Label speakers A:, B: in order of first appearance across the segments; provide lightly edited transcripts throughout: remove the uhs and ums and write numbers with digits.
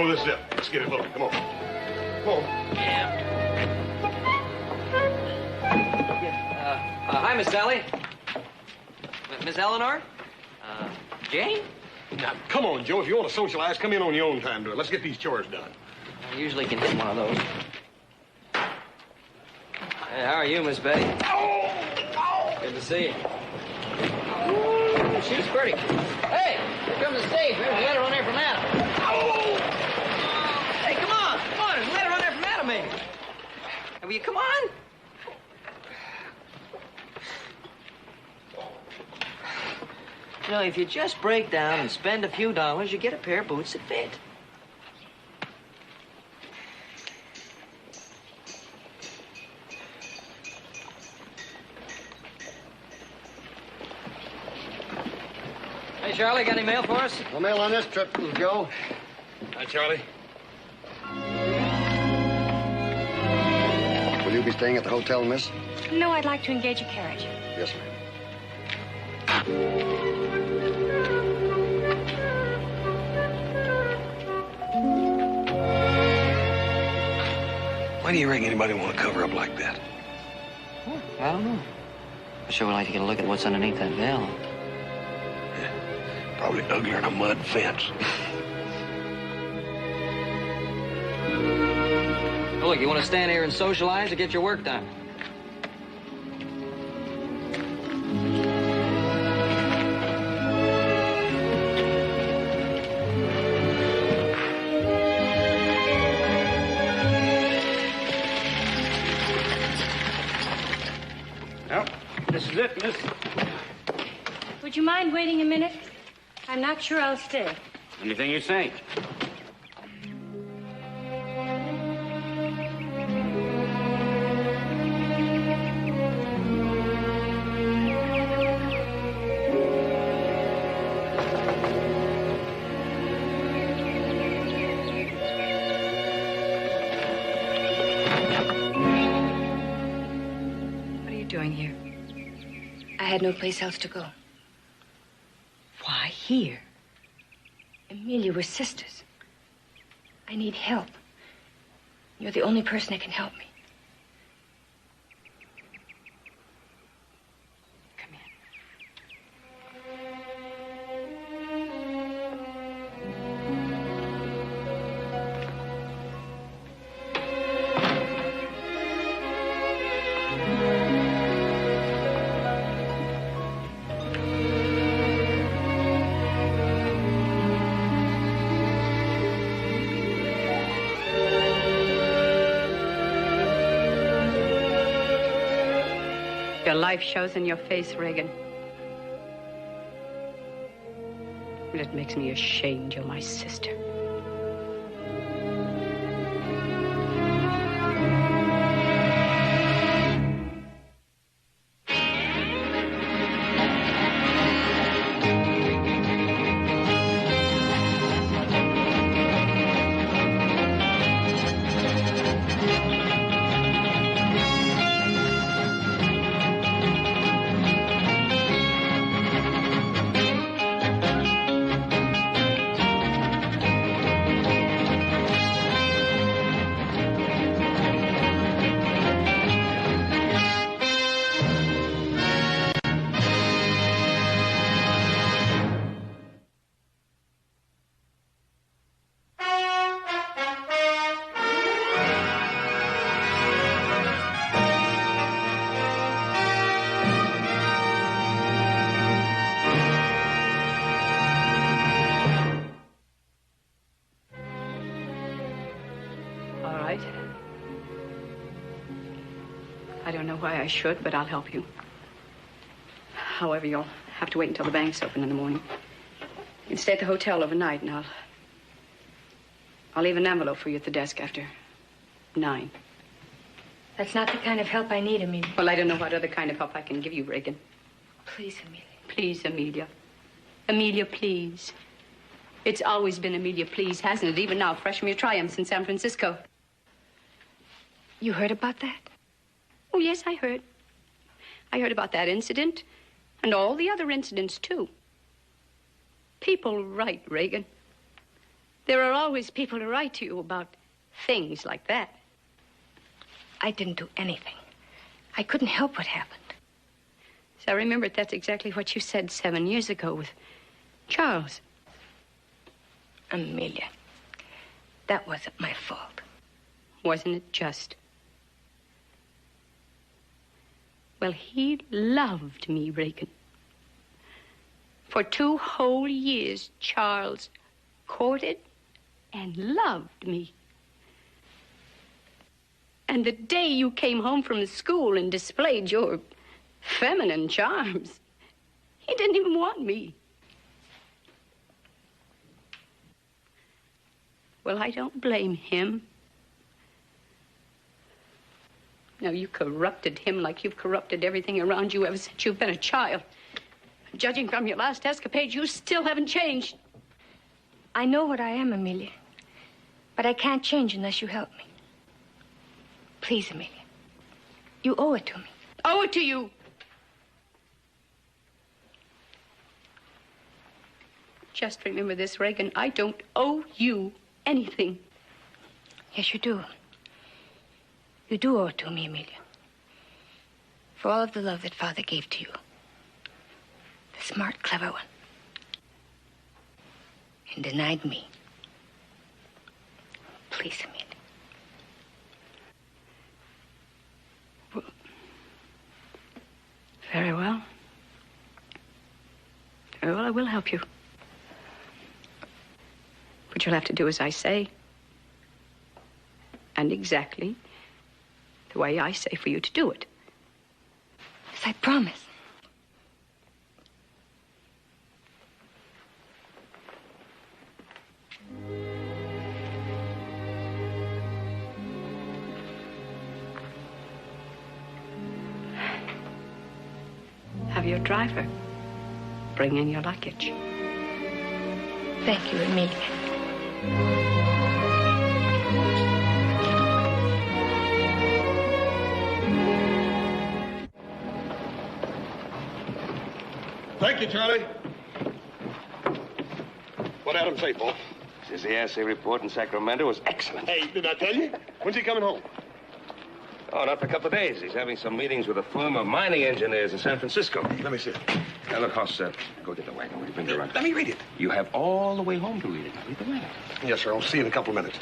A: blow this up. Let's get it moving. Come on. Come on.
B: Yeah. Hi, Miss Sally. Miss Eleanor? Jane?
A: Now, come on, Joe. If you want to socialize, come in on your own time. Do it. Let's get these chores done.
B: I usually can hit one of those. Hey, how are you, Miss Betty?
A: Oh!
B: Good to see you. Ooh, she's pretty. Hey, here comes the stage. Maybe let her run there from Adam.
A: Oh!
B: Hey, come on. Come on. Let her run there from Adam, maybe. Will you come on? You know, if you just break down and spend a few dollars, you get a pair of boots that fit. Hey, Charlie, got any mail for us?
C: No mail on this trip, Joe.
A: Hi, Charlie.
C: Will you be staying at the hotel, miss?
D: No, I'd like to engage a carriage.
C: Yes, ma'am.
A: Why do you reckon anybody want to cover up like that?
B: Oh, I don't know. I sure would like to get a look at what's underneath that veil.
A: Yeah, probably uglier than a mud fence.
B: Oh, look, you want to stand here and socialize or get your work done?
E: Well, this is it, miss.
D: Would you mind waiting a minute? I'm not sure I'll stay.
E: Anything you say.
D: Here. I had no place else to go. Why here? Amelia, we're sisters. I need help. You're the only person that can help me. Come in.
F: Your life shows in your face, Reagan. And it makes me ashamed you're my sister. I don't know why I should, but I'll help you. However, you'll have to wait until the bank's open in the morning. You can stay at the hotel overnight, and I'll leave an envelope for you at the desk after 9.
D: That's not the kind of help I need, Amelia.
F: Well, I don't know what other kind of help I can give you, Reagan.
D: Please, Amelia.
F: Please, Amelia. Amelia, please. It's always been Amelia, please, hasn't it? Even now, fresh from your triumphs in San Francisco.
D: You heard about that?
F: Oh, yes, I heard. I heard about that incident and all the other incidents, too. People write, Reagan. There are always people to write to you about things like that.
D: I didn't do anything. I couldn't help what happened.
F: So I remembered that's exactly what you said 7 years ago with Charles.
D: Amelia, that wasn't my fault.
F: Wasn't it just? Well, he loved me, Reagan. For 2 whole years, Charles courted and loved me. And the day you came home from school and displayed your feminine charms, he didn't even want me. Well, I don't blame him. No, you corrupted him like you've corrupted everything around you ever since you've been a child. Judging from your last escapade, you still haven't changed.
D: I know what I am, Amelia. But I can't change unless you help me. Please, Amelia. You owe it to me.
F: Owe it to you. Just remember this, Reagan. I don't owe you anything.
D: Yes, you do. You do owe it to me, Amelia. For all of the love that Father gave to you. The smart, clever one. And denied me. Please, Amelia.
F: Very well. Very well, I will help you. But you'll have to do as I say. And exactly the way I say for you to do it.
D: Yes, I promise.
F: Have your driver bring in your luggage.
D: Thank you, Amelia.
A: Thank you, Charlie. What'd Adam say, Paul?
E: Says the assay report in Sacramento was excellent.
A: Hey, did I tell you? When's he coming home?
E: Oh, not for a couple of days. He's having some meetings with a firm of mining engineers in San Francisco.
A: Let me see it.
E: Now, look, Hoss, go get the wagon. Will you bring it around?
A: Let me read it.
E: You have all the way home to read it. Now, read the wagon.
A: Yes, sir. I'll see you in a couple of minutes.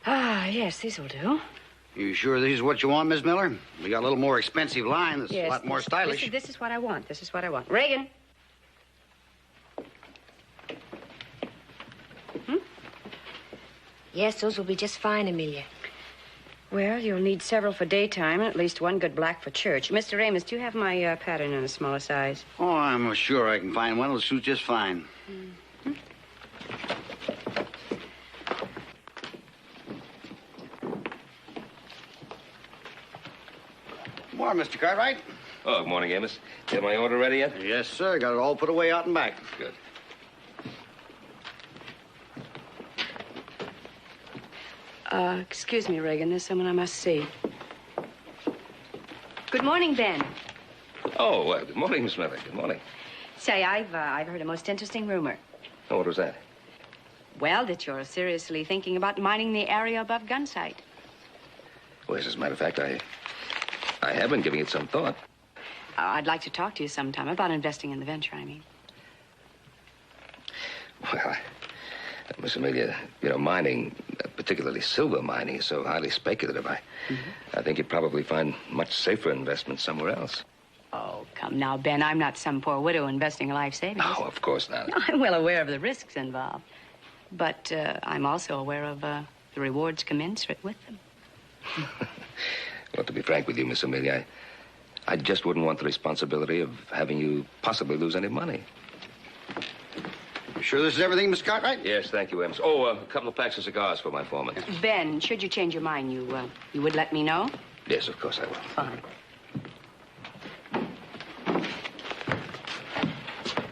F: Ah, yes, these will do.
C: You sure this is what you want, Miss Miller? We got a little more expensive line that's a lot more stylish.
F: This is what I want. This is what I want. Reagan.
D: Yes, those will be just fine, Amelia.
F: Well, you'll need several for daytime and at least one good black for church. Mr. Amos, do you have my pattern in a smaller size?
C: Oh, I'm sure I can find one. It'll suit just fine. Morning, Mr. Cartwright.
E: Oh, good morning, Amos. Get my order ready yet?
C: Yes, sir. Got it all put away out and back.
E: Good.
F: Excuse me, Reagan. There's someone I must see. Good morning, Ben.
E: Oh, well, good morning, Miss Miller. Good morning.
F: Say, I've heard a most interesting rumor.
E: Oh, what was that?
F: Well, that you're seriously thinking about mining the area above Gunsight.
E: Well, as a matter of fact, I have been giving it some thought.
F: I'd like to talk to you sometime about investing in the venture, I mean.
E: Well, Miss Amelia, you know, mining, particularly silver mining, is so highly speculative. I think you'd probably find much safer investment somewhere else.
F: Oh, come now, Ben. I'm not some poor widow investing life savings.
E: Oh, of course not.
F: I'm well aware of the risks involved. But I'm also aware of the rewards commensurate with them.
E: Well, to be frank with you, Miss Amelia, I just wouldn't want the responsibility of having you possibly lose any money.
C: You sure this is everything, Mr. Cartwright?
E: Yes, thank you, Amos. Oh, a couple of packs of cigars for my foreman.
F: Ben, should you change your mind, you would let me know?
E: Yes, of course I will.
F: Fine.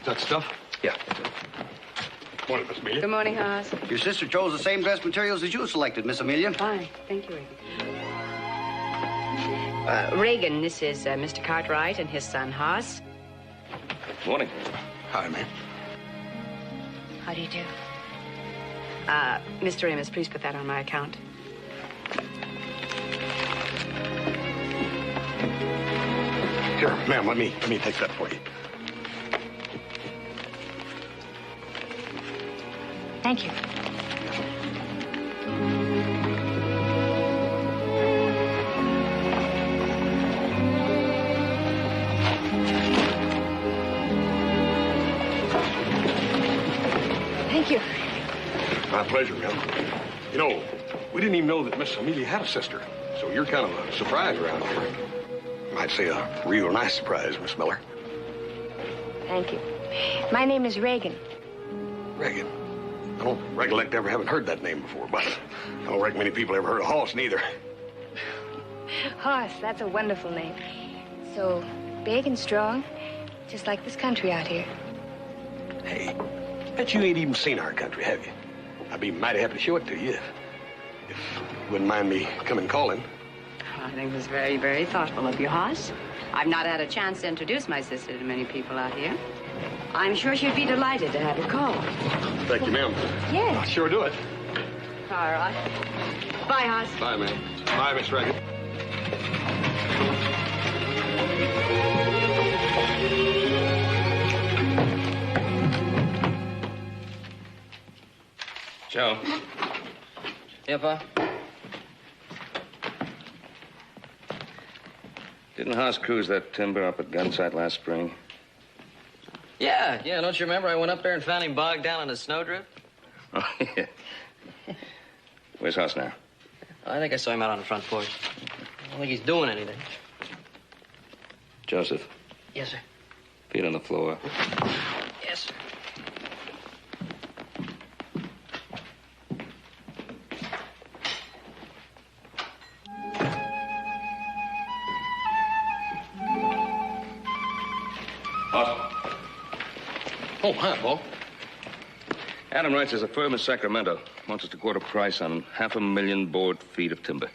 A: That stuff?
E: Yeah.
A: Morning, Miss Amelia.
F: Good morning, Hoss.
C: Your sister chose the same dress materials as you selected, Miss Amelia.
F: Fine. Thank you, Reagan. Reagan, this is Mr. Cartwright and his son, Hoss.
E: Morning.
A: Hi, ma'am.
D: How do you do?
F: Mr. Amos, please put that on my account.
A: Here, ma'am, let me take that for you.
D: Thank you. Thank you.
A: My pleasure, ma'am. You know, we didn't even know that Miss Amelia had a sister, so you're kind of a surprise around here. I'd say a real nice surprise, Miss Miller.
D: Thank you. My name is Reagan.
A: Reagan. I don't recollect ever having heard that name before, but I don't reckon many people ever heard of Hoss neither.
D: Hoss, that's a wonderful name. So big and strong, just like this country out here.
A: Hey, bet you ain't even seen our country, have you? I'd be mighty happy to show it to you if you wouldn't mind me coming calling.
F: I think it was very, very thoughtful of you, Hoss. I've not had a chance to introduce my sister to many people out here. I'm sure she'd be delighted to have you call.
A: Thank you, ma'am.
D: Yes.
A: I'll sure do it.
F: All right. Bye, Hoss.
A: Bye, ma'am. Bye, Miss Reagan.
E: Joe.
B: Yeah, Pa?
E: Didn't Haas cruise that timber up at Gunsight last spring?
B: Yeah. Don't you remember I went up there and found him bogged down in a snowdrift?
E: Oh, yeah. Where's Haas now?
B: I think I saw him out on the front porch. I don't think he's doing anything.
E: Joseph,
B: Yes, sir.
E: feet on the floor.
B: Yes, sir.
A: Oh, hi, Paul.
E: Adam writes there's a firm in Sacramento. Wants us to quote a price on 500,000 board feet of timber.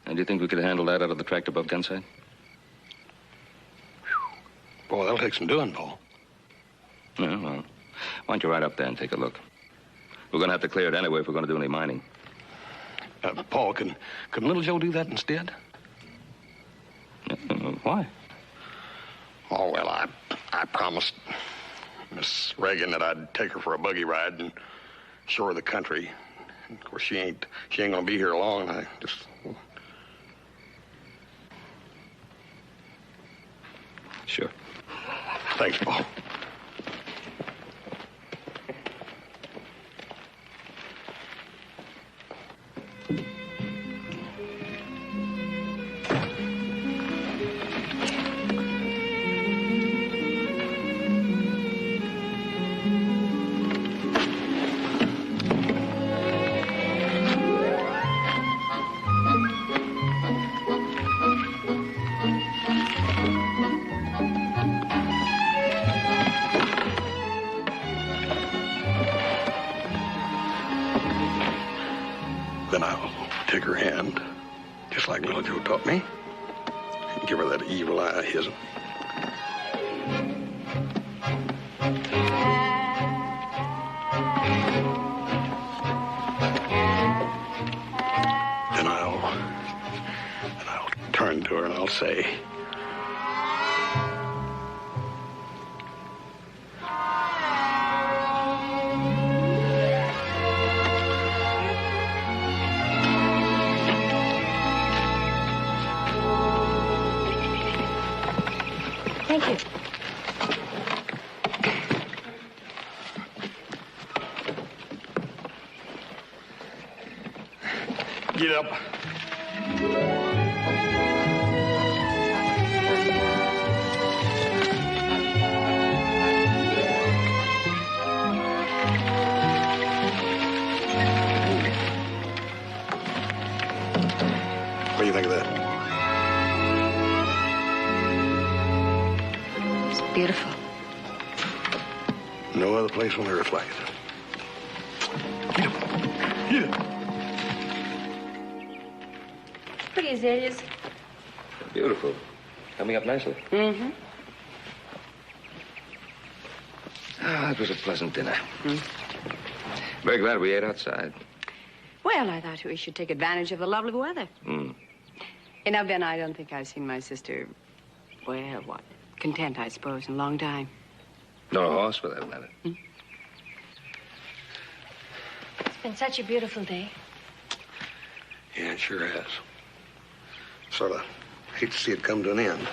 E: And do you think we could handle that out of the tract above Gunsight?
A: Boy, that'll take some doing, Paul.
E: Yeah, well, why don't you ride up there and take a look? We're going to have to clear it anyway if we're going to do any mining.
A: Paul, can little Joe do that instead?
E: Why?
A: Oh, well, I promised Miss Reagan that I'd take her for a buggy ride and show her the country. And of course, she ain't gonna be here long. I just...
E: Sure.
A: Thanks, Paul. Then I'll take her hand, just like little Joe taught me, and give her that evil eye of his. Then I'll turn to her and I'll say,
D: Thank you.
A: get up. What do you think of that?
D: It's beautiful.
A: No other place on earth like it.
D: Pretty azaleas.
E: Beautiful. Coming up nicely.
F: Mm-hmm.
E: Ah, it was a pleasant dinner. Very glad we ate outside.
F: Well, I thought we should take advantage of the lovely weather.
E: Mm.
F: You know, Ben, I don't think I've seen my sister, well, what, content, I suppose, in a long time.
E: Nor a horse, for that matter.
D: It's been such a beautiful day.
A: Yeah, it sure has. Sort of hate to see it come to an end.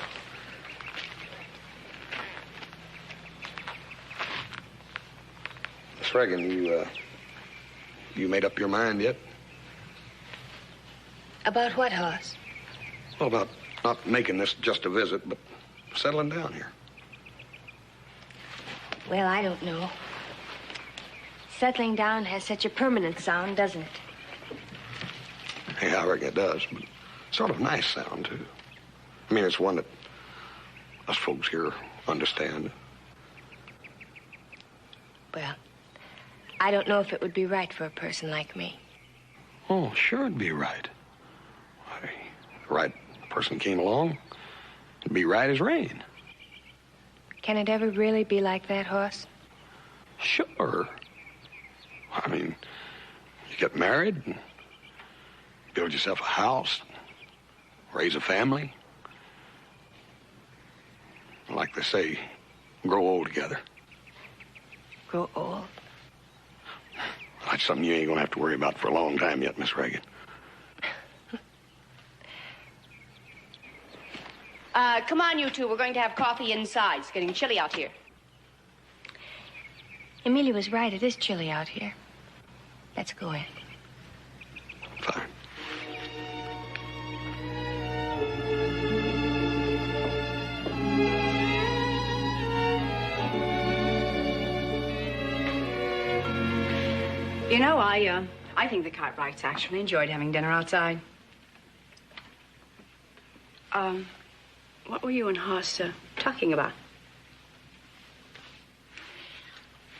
A: Miss Reagan, you made up your mind yet?
D: About what, Hoss?
A: Well, about not making this just a visit, but settling down here.
D: Well, I don't know. Settling down has such a permanent sound, doesn't it?
A: Yeah, I reckon it does, but sort of nice sound, too. I mean, it's one that us folks here understand.
D: Well, I don't know if it would be right for a person like me.
A: Oh, sure it'd be right. Why, the right person came along, it'd be right as rain.
D: Can it ever really be like that, Hoss?
A: Sure. I mean, you get married, and build yourself a house, raise a family. Like they say, grow old together.
D: Grow old?
A: That's something you ain't gonna have to worry about for a long time yet, Miss Reagan.
F: Come on, you two. We're going to have coffee inside. It's getting chilly out here.
D: Amelia was right. It is chilly out here. Let's go in.
A: Fine.
F: You know, I think the Cartwrights actually enjoyed having dinner outside. What were you and Hoss talking about?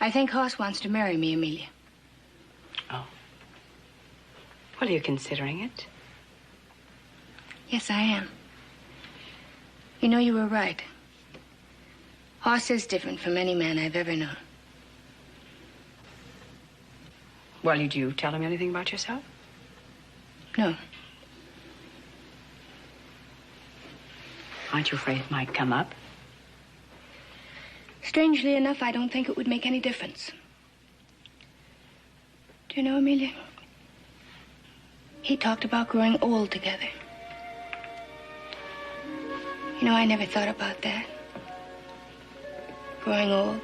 D: I think Hoss wants to marry me, Amelia.
F: Oh. Well, are you considering it?
D: Yes, I am. You know, you were right. Hoss is different from any man I've ever known.
F: Well, did you tell him anything about yourself?
D: No.
F: Aren't you afraid it might come up?
D: Strangely enough, I don't think it would make any difference. Do you know, Amelia? He talked about growing old together. You know, I never thought about that. Growing old.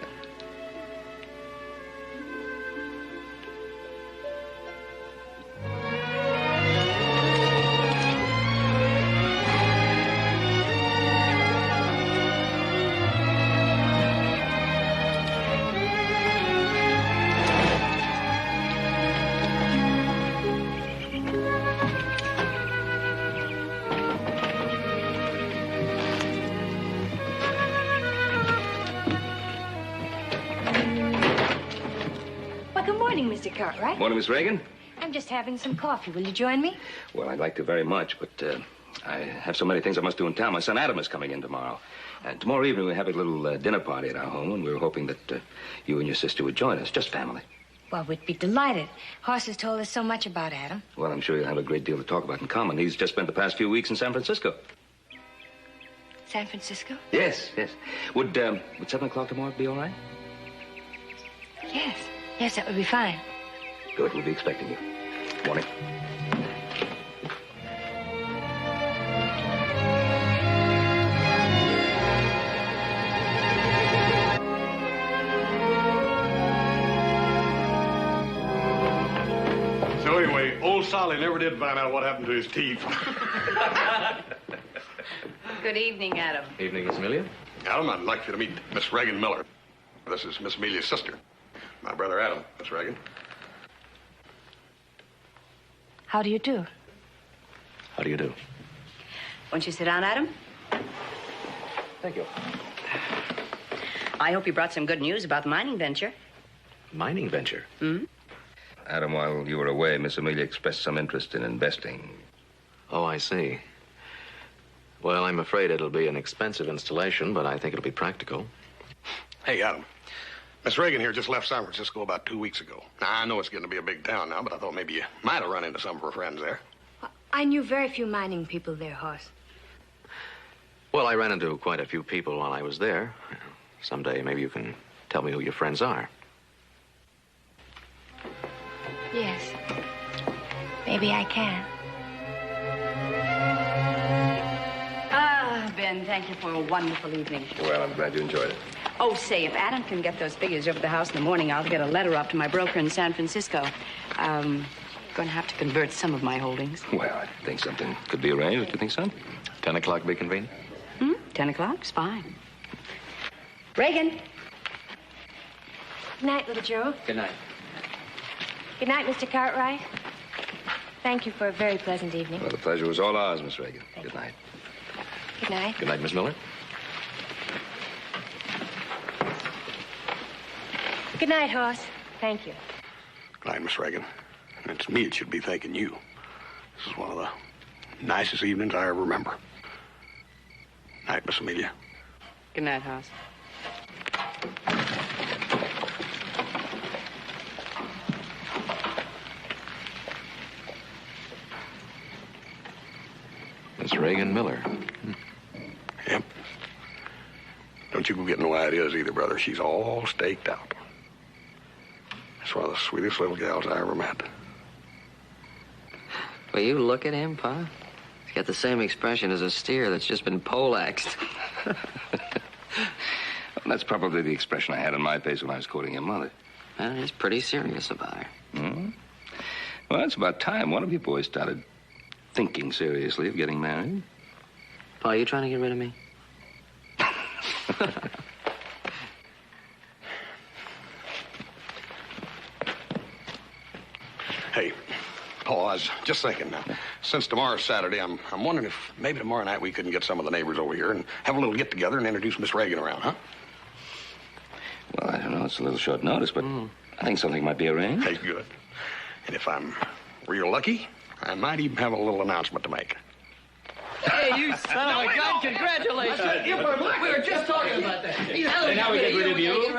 D: Mr. Cartwright.
E: Morning, Miss Reagan.
D: I'm just having some coffee. Will you join me?
E: Well, I'd like to very much, but I have so many things I must do in town. My son Adam is coming in tomorrow. And tomorrow evening we have a little dinner party at our home, and we were hoping that you and your sister would join us, just family.
D: Well, we'd be delighted. Hoss has told us so much about Adam.
E: Well, I'm sure you'll have a great deal to talk about in common. He's just spent the past few weeks in San Francisco.
D: San Francisco?
E: Yes, yes. Would 7 o'clock tomorrow be all right?
D: Yes. Yes, that would be fine.
E: Good. We'll be expecting you. Morning.
A: So anyway, old Solly never did find out what happened to his teeth.
F: Good evening, Adam.
G: Evening, Miss Amelia.
A: Adam, I'd like you to meet Miss Reagan Miller. This is Miss Amelia's sister. My brother Adam, Miss Reagan.
D: How do you do?
G: How do you do?
F: Won't you sit down, Adam?
E: Thank you.
F: I hope you brought some good news about the mining venture.
G: Mining venture?
F: Hmm?
E: Adam, while you were away, Miss Amelia expressed some interest in investing.
G: Oh, I see. Well, I'm afraid it'll be an expensive installation, but I think it'll be practical.
A: Hey, Adam. Miss Reagan here just left San Francisco about 2 weeks ago. Now, I know it's getting to be a big town now, but I thought maybe you might have run into some of her friends there.
D: I knew very few mining people there, Hoss.
G: Well, I ran into quite a few people while I was there. Someday, maybe you can tell me who your friends are.
D: Yes. Maybe I can.
F: Ah, Ben, thank you for a wonderful evening.
E: Well, I'm glad you enjoyed it.
F: Oh, say, if Adam can get those figures over the house in the morning, I'll get a letter up to my broker in San Francisco. Going to have to convert some of my holdings.
E: Well, I think something could be arranged. Don't you think so?
G: 10 o'clock be convenient?
F: 10 o'clock's fine. Reagan.
D: Good night, little Joe.
E: Good night.
D: Good night, Mr. Cartwright. Thank you for a very pleasant evening.
E: Well, the pleasure was all ours, Miss Reagan. Good night.
D: Good night.
G: Good night, Miss Miller.
D: Good night, Hoss. Thank you.
A: Good night, Miss Reagan. And it's me that should be thanking you. This is one of the nicest evenings I ever remember. Night, Miss Amelia.
F: Good night, Hoss.
G: Miss Reagan Miller.
A: Yep. Don't you go get no ideas either, brother. She's all staked out. That's one of the sweetest little gals I ever met.
B: Well, you look at him, Pa. He's got the same expression as a steer that's just been poleaxed.
E: Well, that's probably the expression I had on my face when I was courting your mother.
B: Well, he's pretty serious about her.
E: Hmm? Well, it's about time one of you boys started thinking seriously of getting married.
B: Pa, you trying to get rid of me?
A: Hey, Paul, I was just thinking, since tomorrow's Saturday, I'm wondering if maybe tomorrow night we couldn't get some of the neighbors over here and have a little get-together and introduce Miss Reagan around, huh?
E: Well, I don't know. It's a little short notice, but I think something might be arranged.
A: Hey, good. And if I'm real lucky, I might even have a little announcement to make.
B: Hey, you son of a gun! Congratulations! We were just talking about that.
E: Now we get rid of you.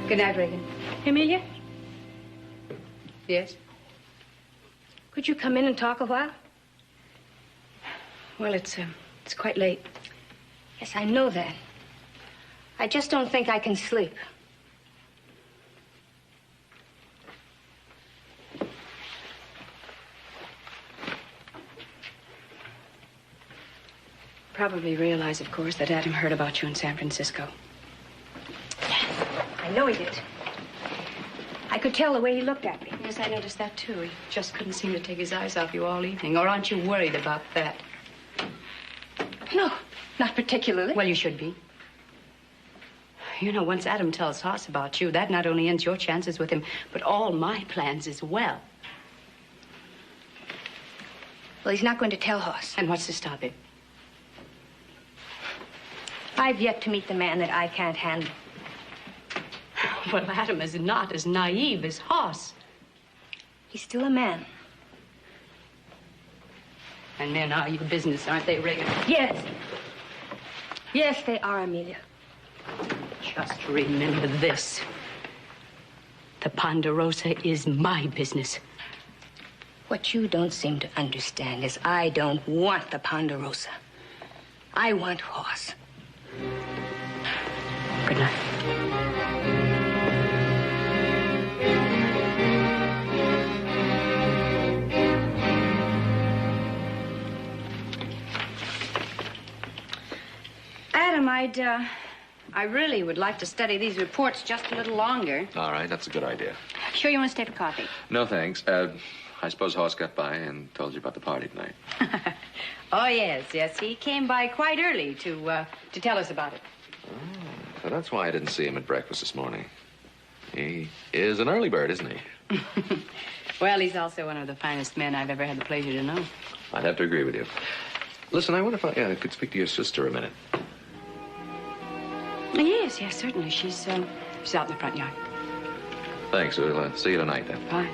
F: Good night, Reagan.
D: Amelia,
F: Yes?
D: could you come in and talk a while?
F: Well, it's quite late.
D: Yes, I know that. I just don't think I can sleep.
F: Probably realize, of course, that Adam heard about you in San Francisco.
D: I know he did. I could tell the way he looked at me.
F: Yes, I noticed that, too. He just couldn't seem to take his eyes off you all evening. Or aren't you worried about that?
D: No, not particularly.
F: Well, you should be. You know, once Adam tells Hoss about you, that not only ends your chances with him, but all my plans as well.
D: Well, he's not going to tell Hoss.
F: And what's to stop him?
D: I've yet to meet the man that I can't handle.
F: Well, Adam is not as naive as Hoss.
D: He's still a man.
F: And men are your business, aren't they, Reagan?
D: Yes. Yes, they are, Amelia.
F: Just remember this. The Ponderosa is my business.
D: What you don't seem to understand is I don't want the Ponderosa. I want Hoss.
F: Good night. Adam, I really would like to study these reports just a little longer.
G: All right, that's a good idea.
F: Sure you want to stay for coffee?
G: No, thanks. I suppose Hoss got by and told you about the party tonight.
F: Oh, yes. He came by quite early to tell us about it.
G: So that's why I didn't see him at breakfast this morning. He is an early bird, isn't he?
F: Well, he's also one of the finest men I've ever had the pleasure to know.
G: I'd have to agree with you. Listen, I wonder if I could speak to your sister a minute.
F: Yes, certainly. She's out in the front yard.
G: Thanks. We'll see you tonight, then.
F: Bye.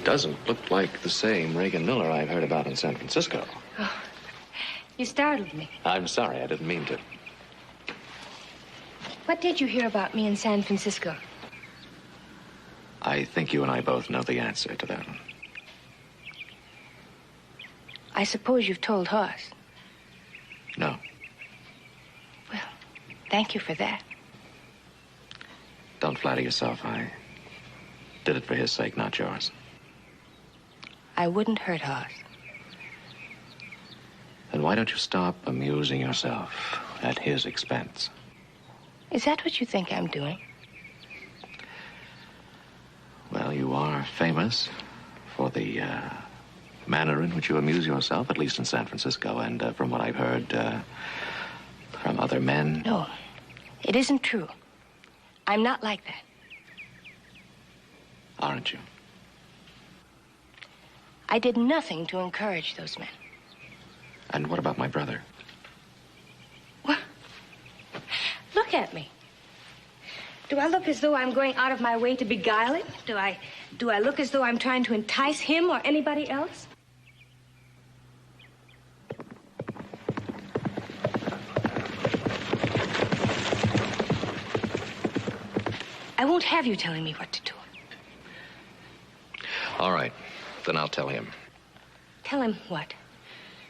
G: Doesn't look like the same Reagan Miller I've heard about in San Francisco.
D: Oh, you startled me.
G: I'm sorry, I didn't mean to.
D: What did you hear about me in San Francisco?
G: I think you and I both know the answer to that one.
D: I suppose you've told Hoss.
G: No.
D: Well, thank you for that.
G: Don't flatter yourself. I did it for his sake, not yours.
D: I wouldn't hurt Hoss.
G: Then why don't you stop amusing yourself at his expense?
D: Is that what you think I'm doing?
G: Well, you are famous for the manner in which you amuse yourself, at least in San Francisco, and from what I've heard from other men.
D: No, it isn't true. I'm not like that.
G: Aren't you?
D: I did nothing to encourage those men.
G: And what about my brother?
D: What? Look at me. Do I look as though I'm going out of my way to beguile him? Do I look as though I'm trying to entice him or anybody else? I won't have you telling me what to do.
G: All right. Then I'll tell him.
D: Tell him what?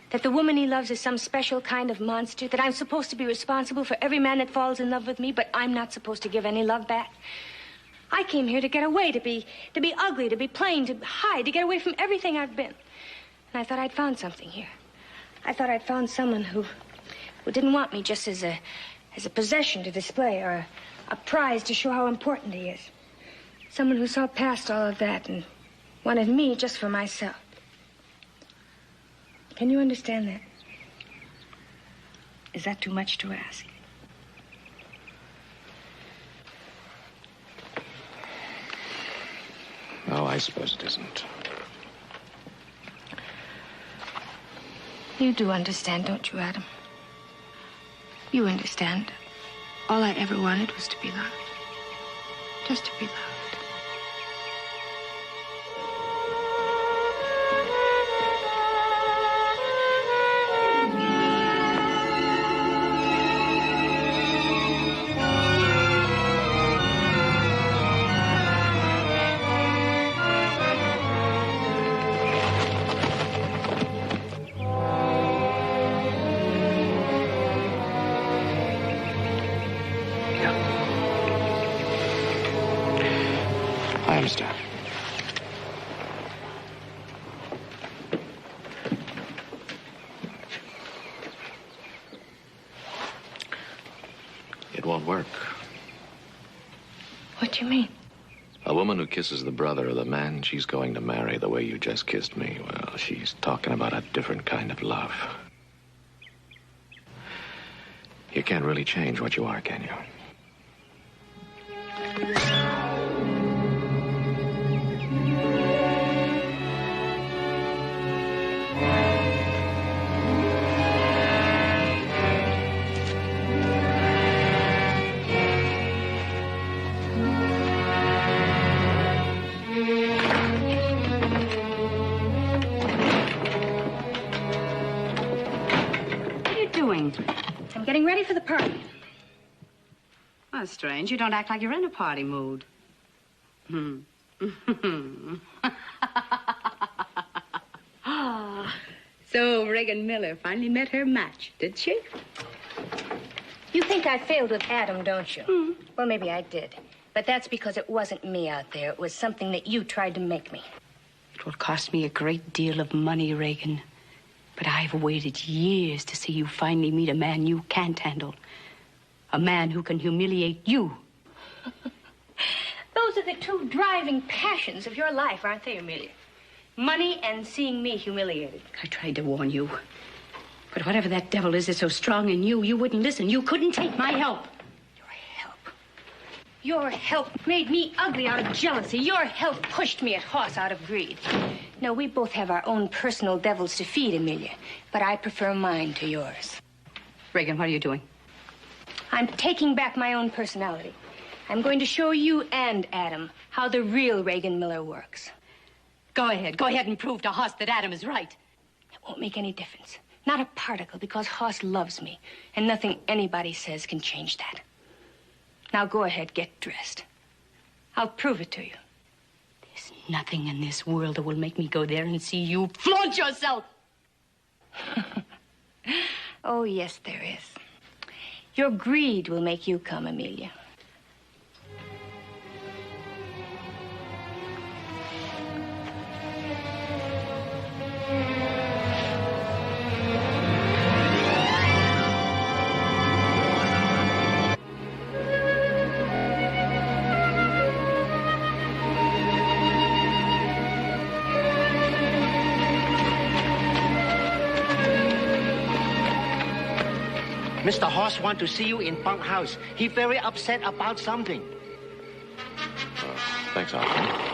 D: That the woman he loves is some special kind of monster? That I'm supposed to be responsible for every man that falls in love with me, but I'm not supposed to give any love back? I came here to get away, to be ugly, to be plain, to hide, to get away from everything I've been. And I thought I'd found something here. I thought I'd found someone who didn't want me just as a possession to display or a prize to show how important he is. Someone who saw past all of that and wanted me just for myself. Can you understand that? Is that too much to ask?
G: No, I suppose it isn't.
D: You do understand, don't you, Adam? You understand. All I ever wanted was to be loved. Just to be loved.
G: I understand. It won't work.
D: What do you mean?
G: A woman who kisses the brother of the man she's going to marry the way you just kissed me, well, she's talking about a different kind of love. You can't really change what you are, can you?
D: I'm getting ready for the party.
F: Well, that's strange. You don't act like you're in a party mood. So Reagan Miller finally met her match, did she?
D: You think I failed with Adam, don't you? Well, maybe I did. But that's because it wasn't me out there. It was something that you tried to make me.
F: It will cost me a great deal of money, Reagan. But I've waited years to see you finally meet a man you can't handle. A man who can humiliate you.
D: Those are the two driving passions of your life, aren't they, Amelia? Money and seeing me humiliated.
F: I tried to warn you. But whatever that devil is that's so strong in you, you wouldn't listen. You couldn't take my help.
D: Your help made me ugly out of jealousy. Your help pushed me at Hoss out of greed. Now, we both have our own personal devils to feed, Amelia, but I prefer mine to yours.
F: Reagan, what are you doing?
D: I'm taking back my own personality. I'm going to show you and Adam how the real Reagan Miller works.
F: Go ahead. Go ahead and prove to Hoss that Adam is right.
D: It won't make any difference. Not a particle, because Hoss loves me, and nothing anybody says can change that. Now go ahead, get dressed. I'll prove it to you.
F: There's nothing in this world that will make me go there and see you flaunt yourself.
D: Oh, yes, there is. Your greed will make you come, Amelia.
H: Mr. Hoss want to see you in bunkhouse. He very upset about something.
G: Thanks, Arthur.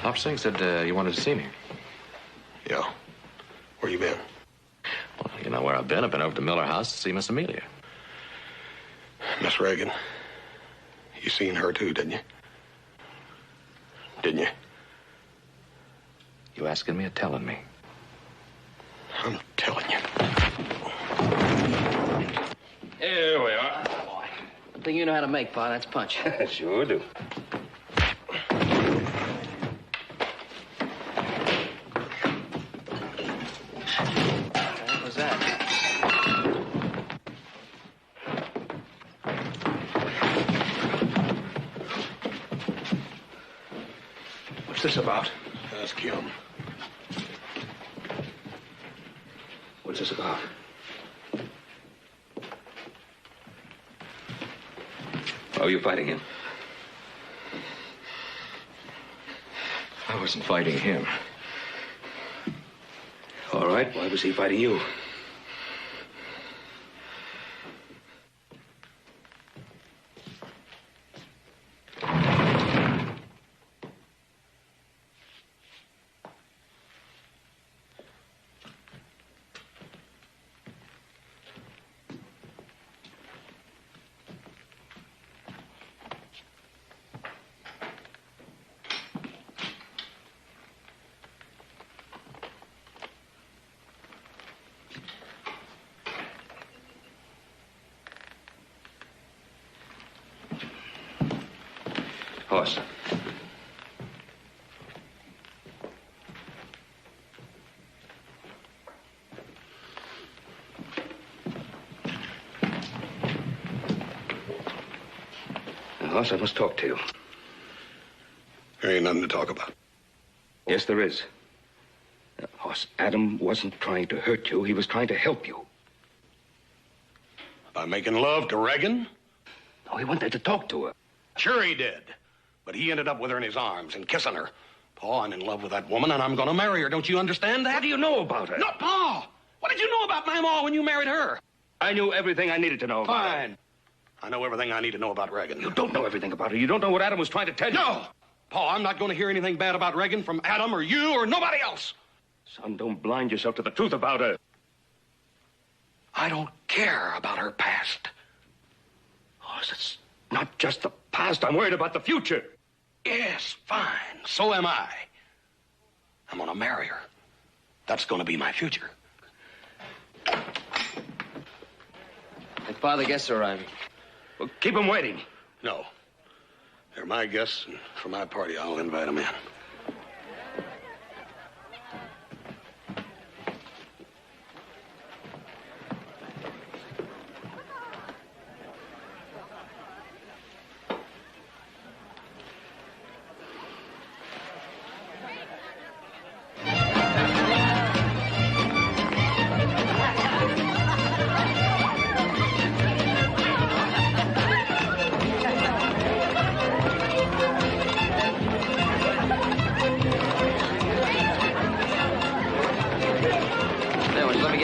G: Hop Singh said you wanted to see me.
A: Yeah. Where you been?
G: Well, you know where I've been. I've been over to Miller House to see Miss Amelia.
A: Miss Reagan. You seen her too, didn't you? Didn't you?
G: You asking me or telling me?
A: I'm telling you.
E: Here we are.
B: One thing you know how to make, Pa, that's punch.
E: Sure do.
B: What was that?
A: What's this about? Ask him.
E: What's this about? Why are you fighting him?
G: I wasn't fighting him.
E: All right, why was he fighting you? Hoss. Now, Hoss, I must talk to you.
A: There ain't nothing to talk about.
E: Yes, there is. Hoss, Adam wasn't trying to hurt you. He was trying to help you.
A: By making love to Reagan?
E: No, he wanted to talk to her.
A: Sure he did. But he ended up with her in his arms and kissing her. Paul, I'm in love with that woman, and I'm going to marry her. Don't you understand that?
E: What do you know about her?
A: No, Paul! What did you know about my ma when you married her?
E: I knew everything I needed to know about her.
A: Fine. I know everything I need to know about Reagan.
E: You don't know everything about her. You don't know what Adam was trying to tell you.
A: No! Paul, I'm not going to hear anything bad about Reagan from Adam or you or nobody else.
E: Son, don't blind yourself to the truth about her.
A: I don't care about her past.
E: Hoss, it's not just the past. I'm worried about the future.
A: Yes, fine. So am I. I'm going to marry her. That's going to be my future.
B: And Father, guests are arriving.
E: Well, keep them waiting.
A: No. They're my guests, and for my party, I'll invite them in.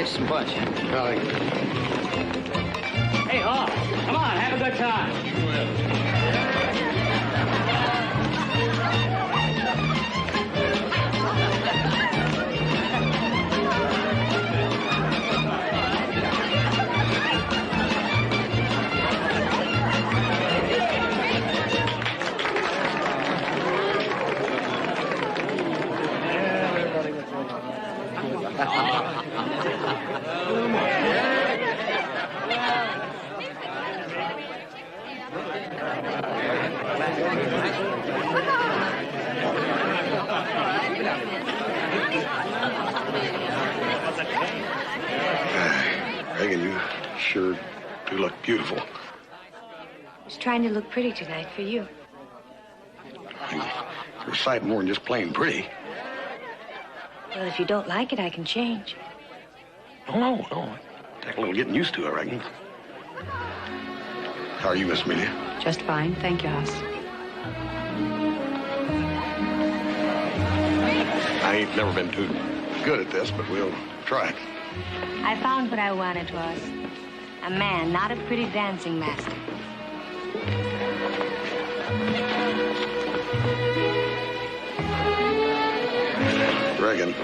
B: Some punch.
A: Golly.
H: Hey, Hoss, come on, have a good time.
A: Reagan, you sure do look beautiful.
D: I was trying to look pretty tonight for you.
A: You're a sight more than just plain pretty.
D: Well, if you don't like it, I can change.
A: No. Take a little getting used to, I reckon. How are you, Miss Amelia?
F: Just fine. Thank you, Hoss.
A: I ain't never been too good at this, but we'll try it.
D: I found what I wanted was a man, not a pretty dancing master.
A: Reagan,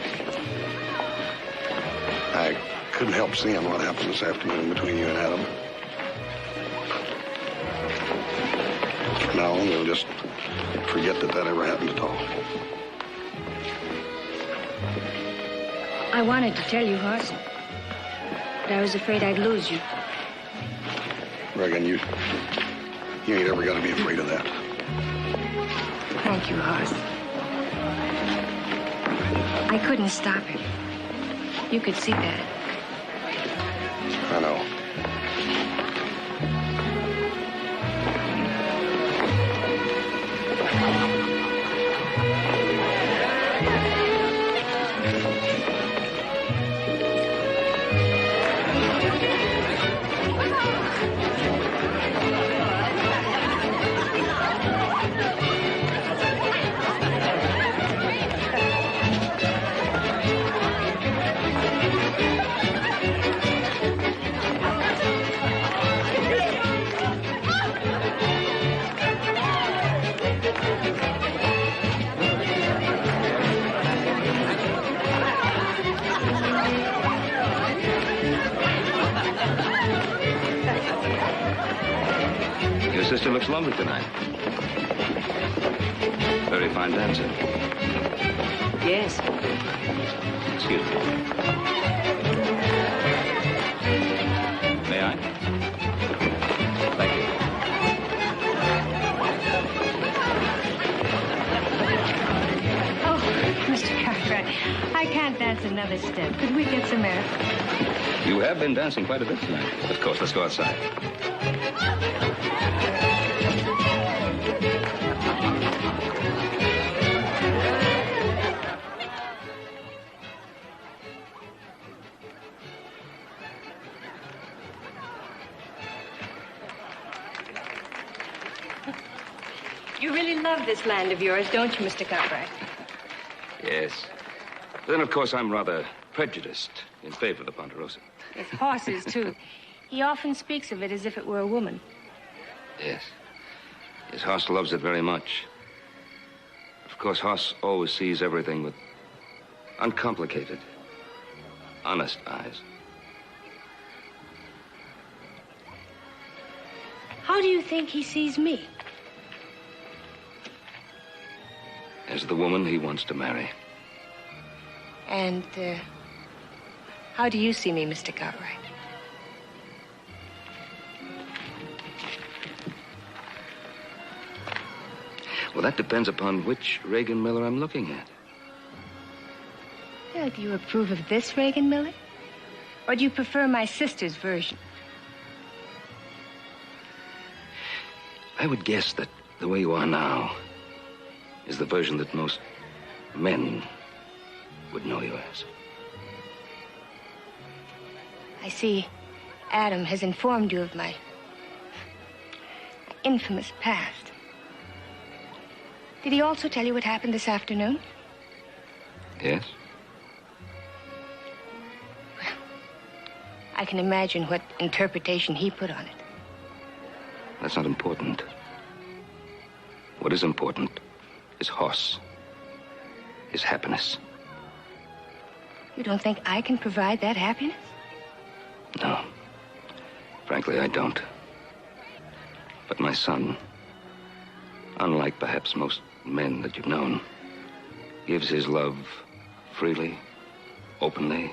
A: I couldn't help seeing what happened this afternoon between you and Adam. From now on, we'll just forget that ever happened at all.
D: I wanted to tell you, Hoss, but I was afraid I'd lose you.
A: Reagan, you ain't ever got to be afraid of that.
D: Thank you, Hoss. I couldn't stop it. You could see that.
A: I know.
E: Your sister looks lovely tonight. Very fine dancer.
F: Yes.
E: Excuse me. May I? Thank you.
D: Oh, Mr. Cartwright, I can't dance another step. Could we get some air?
E: You have been dancing quite a bit tonight. Of course, let's go outside.
D: You really love this land of yours, don't you, Mr. Cartwright?
E: Yes. Then, of course, I'm rather prejudiced in favor of the Ponderosa.
D: His horses, too. He often speaks of it as if it were a woman.
E: Yes. His Hoss loves it very much. Of course, Hoss always sees everything with uncomplicated, honest eyes.
D: How do you think he sees me?
E: As the woman he wants to marry.
D: And, how do you see me, Mr. Cartwright?
E: Well, that depends upon which Reagan Miller I'm looking at.
D: Well, do you approve of this Reagan Miller? Or do you prefer my sister's version?
E: I would guess that the way you are now is the version that most men would know you as.
D: I see Adam has informed you of my infamous past. Did he also tell you what happened this afternoon?
E: Yes?
D: I can imagine what interpretation he put on it.
E: That's not important. What is important is Hoss. His happiness.
D: You don't think I can provide that happiness?
E: No. Frankly, I don't. But my son, unlike perhaps most men that you've known, gives his love freely, openly,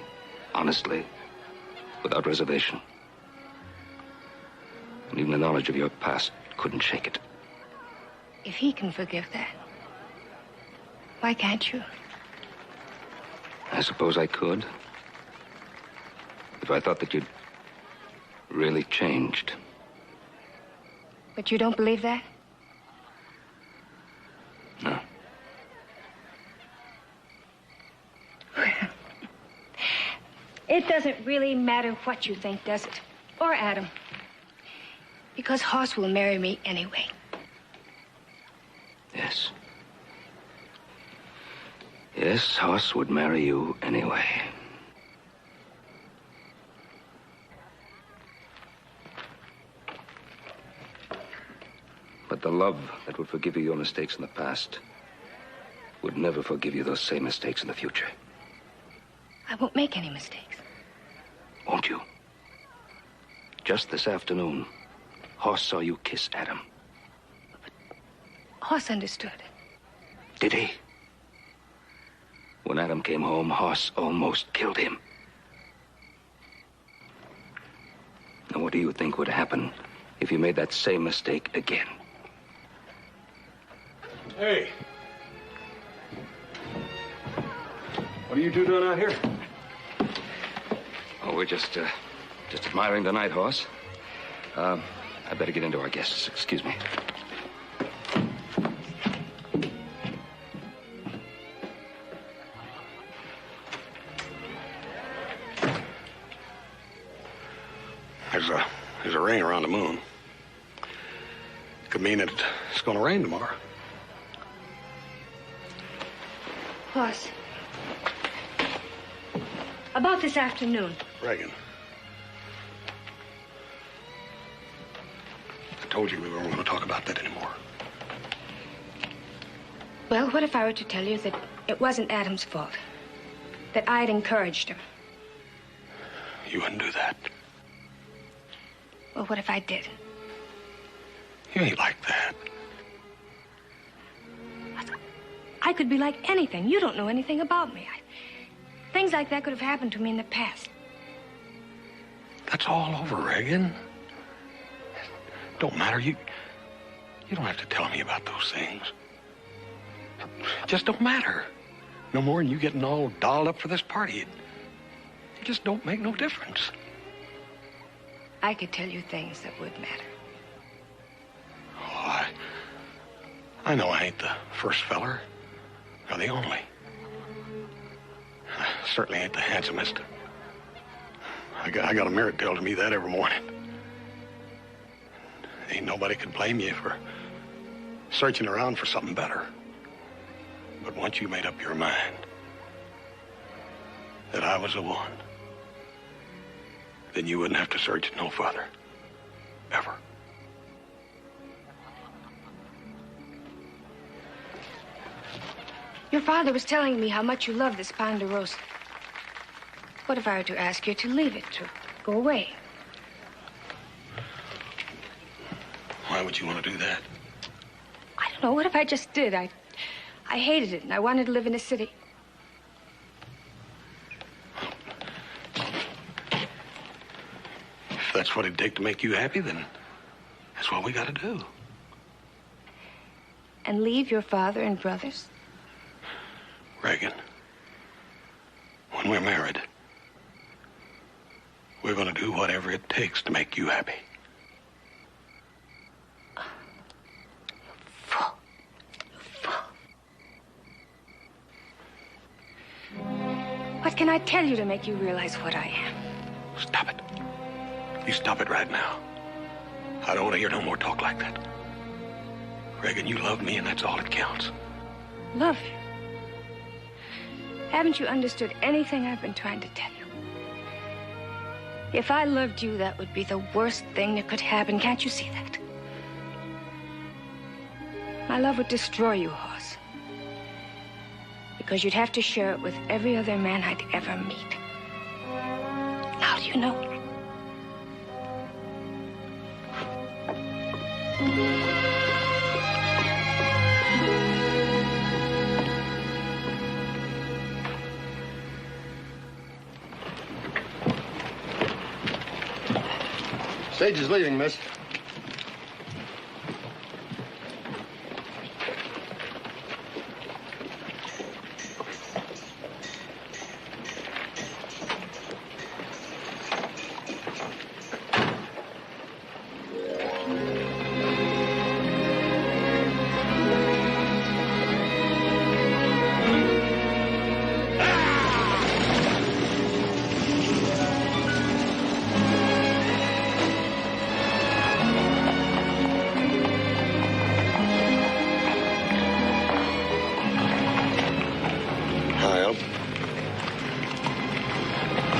E: honestly, without reservation. And even the knowledge of your past couldn't shake it.
D: If he can forgive that, why can't you?
E: I suppose I could. If I thought that you'd really changed.
D: But you don't believe that?
E: No.
D: It doesn't really matter what you think, does it? Or Adam. Because Hoss will marry me anyway.
E: Yes. Yes, Hoss would marry you anyway. But the love that would forgive you your mistakes in the past would never forgive you those same mistakes in the future.
D: I won't make any mistakes.
E: Won't you? Just this afternoon, Hoss saw you kiss Adam.
D: But Hoss understood.
E: Did he? When Adam came home, Hoss almost killed him. Now, what do you think would happen if you made that same mistake again?
I: Hey. What are you two doing out here?
E: Oh, we're just admiring the night, Hoss. I better get into our guests. Excuse me.
A: There's a ring around the moon. Could mean that it's going to rain tomorrow.
D: Hoss. About this afternoon.
A: Reagan. I told you we weren't going to talk about that anymore.
D: Well, what if I were to tell you that it wasn't Adam's fault? That I'd encouraged him?
A: You wouldn't do that.
D: Well, what if I did?
A: You ain't like that.
D: I could be like anything. You don't know anything about me. Things like that could have happened to me in the past.
A: That's all over, Reagan. Don't matter. You don't have to tell me about those things. It just don't matter. No more than you getting all dolled up for this party. It just don't make no difference.
D: I could tell you things that would matter.
A: Oh, I know I ain't the first feller, or the only. I certainly ain't the handsomest. I got a mirror telling me that every morning. Ain't nobody could blame you for searching around for something better. But once you made up your mind that I was the one, then you wouldn't have to search no further. Ever.
D: Your father was telling me how much you love this Ponderosa. What if I were to ask you to leave it, to go away?
A: Why would you want to do that?
D: I don't know. What if I just did? I hated it, and I wanted to live in a city.
A: If that's what it'd take to make you happy, then that's what we got to do.
D: and leave your father and brothers?
A: Reagan, when we're married, we're going to do whatever it takes to make you happy.
D: What can I tell you to make you realize what I am?
A: Stop it. You stop it right now. I don't want to hear no more talk like that. Reagan, you love me, and that's all that counts.
D: Love you? Haven't you understood anything I've been trying to tell you? If I loved you, that would be the worst thing that could happen. Can't you see that? My love would destroy you, Hoss. Because you'd have to share it with every other man I'd ever meet. Now do you know?
I: Stage is leaving, miss.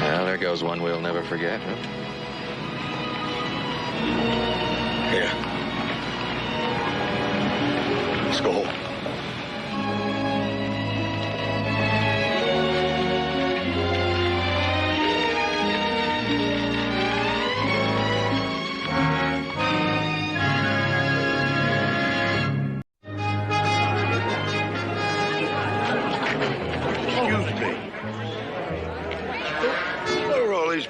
G: Well, there goes one we'll never forget, huh?
A: Here. Let's go home.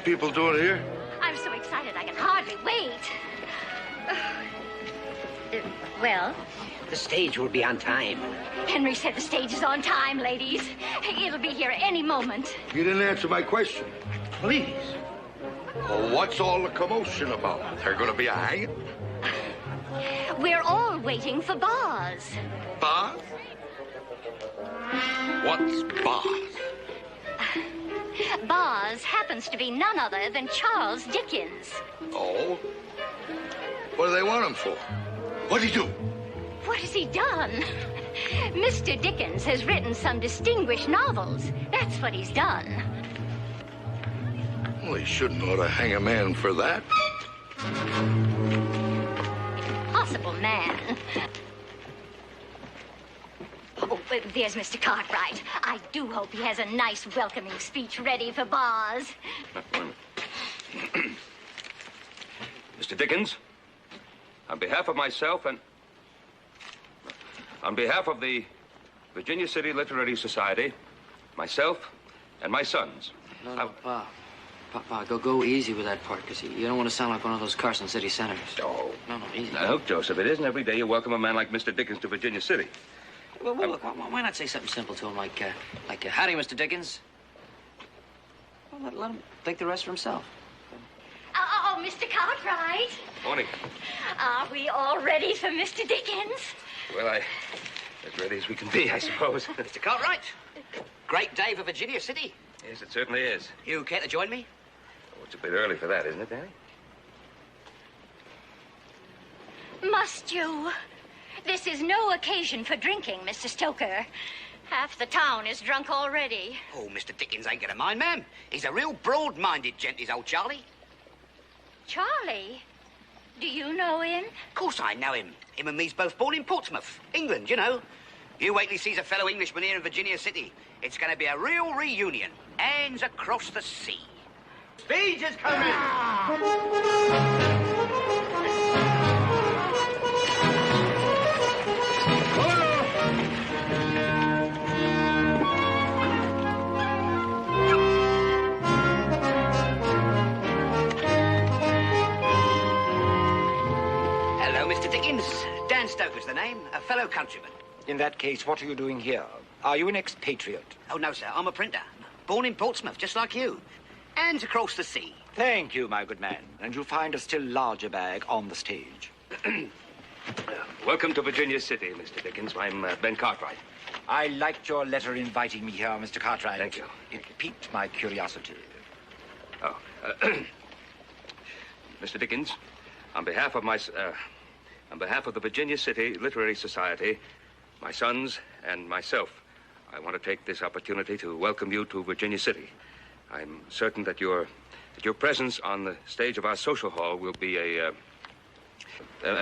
J: People doing here?
K: I'm so excited I can hardly wait. Well?
H: The stage will be on time.
K: Henry said the stage is on time, ladies. It'll be here any moment.
J: You didn't answer my question.
H: Please.
J: Well, what's all the commotion about? They're going to be a hanging?
K: We're all waiting for Boz.
J: Boz? What's Boz?
K: Boz happens to be none other than Charles Dickens.
J: Oh? What do they want him for? What'd he do?
K: What has he done? Mr. Dickens has written some distinguished novels. That's what he's done.
J: Well, he shouldn't ought to hang a man for that.
K: Impossible man. Oh, there's Mr. Cartwright. I do hope he has a nice welcoming speech ready for Boz.
E: Mr. Dickens, on behalf of myself and on behalf of the Virginia City Literary Society, myself and my sons.
B: No, Pa. Pa, go easy with that part, because you don't want to sound like one of those Carson City senators.
E: Oh.
B: No, easy.
E: Now, look, Joseph, it isn't every day you welcome a man like Mr. Dickens to Virginia City.
B: Well, look, why not say something simple to him, like howdy, Mr. Dickens? Well, let him think the rest for himself.
K: Oh, Mr. Cartwright.
E: Morning.
K: Are we all ready for Mr. Dickens?
E: Well, as ready as we can be, I suppose.
H: Mr. Cartwright, great day for Virginia City.
E: Yes, it certainly is.
H: You care to join me?
E: Oh, it's a bit early for that, isn't it, Danny?
K: Must you? This is no occasion for drinking, Mr. Stoker. Half the town is drunk already.
H: Oh, Mr. Dickens ain't gonna mind, ma'am. He's a real broad-minded gent, is old Charlie.
K: Charlie? Do you know him?
H: Of course I know him. Him and me's both born in Portsmouth, England, you know. You wait till he sees a fellow Englishman here in Virginia City. It's gonna be a real reunion. Hands across the sea. Speed is coming! Dan Stoker's the name, a fellow countryman.
L: In that case, what are you doing here? Are you an expatriate?
H: Oh, no, sir. I'm a printer. Born in Portsmouth, just like you. And across the sea.
L: Thank you, my good man. And you'll find a still larger bag on the stage.
E: Welcome to Virginia City, Mr. Dickens. I'm Ben Cartwright.
L: I liked your letter inviting me here, Mr. Cartwright.
E: Thank you.
L: It piqued my curiosity.
E: Oh, Mr. Dickens, on behalf of the Virginia City Literary Society, my sons and myself, I want to take this opportunity to welcome you to Virginia City. I'm certain that your presence on the stage of our social hall will be a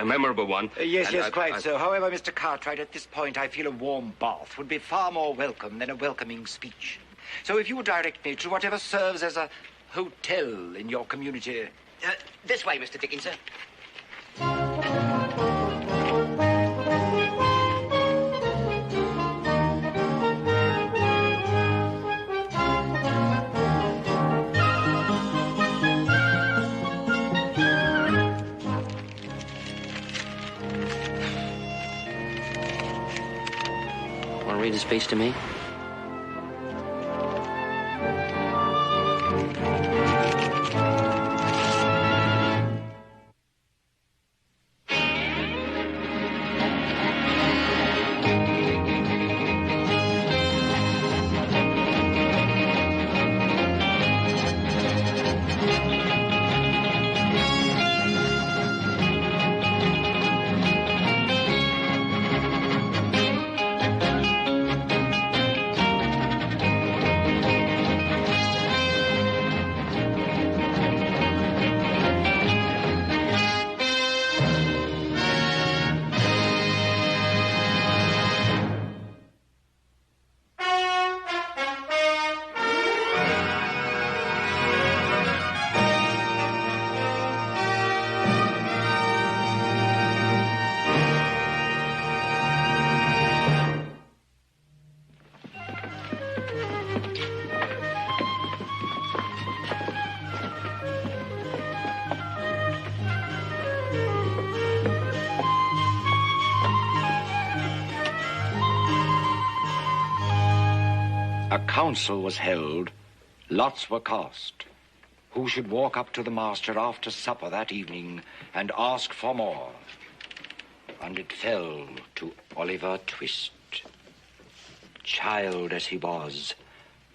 E: memorable one.
L: Yes, quite so. However, Mr. Cartwright, at this point, I feel a warm bath would be far more welcome than a welcoming speech. So if you would direct me to whatever serves as a hotel in your community.
H: This way, Mr. Dickens, sir.
B: Want to read a speech to me?
L: A council was held. Lots were cast. Who should walk up to the master after supper that evening and ask for more? And it fell to Oliver Twist. Child as he was,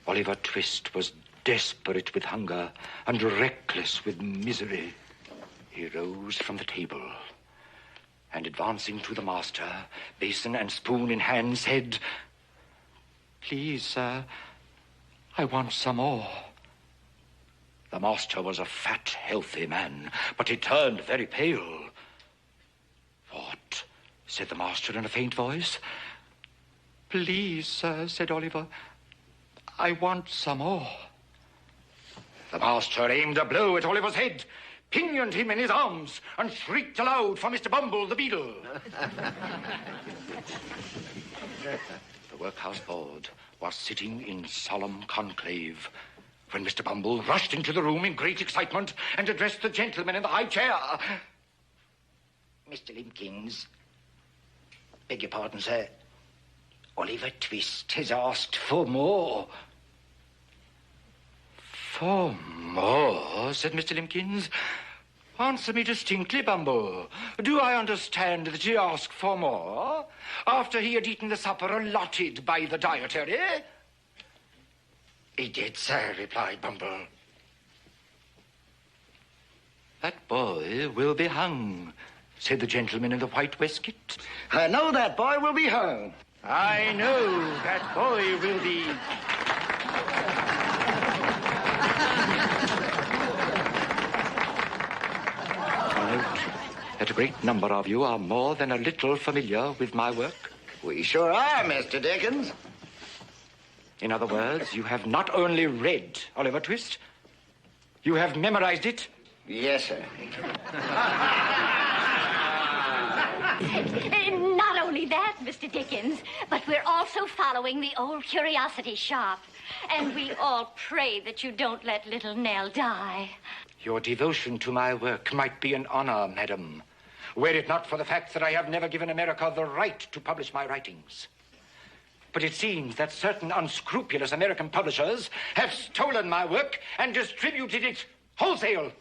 L: Oliver Twist was desperate with hunger and reckless with misery. He rose from the table and, advancing to the master, basin and spoon in hand, said, "Please, sir, I want some more." The master was a fat, healthy man, but he turned very pale. "What?" said the master in a faint voice. "Please, sir," said Oliver, "I want some more." The master aimed a blow at Oliver's head, pinioned him in his arms, and shrieked aloud for Mr. Bumble the Beadle. The workhouse board was sitting in solemn conclave when Mr. Bumble rushed into the room in great excitement and addressed the gentleman in the high chair. "Mr. Limpkins, beg your pardon, sir. Oliver Twist has asked for more." "For more?" said Mr. Limpkins. "Answer me distinctly, Bumble. Do I understand that he asked for more after he had eaten the supper allotted by the dietary?" "He did, sir," replied Bumble. "That boy will be hung," said the gentleman in the white waistcoat.
C: I know that boy will be hung.
L: "I know that boy will be..." I note that a great number of you are more than a little familiar with my work.
C: We sure are, Mr. Dickens.
L: In other words, you have not only read Oliver Twist, you have memorized it.
C: Yes, sir.
K: Not only that, Mr. Dickens, but we're also following the old curiosity shop. And we all pray that you don't let little Nell die.
L: Your devotion to my work might be an honor, madam, were it not for the fact that I have never given America the right to publish my writings. But it seems that certain unscrupulous American publishers have stolen my work and distributed it wholesale,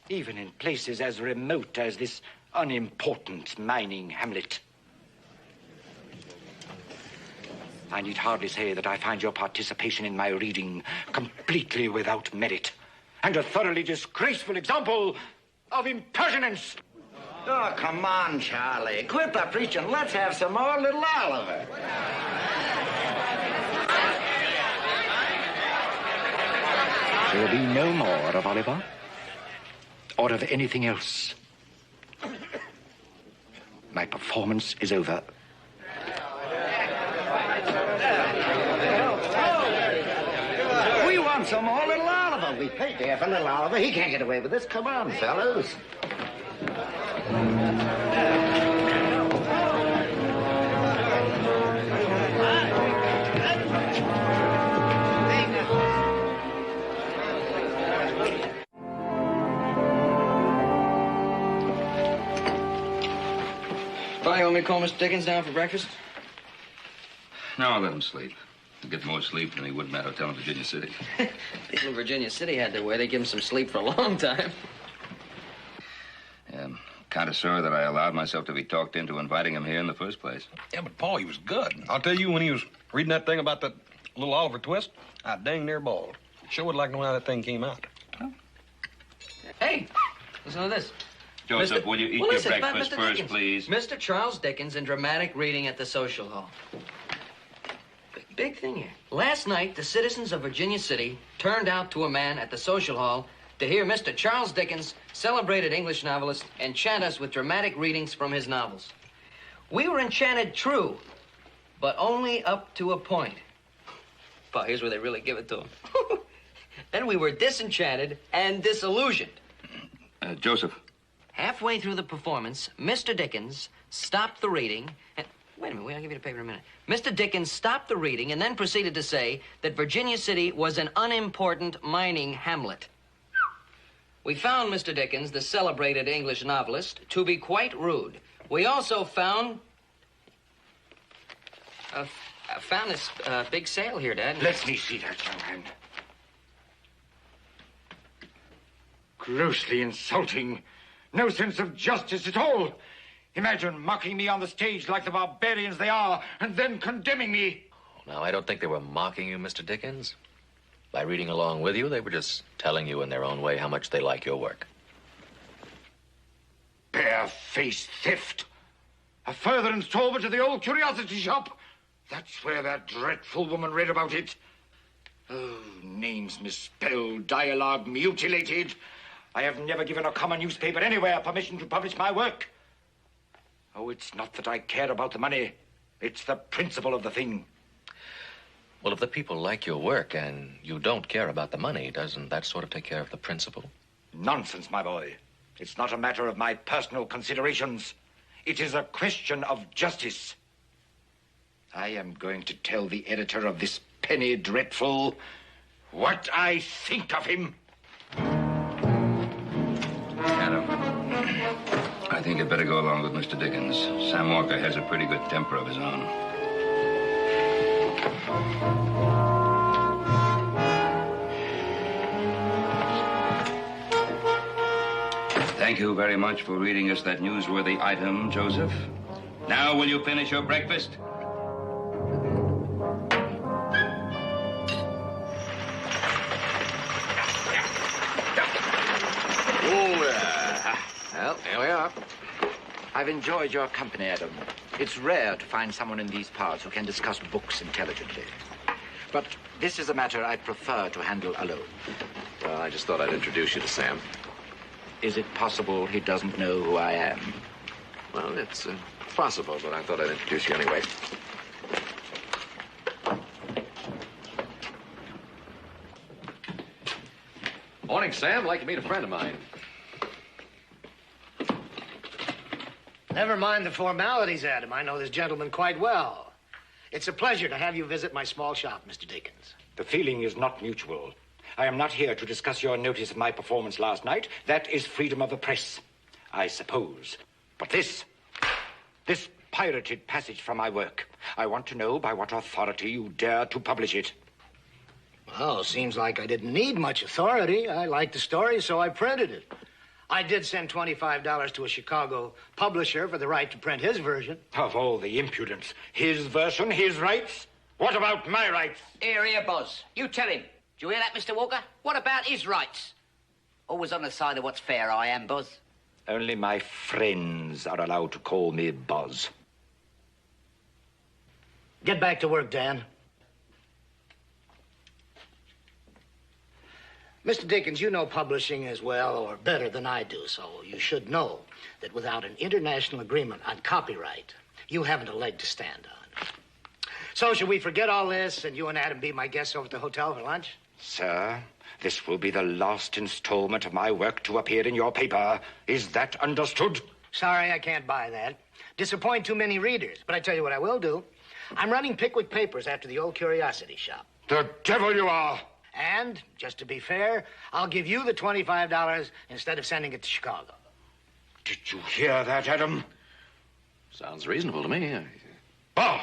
L: even in places as remote as this unimportant mining hamlet. I need hardly say that I find your participation in my reading completely without merit and a thoroughly disgraceful example of impertinence.
C: Oh, come on, Charlie. Quit the preaching. Let's have some more Little Oliver.
L: There will be no more of Oliver or of anything else. My performance is over.
C: We want some more Little Oliver. We paid there for Little Oliver. He can't get away with this. Come on, fellows.
B: Fine, you want me to call Mr. Dickens down for breakfast?
E: No, I'll let him sleep. He'll get more sleep than he would in that hotel in Virginia City.
B: People in Virginia City had their way. They give him some sleep for a long time.
E: Yeah, I'm kind of sorry that I allowed myself to be talked into inviting him here in the first place.
A: Yeah, but Paul, he was good. I'll tell you, when he was reading that thing about that little Oliver twist, I dang near bawled. Sure would like to know how that thing came out.
B: Hey, listen to this.
E: Joseph, will you eat your breakfast first,
B: Dickens.
E: please?
B: Mr. Charles Dickens in dramatic reading at the social hall. Big thing here. Last night, the citizens of Virginia City turned out to a man at the social hall to hear Mr. Charles Dickens, celebrated English novelist, enchant us with dramatic readings from his novels. We were enchanted, true, but only up to a point. But here's where they really give it to him. Then we were disenchanted and disillusioned.
E: Joseph.
B: Halfway through the performance, Mr. Dickens stopped the reading and... Wait a minute, I'll give you the paper in a minute. Mr. Dickens stopped the reading and then proceeded to say that Virginia City was an unimportant mining hamlet. We found Mr. Dickens, the celebrated English novelist, to be quite rude. We also found this big sale here, Dad.
L: Let me see that, young man. Grossly insulting. No sense of justice at all. Imagine mocking me on the stage like the barbarians they are, and then condemning me.
G: Now, I don't think they were mocking you, Mr. Dickens. By reading along with you, they were just telling you in their own way how much they like your work.
L: Barefaced theft. A further installment of the old curiosity shop. That's where that dreadful woman read about it. Oh, names misspelled, dialogue mutilated. I have never given a common newspaper anywhere permission to publish my work. Oh, it's not that I care about the money. It's the principle of the thing.
G: Well, if the people like your work and you don't care about the money, doesn't that sort of take care of the principle?
L: Nonsense, my boy. It's not a matter of my personal considerations. It is a question of justice. I am going to tell the editor of this penny dreadful what I think of him.
E: Adam, I think I'd better go along with Mr. Dickens. Sam Walker has a pretty good temper of his own. Thank you very much for reading us that newsworthy item, Joseph. Now, will you finish your breakfast?
L: Well, here we are. I've enjoyed your company, Adam. It's rare to find someone in these parts who can discuss books intelligently. But this is a matter I prefer to handle alone.
G: Well, I just thought I'd introduce you to Sam.
L: Is it possible he doesn't know who I am?
G: Well, it's possible, but I thought I'd introduce you anyway. Morning, Sam. Like to meet a friend of mine.
M: Never mind the formalities, Adam. I know this gentleman quite well. It's a pleasure to have you visit my small shop, Mr. Dickens.
L: The feeling is not mutual. I am not here to discuss your notice of my performance last night. That is freedom of the press. I suppose. But this pirated passage from my work, I want to know by what authority you dare to publish it.
M: Well, seems like I didn't need much authority. I liked the story, so I printed it. I did send $25 to a Chicago publisher for the right to print his version.
L: Of all the impudence. His version, his rights? What about my rights?
H: Here, Boz. You tell him. Do you hear that, Mr. Walker? What about his rights? Always on the side of what's fair, I am, Boz.
L: Only my friends are allowed to call me Boz.
M: Get back to work, Dan. Mr. Dickens, you know publishing as well or better than I do, so you should know that without an international agreement on copyright, you haven't a leg to stand on. So should we forget all this and you and Adam be my guests over at the hotel for lunch?
L: Sir, this will be the last installment of my work to appear in your paper. Is that understood?
M: Sorry, I can't buy that. Disappoint too many readers. But I tell you what I will do. I'm running Pickwick papers after the old curiosity shop.
L: The devil you are!
M: And, just to be fair, I'll give you the $25 instead of sending it to Chicago.
L: Did you hear that, Adam?
G: Sounds reasonable to me.
L: Bah!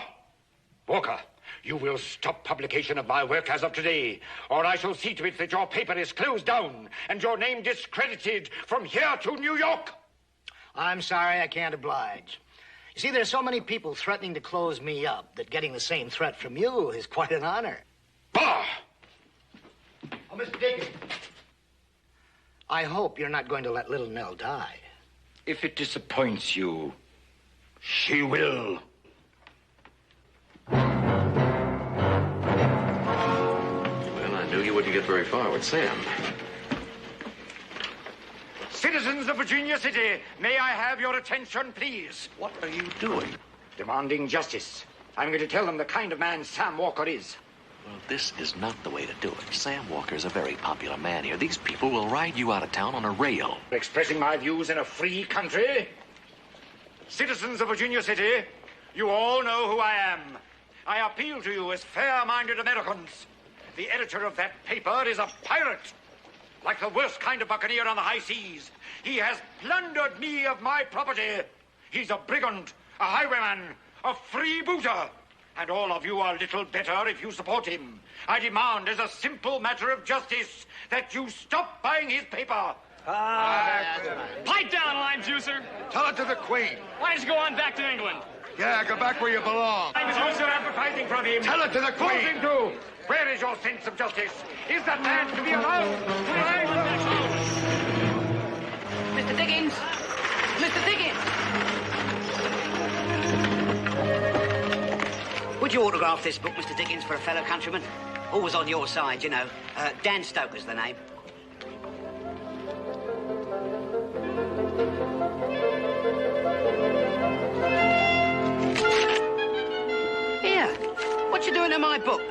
L: Walker, you will stop publication of my work as of today, or I shall see to it that your paper is closed down and your name discredited from here to New York.
M: I'm sorry, I can't oblige. You see, there's so many people threatening to close me up that getting the same threat from you is quite an honor.
L: Bah!
M: Oh, Mr. Dickens. I hope you're not going to let little Nell die.
L: If it disappoints you, she will.
G: Well, I knew you wouldn't get very far with Sam.
L: Citizens of Virginia City, may I have your attention, please?
G: What are you doing?
L: Demanding justice. I'm going to tell them the kind of man Sam Walker is.
G: Well, this is not the way to do it. Sam Walker's a very popular man here. These people will ride you out of town on a rail.
L: Expressing my views in a free country? Citizens of Virginia City, you all know who I am. I appeal to you as fair-minded Americans. The editor of that paper is a pirate. Like the worst kind of buccaneer on the high seas. He has plundered me of my property. He's a brigand, a highwayman, a freebooter. And all of you are little better if you support him. I demand, as a simple matter of justice, that you stop buying his paper.
N: Pipe down, lime juicer.
J: Tell it to the Queen.
N: Why don't you go on back to England?
J: Yeah, go back where you belong.
L: I'm also advertising from him.
J: Tell it to the
L: Force
J: Queen.
L: him to. Where is your sense of justice? Is that man to be allowed?
F: Mr. Dickens! Mr. Dickens!
H: Would you autograph this book, Mr. Dickens, for a fellow countryman? Always on your side, you know. Dan Stoker's the name. Here, what you doing to my book?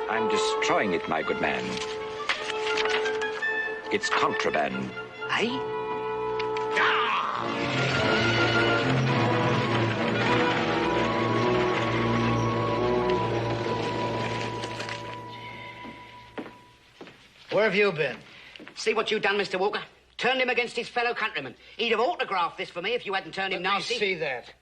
L: I'm destroying it, my good man. It's contraband.
H: Eh?
M: Where have you been?
H: See what you've done, Mr. Walker? Turned him against his fellow countrymen. He'd have autographed this for me if you hadn't turned him nasty.
M: Let me see that.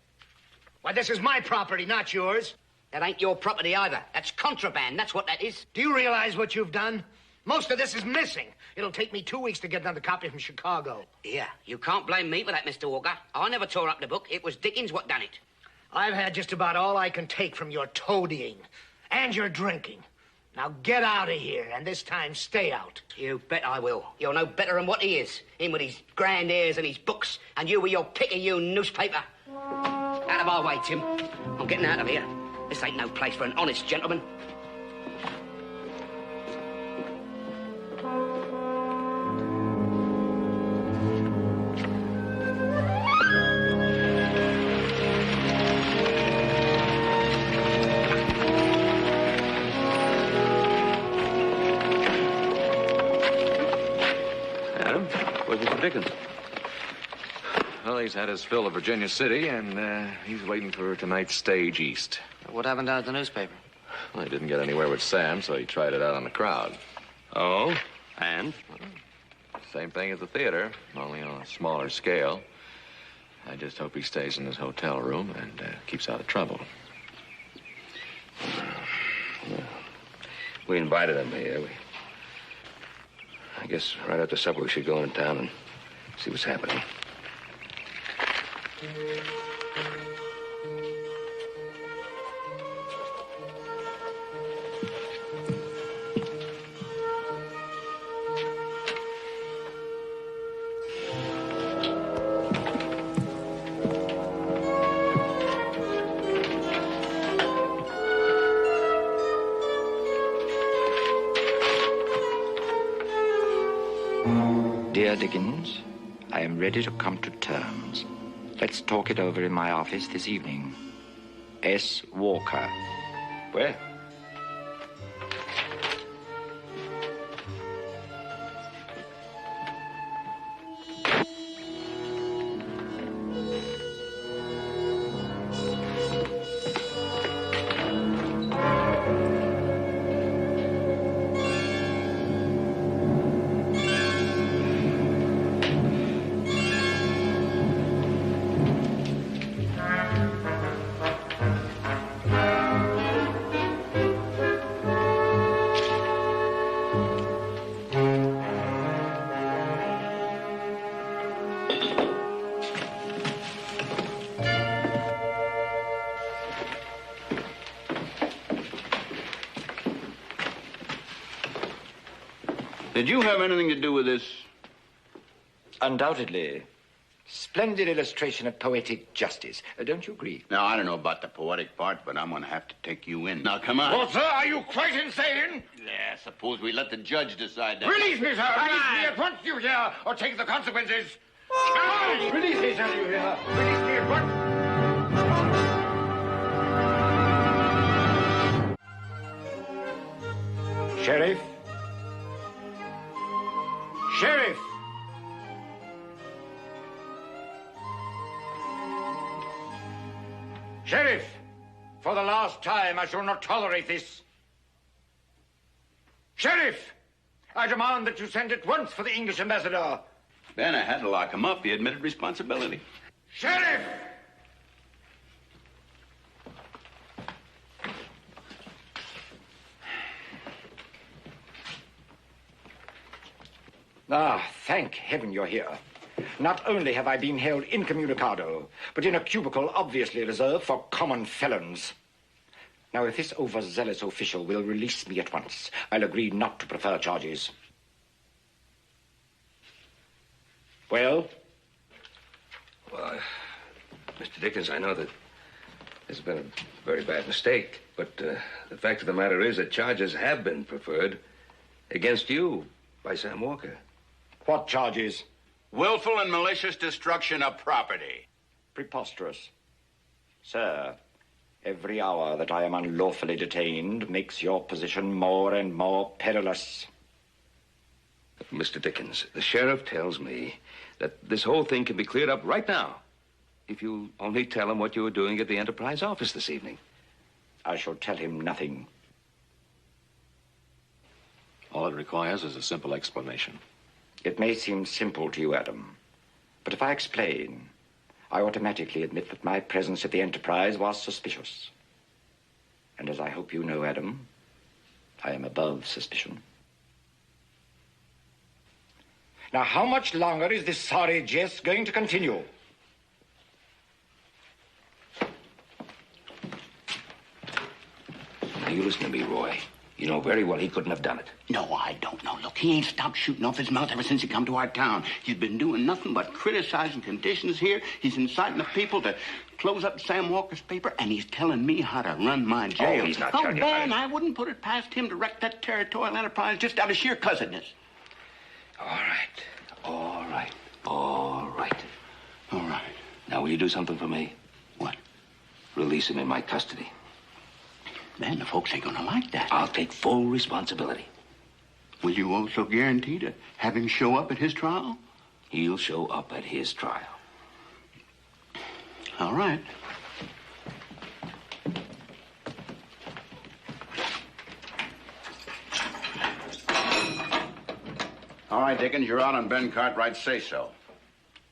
M: Why, this is my property, not yours.
H: That ain't your property either. That's contraband. That's what that is.
M: Do you realize what you've done? Most of this is missing. It'll take me 2 weeks to get another copy from Chicago.
H: Yeah, you can't blame me for that, Mr. Walker. I never tore up the book. It was Dickens what done it.
M: I've had just about all I can take from your toadying and your drinking. Now get out of here, and this time stay out.
H: You bet I will. You're no better than what he is. Him with his grand airs and his books, and you with your picayune newspaper. Out of my way, Tim. I'm getting out of here. This ain't no place for an honest gentleman.
G: Adam, where's Mr. Dickens? Well, he's had his fill of Virginia City, and he's waiting for tonight's stage east.
B: What happened down at the newspaper?
G: Well, he didn't get anywhere with Sam, so he tried it out on the crowd.
E: Oh? And?
G: same thing as the theater, only on a smaller scale. I just hope he stays in his hotel room and keeps out of trouble.
E: We invited him here. I guess right after supper we should go into town and see what's happening.
L: Dear Dickens, I am ready to come to terms. Let's talk it over in my office this evening. S. Walker.
E: Where?
O: Did you have anything to do with this?
L: Undoubtedly. Splendid illustration of poetic justice. Don't you agree?
O: Now, I don't know about the poetic part, but I'm going to have to take you in. Now, come on.
J: Well, sir, are you quite insane?
O: Yeah, suppose we let the judge decide that.
J: Release me, sir! Release me at once, you hear, or take the consequences! Release me, sir, you hear! Release me at once!
L: Sheriff? Sheriff! Sheriff! For the last time, I shall not tolerate this. Sheriff! I demand that you send at once for the English ambassador.
O: Ben, I had to lock him up. He admitted responsibility.
L: Sheriff! Ah, thank heaven you're here. Not only have I been held incommunicado, but in a cubicle obviously reserved for common felons. Now, if this overzealous official will release me at once, I'll agree not to prefer charges. Well?
E: Well, Mr. Dickens, I know that there's been a very bad mistake, but the fact of the matter is that charges have been preferred against you by Sam Walker.
L: What charges?
O: Willful and malicious destruction of property.
L: Preposterous. Sir, every hour that I am unlawfully detained makes your position more and more perilous.
E: Mr. Dickens, the sheriff tells me that this whole thing can be cleared up right now if you only tell him what you were doing at the Enterprise office this evening.
L: I shall tell him nothing.
G: All it requires is a simple explanation.
L: It may seem simple to you, Adam, but if I explain, I automatically admit that my presence at the Enterprise was suspicious. And as I hope you know, Adam, I am above suspicion. Now, how much longer is this sorry jest going to continue?
E: Now, you listen to me, Roy. You know very well he couldn't have done it.
O: No, I don't know. Look, he ain't stopped shooting off his mouth ever since he come to our town. He's been doing nothing but criticizing conditions here. He's inciting the people to close up Sam Walker's paper, and he's telling me how to run my jail.
E: Oh, he's not telling you how
O: Ben,
E: to...
O: I wouldn't put it past him to wreck that territorial enterprise just out of sheer cussedness.
E: All right. All right. All right.
O: All right.
E: Now, will you do something for me?
O: What?
E: Release him in my custody.
O: Man, the folks ain't gonna like that.
E: I'll take full responsibility.
O: Will you also guarantee to have him show up at his trial?
E: He'll show up at his trial.
O: All right. All right, Dickens, you're out on Ben Cartwright's say-so.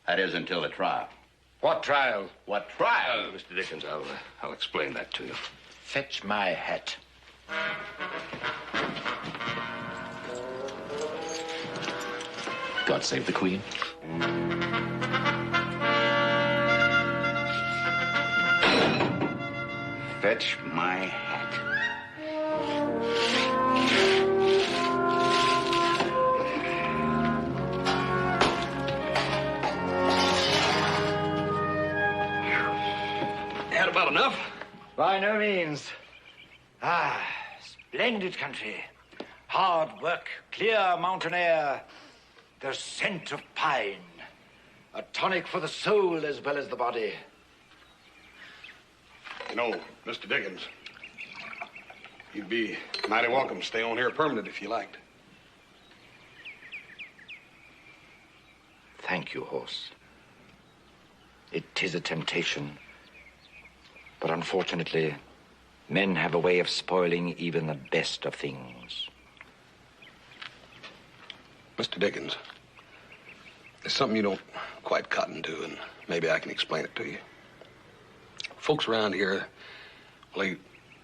O: That is until the trial.
L: What trial?
O: What trial?
E: Mr. Dickens, I'll explain that to you.
L: Fetch my hat.
G: God save the Queen.
O: Fetch my hat.
E: Had about enough?
L: By no means. Ah, splendid country. Hard work, clear mountain air, the scent of pine. A tonic for the soul as well as the body.
A: You know, Mr. Dickens, you'd be mighty welcome to stay on here permanent if you liked.
L: Thank you, horse. It is a temptation. But unfortunately, men have a way of spoiling even the best of things.
A: Mr. Dickens, there's something you don't quite cotton to, and maybe I can explain it to you. Folks around here, well,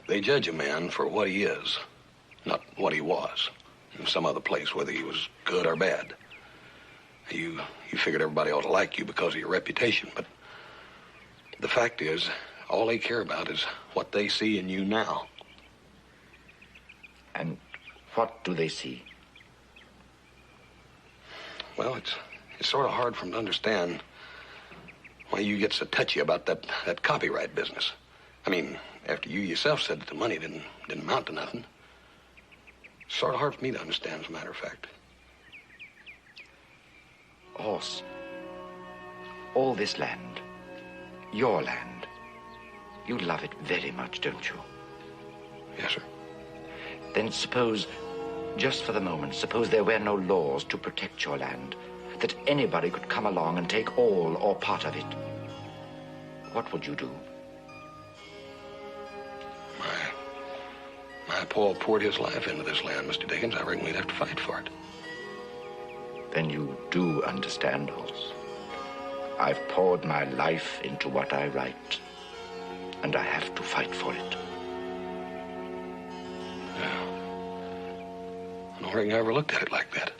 A: they judge a man for what he is, not what he was in some other place, whether he was good or bad. You figured everybody ought to like you because of your reputation, but the fact is, all they care about is what they see in you now.
L: And what do they see?
A: Well, it's sort of hard for them to understand why you get so touchy about that copyright business. I mean, after you yourself said that the money didn't amount to nothing. It's sort of hard for me to understand, as a matter of fact.
L: Horse, all this land, your land, you love it very much, don't you?
A: Yes, sir.
L: Then suppose, just for the moment, suppose there were no laws to protect your land, that anybody could come along and take all or part of it. What would you do?
A: My Paul poured his life into this land, Mr. Dickens. I reckon we'd have to fight for it.
L: Then you do understand, Horse. I've poured my life into what I write, and I have to fight for it.
A: Yeah. I don't reckon I ever looked at it like that.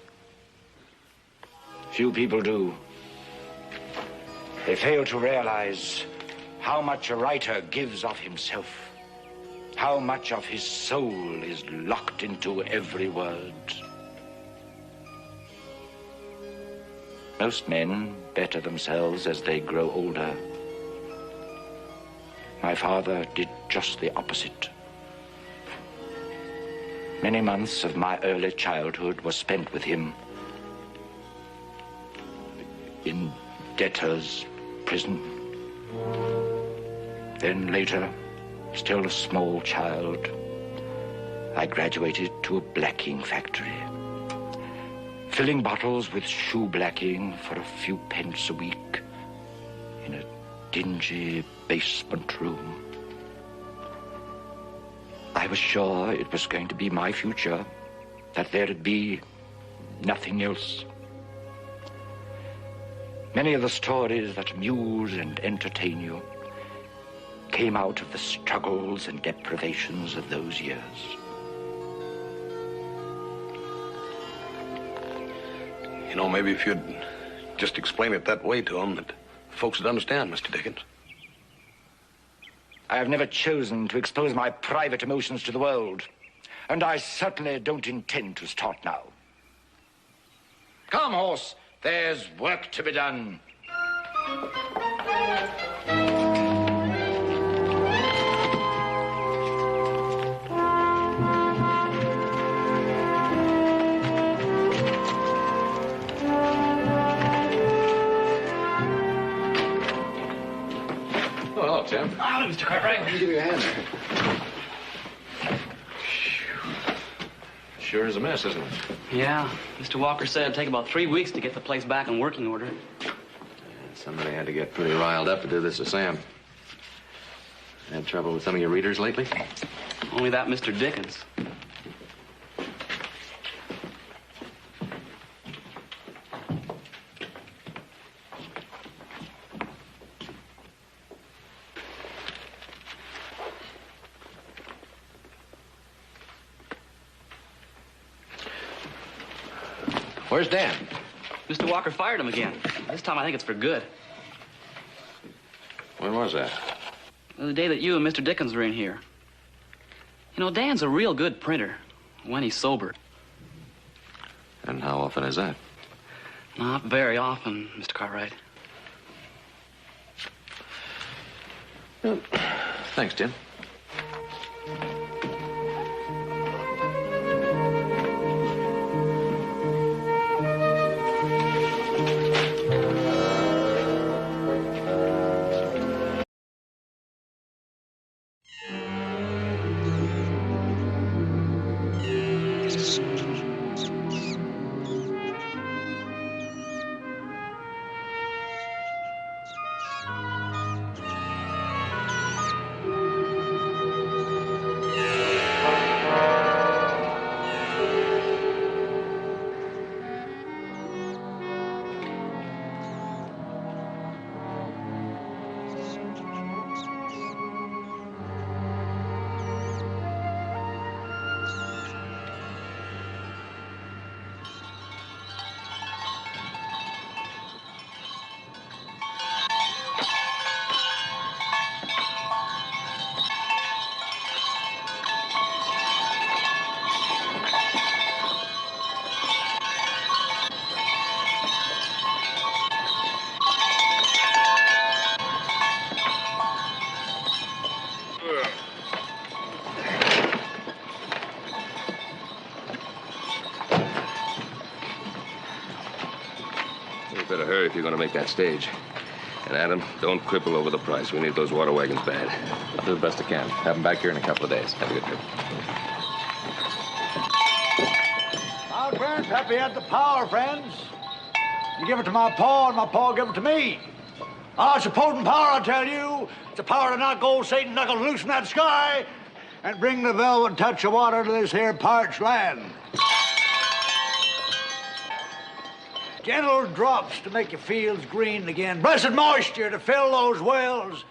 L: Few people do. They fail to realize how much a writer gives of himself, how much of his soul is locked into every word. Most men better themselves as they grow older. My father did just the opposite. Many months of my early childhood were spent with him in debtor's prison. Then later, still a small child, I graduated to a blacking factory, filling bottles with shoe blacking for a few pence a week in a dingy basement room. I was sure it was going to be my future, that there'd be nothing else. Many of the stories that amuse and entertain you came out of the struggles and deprivations of those years.
A: You know, maybe if you'd just explain it that way to them, that folks would understand, Mr. Dickens.
L: I have never chosen to expose my private emotions to the world, and I certainly don't intend to start now. Come, Horse, there's work to be done.
G: Oh, hello, Tim.
N: Hello, Mr. Cartwright.
G: Let me give you a hand there. Sure is a mess, isn't it?
N: Yeah. Mr. Walker said it'd take about 3 weeks to get the place back in working order.
G: Somebody had to get pretty riled up to do this to Sam. Had trouble with some of your readers lately?
N: Only that Mr. Dickens.
G: Where's Dan?
N: Mr. Walker fired him again. This time I think it's for good.
G: When was that?
N: The day that you and Mr. Dickens were in here. You know, Dan's a real good printer when he's sober.
G: And how often is that?
N: Not very often, Mr. Cartwright.
G: Well, thanks, Tim.
E: Better hurry if you're going to make that stage. And Adam, don't quibble over the price. We need those water wagons bad.
G: I'll do the best I can. Have them back here in a couple of days. Have a good trip.
P: Our grandpappy had the power, friends. You give it to my paw, and my paw give it to me. Oh, it's a potent power, I tell you. It's a power to knock old Satan knuckles loose from that sky and bring the velvet touch of water to this here parched land. Gentle drops to make your fields green again. Blessed moisture to fill those wells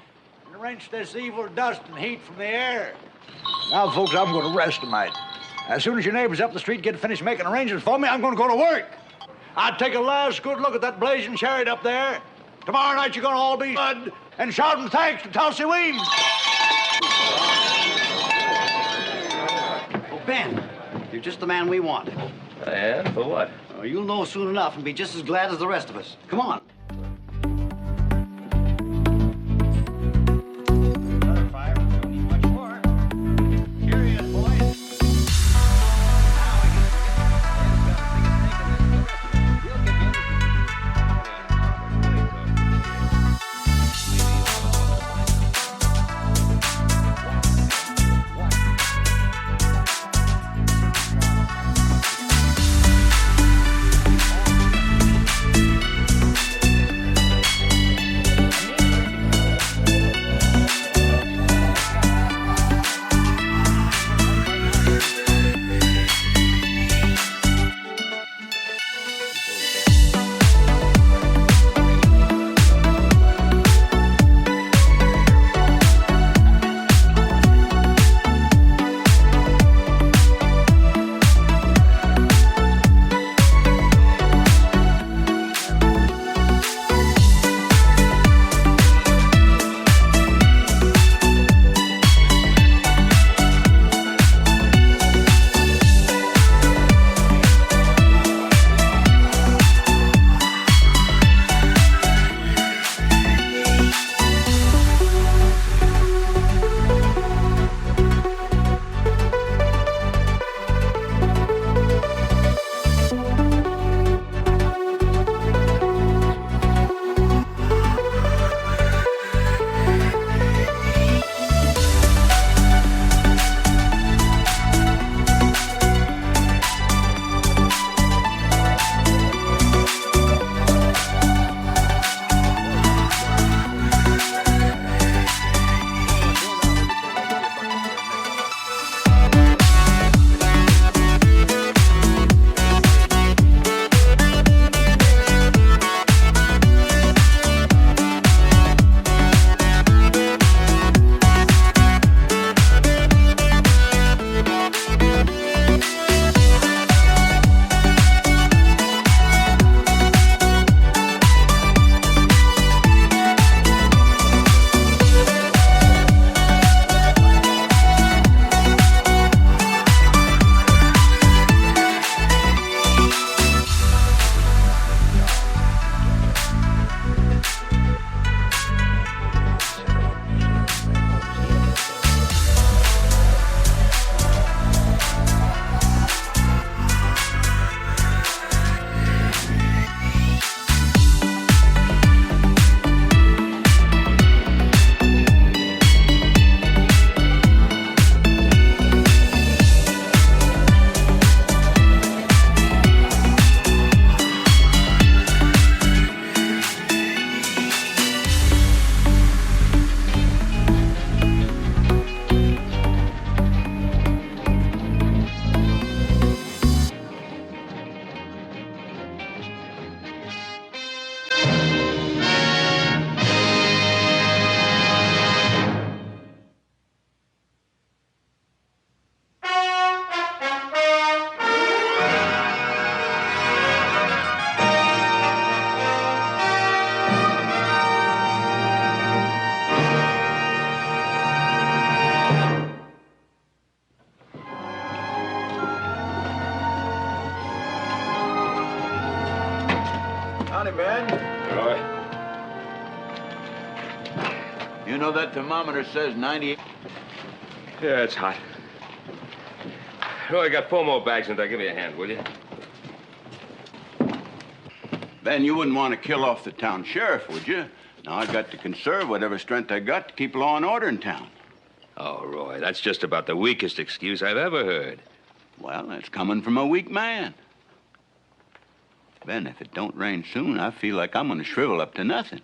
P: and wrench this evil dust and heat from the air. Now, folks, I'm going to rest tonight. As soon as your neighbors up the street get finished making arrangements for me, I'm going to go to work. I'd take a last good look at that blazing chariot up there. Tomorrow night you're going to all be blood and shouting thanks to Tulsi Weems.
Q: Oh, Ben, you're just the man we want.
E: I am? For what?
Q: Oh, you'll know soon enough and be just as glad as the rest of us. Come on.
E: Roy?
R: You know that thermometer says 98?
E: Yeah, it's hot. Roy, I got 4 more bags in there. Give me a hand, will you?
R: Ben, you wouldn't want to kill off the town sheriff, would you? Now, I got to conserve whatever strength I got to keep law and order in town.
E: Oh, Roy, that's just about the weakest excuse I've ever heard.
R: Well, that's coming from a weak man. Ben, if it don't rain soon, I feel like I'm going to shrivel up to nothing.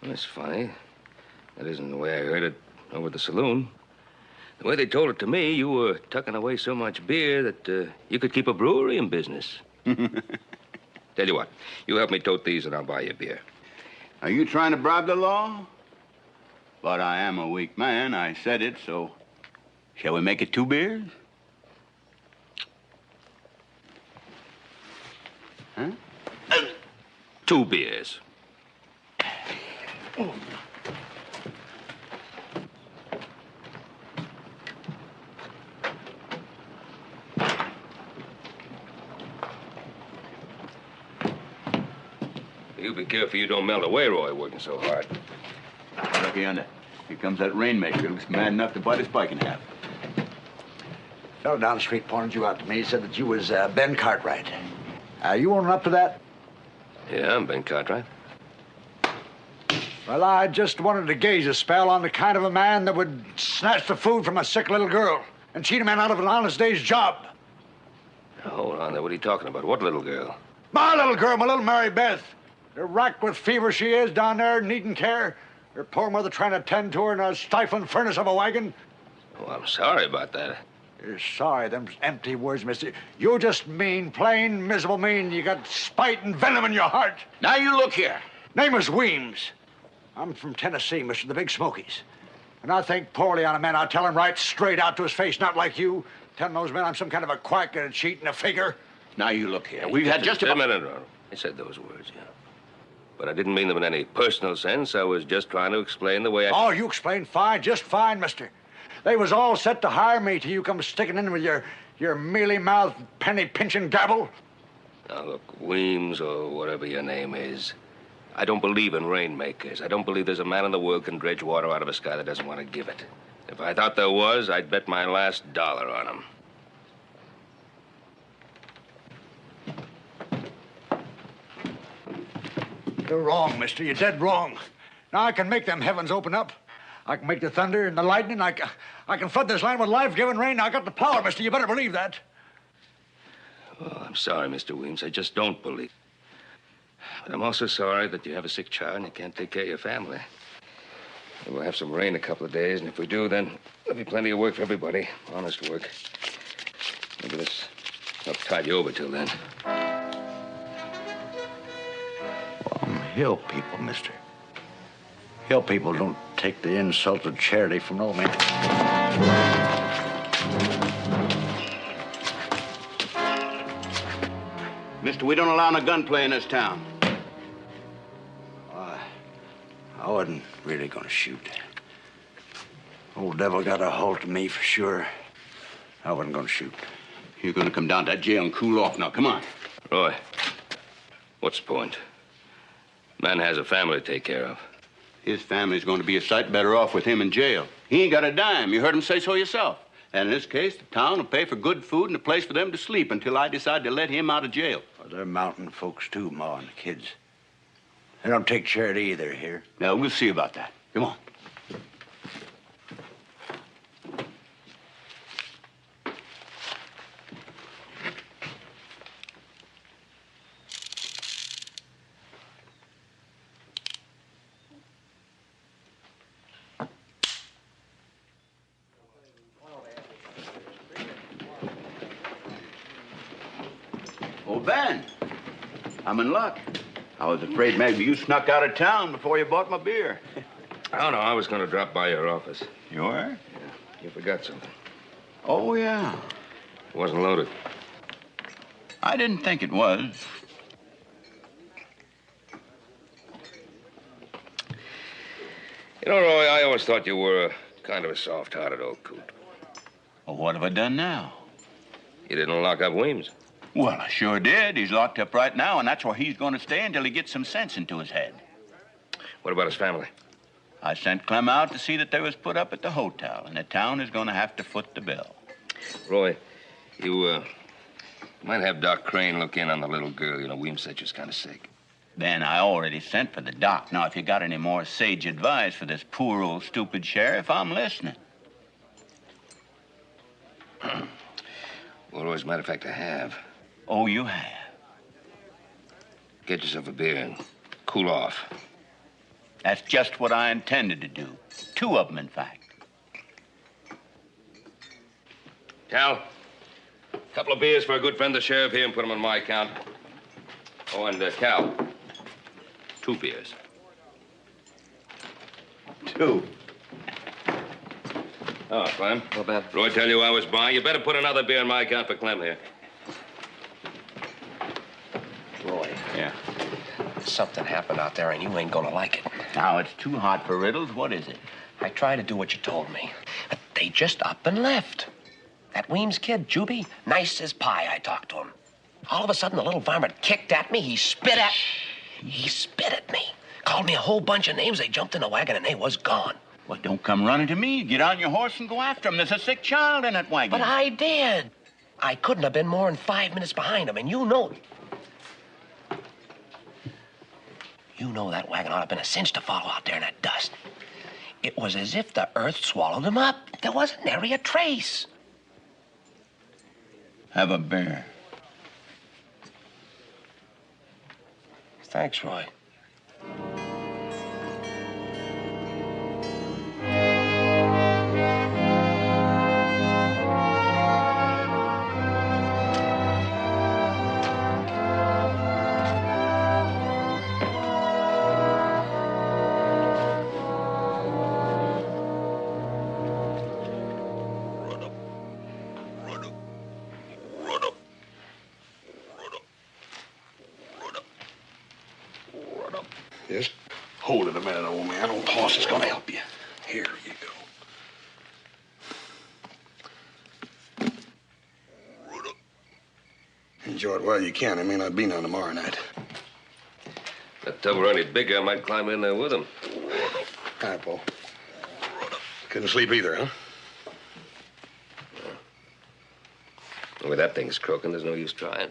E: Well, that's funny. That isn't the way I heard it over at the saloon. The way they told it to me, you were tucking away so much beer that you could keep a brewery in business. Tell you what, you help me tote these and I'll buy you a beer.
R: Are you trying to bribe the law? But I am a weak man. I said it, so shall we make it 2 beers? Huh?
E: 2 beers.
R: Oh.
E: You be careful you don't melt away, Roy, working so hard.
R: Look yonder. Here comes that rainmaker. Looks mad enough to bite his bike in half.
P: Fellow down the street pointed you out to me. He said that you was Ben Cartwright. You owning up to that?
E: Yeah, I'm Ben Cartwright.
P: Well, I just wanted to gaze a spell on the kind of a man that would snatch the food from a sick little girl and cheat a man out of an honest day's job.
E: Now, hold on there. What are you talking about? What little girl?
P: My little girl, my little Mary Beth. They're racked with fever she is down there, needing care. Her poor mother trying to tend to her in a stifling furnace of a wagon.
E: Oh, I'm sorry about that.
P: You're sorry, them empty words, mister. You're just mean, plain, miserable mean. You got spite and venom in your heart.
R: Now you look here.
P: Name is Weems. I'm from Tennessee, mister, the Big Smokies. And I think poorly on a man. I tell him right straight out to his face, not like you. Telling those men I'm some kind of a quack and a cheat and a figure.
R: Now you look here. We've had just
E: a
R: about...
E: minute, Ronald. I said those words, yeah. But I didn't mean them in any personal sense. I was just trying to explain the way I...
P: Oh, you explained fine, just fine, mister. They was all set to hire me till you come sticking in with your mealy-mouthed, penny-pinching gabble.
E: Now, look, Weems, or whatever your name is, I don't believe in rainmakers. I don't believe there's a man in the world can dredge water out of a sky that doesn't want to give it. If I thought there was, I'd bet my last dollar on him.
P: You're wrong, mister. You're dead wrong. Now I can make them heavens open up. I can make the thunder and the lightning. I can flood this land with life-giving rain. I got the power, mister. You better believe that.
E: Oh, I'm sorry, Mr. Weems. I just don't believe. But I'm also sorry that you have a sick child and you can't take care of your family. We'll have some rain a couple of days, and if we do, then there'll be plenty of work for everybody. Honest work. Maybe this help tide you over till then.
P: Hill people, mister. Hill people don't take the insult of charity from no man.
R: Mister, we don't allow no gunplay in this town.
P: I wasn't really gonna shoot. Old devil got a hold of me for sure. I wasn't gonna shoot.
R: You're gonna come down to that jail and cool off now. Come on.
E: Roy, what's the point? Man has a family to take care of.
R: His family's going to be a sight better off with him in jail. He ain't got a dime. You heard him say so yourself. And in this case, the town will pay for good food and a place for them to sleep until I decide to let him out of jail.
P: Well, they're mountain folks, too, Ma and the kids. They don't take charity either here.
R: Now, we'll see about that. Come on. Oh, Ben, I'm in luck. I was afraid maybe you snuck out of town before you bought my beer.
E: Oh, no, I was going to drop by your office.
R: You were?
E: Yeah, you forgot something.
R: Oh, yeah.
E: It wasn't loaded.
R: I didn't think it was.
E: You know, Roy, I always thought you were kind of a soft-hearted old coot.
R: Well, what have I done now?
E: You didn't lock up Weems.
R: Well, I sure did. He's locked up right now, and that's where he's going to stay until he gets some sense into his head.
E: What about his family?
R: I sent Clem out to see that they was put up at the hotel, and the town is going to have to foot the bill.
E: Roy, you might have Doc Crane look in on the little girl. You know, Weems said she was kind of sick.
R: Ben, I already sent for the doc. Now, if you got any more sage advice for this poor old stupid sheriff, I'm listening.
E: Well, as a matter of fact, I have.
R: Oh, you have?
E: Get yourself a beer and cool off.
R: That's just what I intended to do. 2 of them, in fact.
E: Cal, a couple of beers for a good friend, the sheriff here, and put them on my account. Oh, and Cal, 2 beers.
R: 2.
E: Oh, Clem. Not bad. Roy tell you I was buying. You better put another beer on my account for Clem here.
S: Roy.
R: Yeah?
S: Something happened out there, and you ain't gonna like it.
R: Now, it's too hot for riddles. What is it?
S: I tried to do what you told me, but they just up and left. That Weems kid, Juby, nice as pie, I talked to him. All of a sudden, the little varmint kicked at me. He spit at me. Called me a whole bunch of names. They jumped in the wagon, and they was gone.
R: Well, don't come running to me. Get on your horse and go after him. There's a sick child in that wagon.
S: But I did. I couldn't have been more than 5 minutes behind him, and you know it. You know that wagon ought to have been a cinch to follow out there in that dust. It was as if the earth swallowed him up. There wasn't nary a trace.
R: Have a beer.
S: Thanks, Roy.
A: Just hold it a minute, old man. Old Hoss is going to help you. Here you go. Enjoy it while you can. There may not be none tomorrow night.
E: That tub were any bigger, I might climb in there with him.
A: Hi, Paul. Couldn't sleep either, huh?
E: The way that thing's croaking, there's no use trying.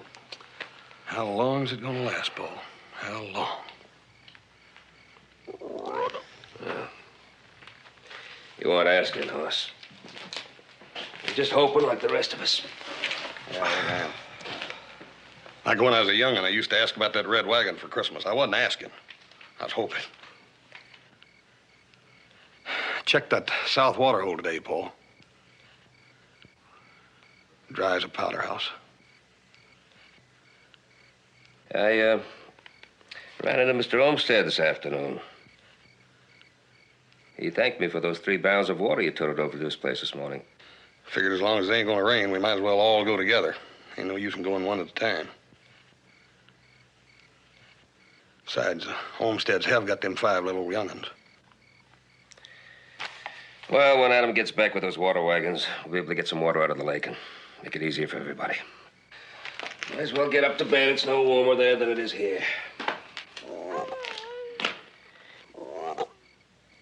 A: How long's it going to last, Paul? How long?
E: You aren't asking, Hoss. You're just hoping like the rest of us.
A: Yeah, I am. Like when I was a young'un, I used to ask about that red wagon for Christmas. I wasn't asking. I was hoping. Check that south water hole today, Paul. Dry as a powder house.
E: I ran into Mr. Olmsted this afternoon. He thanked me for those 3 barrels of water you toted over to his place this morning.
A: Figured as long as it ain't gonna rain, we might as well all go together. Ain't no use in going one at a time. Besides, homesteads have got them 5 little young'uns.
E: Well, when Adam gets back with those water wagons, we'll be able to get some water out of the lake and make it easier for everybody. Might as well get up to bed. It's no warmer there than it is here.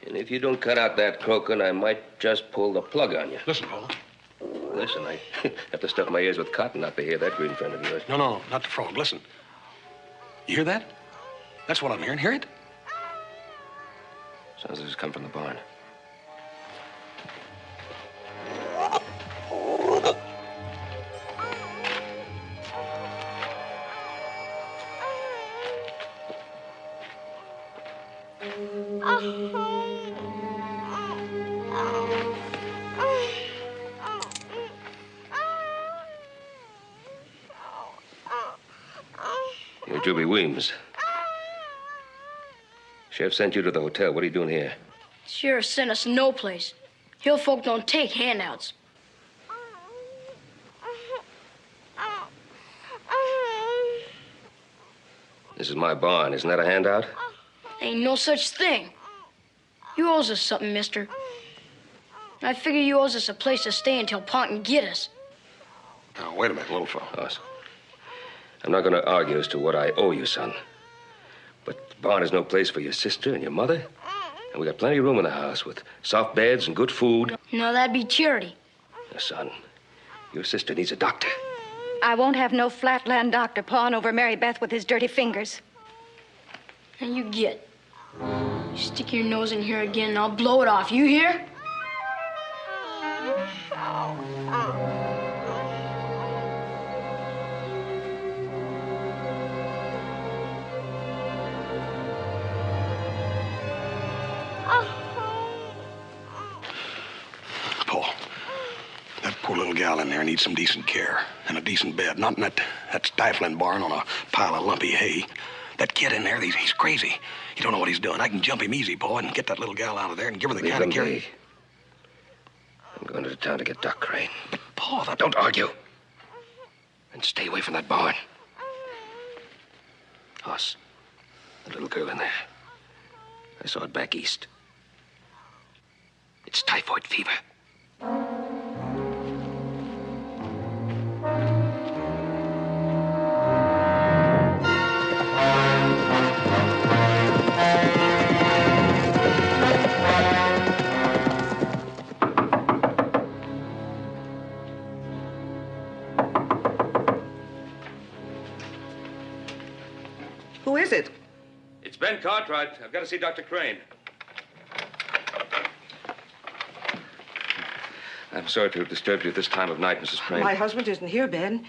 E: And if you don't cut out that croaking, I might just pull the plug on you.
A: Listen, Paul.
E: Listen, I have to stuff my ears with cotton not to hear that green friend of yours.
A: No, not the frog. Listen. You hear that? That's what I'm hearing. Hear it?
E: Sounds like it's come from the barn. You're Juby Weems. Sheriff sent you to the hotel. What are you doing here?
T: Sheriff sent us no place. Hill folk don't take handouts.
E: This is my barn. Isn't that a handout?
T: Ain't no such thing. You owes us something, mister. I figure you owes us a place to stay until Pa can get us.
A: Now, wait a minute, little fellow.
E: Hoss, I'm not going to argue as to what I owe you, son. But the barn is no place for your sister and your mother. And we got plenty of room in the house with soft beds and good food.
T: No, that'd be charity.
E: Now, son, your sister needs a doctor.
U: I won't have no flatland doctor pawing over Mary Beth with his dirty fingers.
T: And you get. You stick your nose in here again and I'll blow it off. You hear?
A: Paul, that poor little gal in there needs some decent care and a decent bed. Not in that stifling barn on a pile of lumpy hay. That kid in there, he's crazy. He don't know what he's doing. I can jump him easy, Paul, and get that little gal out of there and give her the kind of care.
E: I'm going to the town to get Doc Crane.
A: But, Paul,
E: Don't argue. And stay away from that barn. Hoss, the little girl in there. I saw it back east. It's typhoid fever.
V: Who is it?
E: It's Ben Cartwright. I've got to see Dr. Crane. I'm sorry to have disturbed you at this time of night, Mrs. Crane.
V: My husband isn't here, Ben.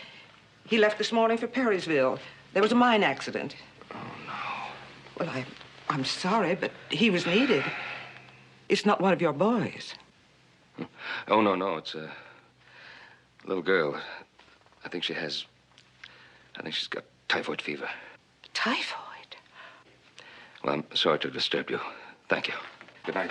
V: He left this morning for Perrysville. There was a mine accident.
E: Oh, no.
V: Well, I'm sorry, but he was needed. It's not one of your boys.
E: Oh, no. It's a little girl. I think she's got typhoid fever.
V: Typhoid?
E: Well, I'm sorry to disturb you. Thank you. Good night.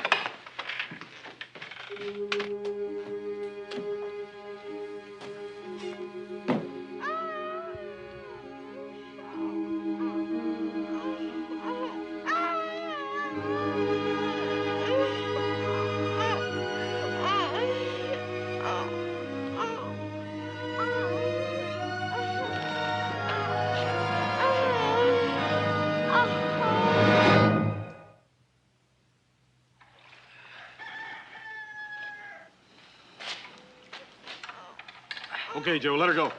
I: Okay, Joe, let her go.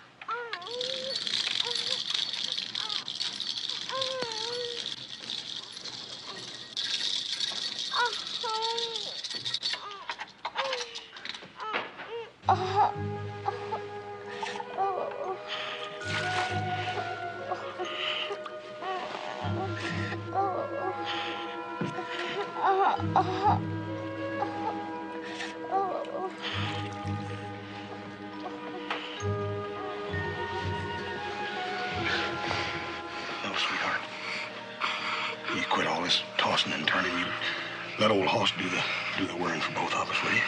A: You quit all this tossing and turning. You let old Hoss do the worrying for both of us, will you?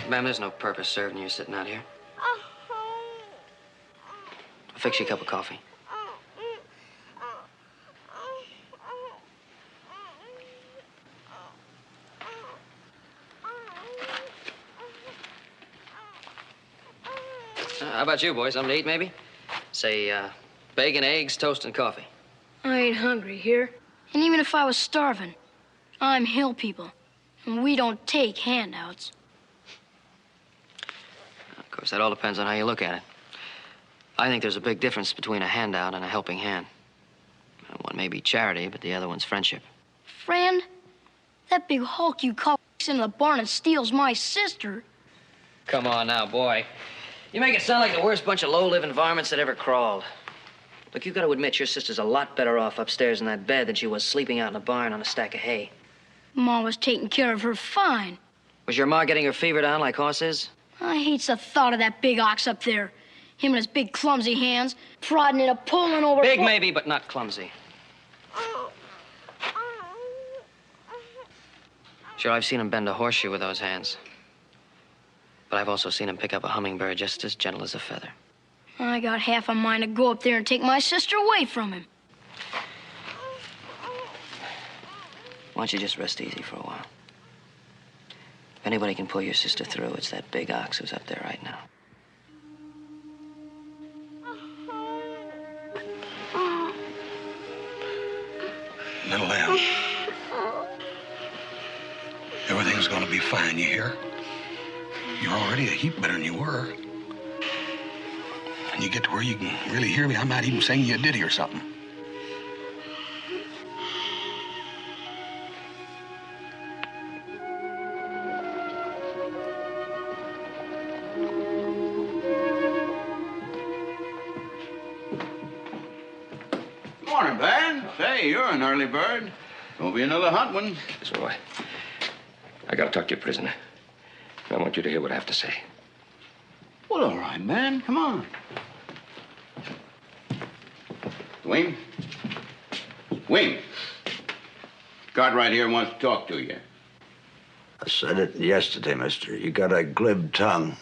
B: Ma'am, there's no purpose serving you sitting out here. I'll fix you a cup of coffee. How about you, boys? Something to eat, maybe? Say, bacon, eggs, toast, and coffee.
T: I ain't hungry here. And even if I was starving, I'm hill people. And we don't take handouts.
B: Of course, that all depends on how you look at it. I think there's a big difference between a handout and a helping hand. One may be charity, but the other one's friendship.
T: Friend, that big hulk you call into the barn and steals my sister.
B: Come on now, boy. You make it sound like the worst bunch of low-living varmints that ever crawled. Look, you've got to admit your sister's a lot better off upstairs in that bed than she was sleeping out in a barn on a stack of hay.
T: Ma was taking care of her fine.
B: Was your ma getting her fever down like Hoss is?
T: I hates the thought of that big ox up there. Him and his big clumsy hands, prodding it up, pulling over...
B: Big maybe, but not clumsy. Sure, I've seen him bend a horseshoe with those hands. But I've also seen him pick up a hummingbird just as gentle as a feather.
T: I got half a mind to go up there and take my sister away from him.
B: Why don't you just rest easy for a while? If anybody can pull your sister through, it's that big ox who's up there right now.
A: Little lamb. Everything's gonna be fine, you hear? You're already a heap better than you were. When you get to where you can really hear me, I might even sing you a ditty or something.
R: Morning, Ben. Say, you're an early bird. Gonna be another hot one.
E: Miss Roy, I gotta talk to you, prisoner. I want you to hear what I have to say.
R: Well, all right, man. Come on. Wing? Wing. Cartwright here wants to talk to you.
P: I said it yesterday, mister. You got a glib tongue.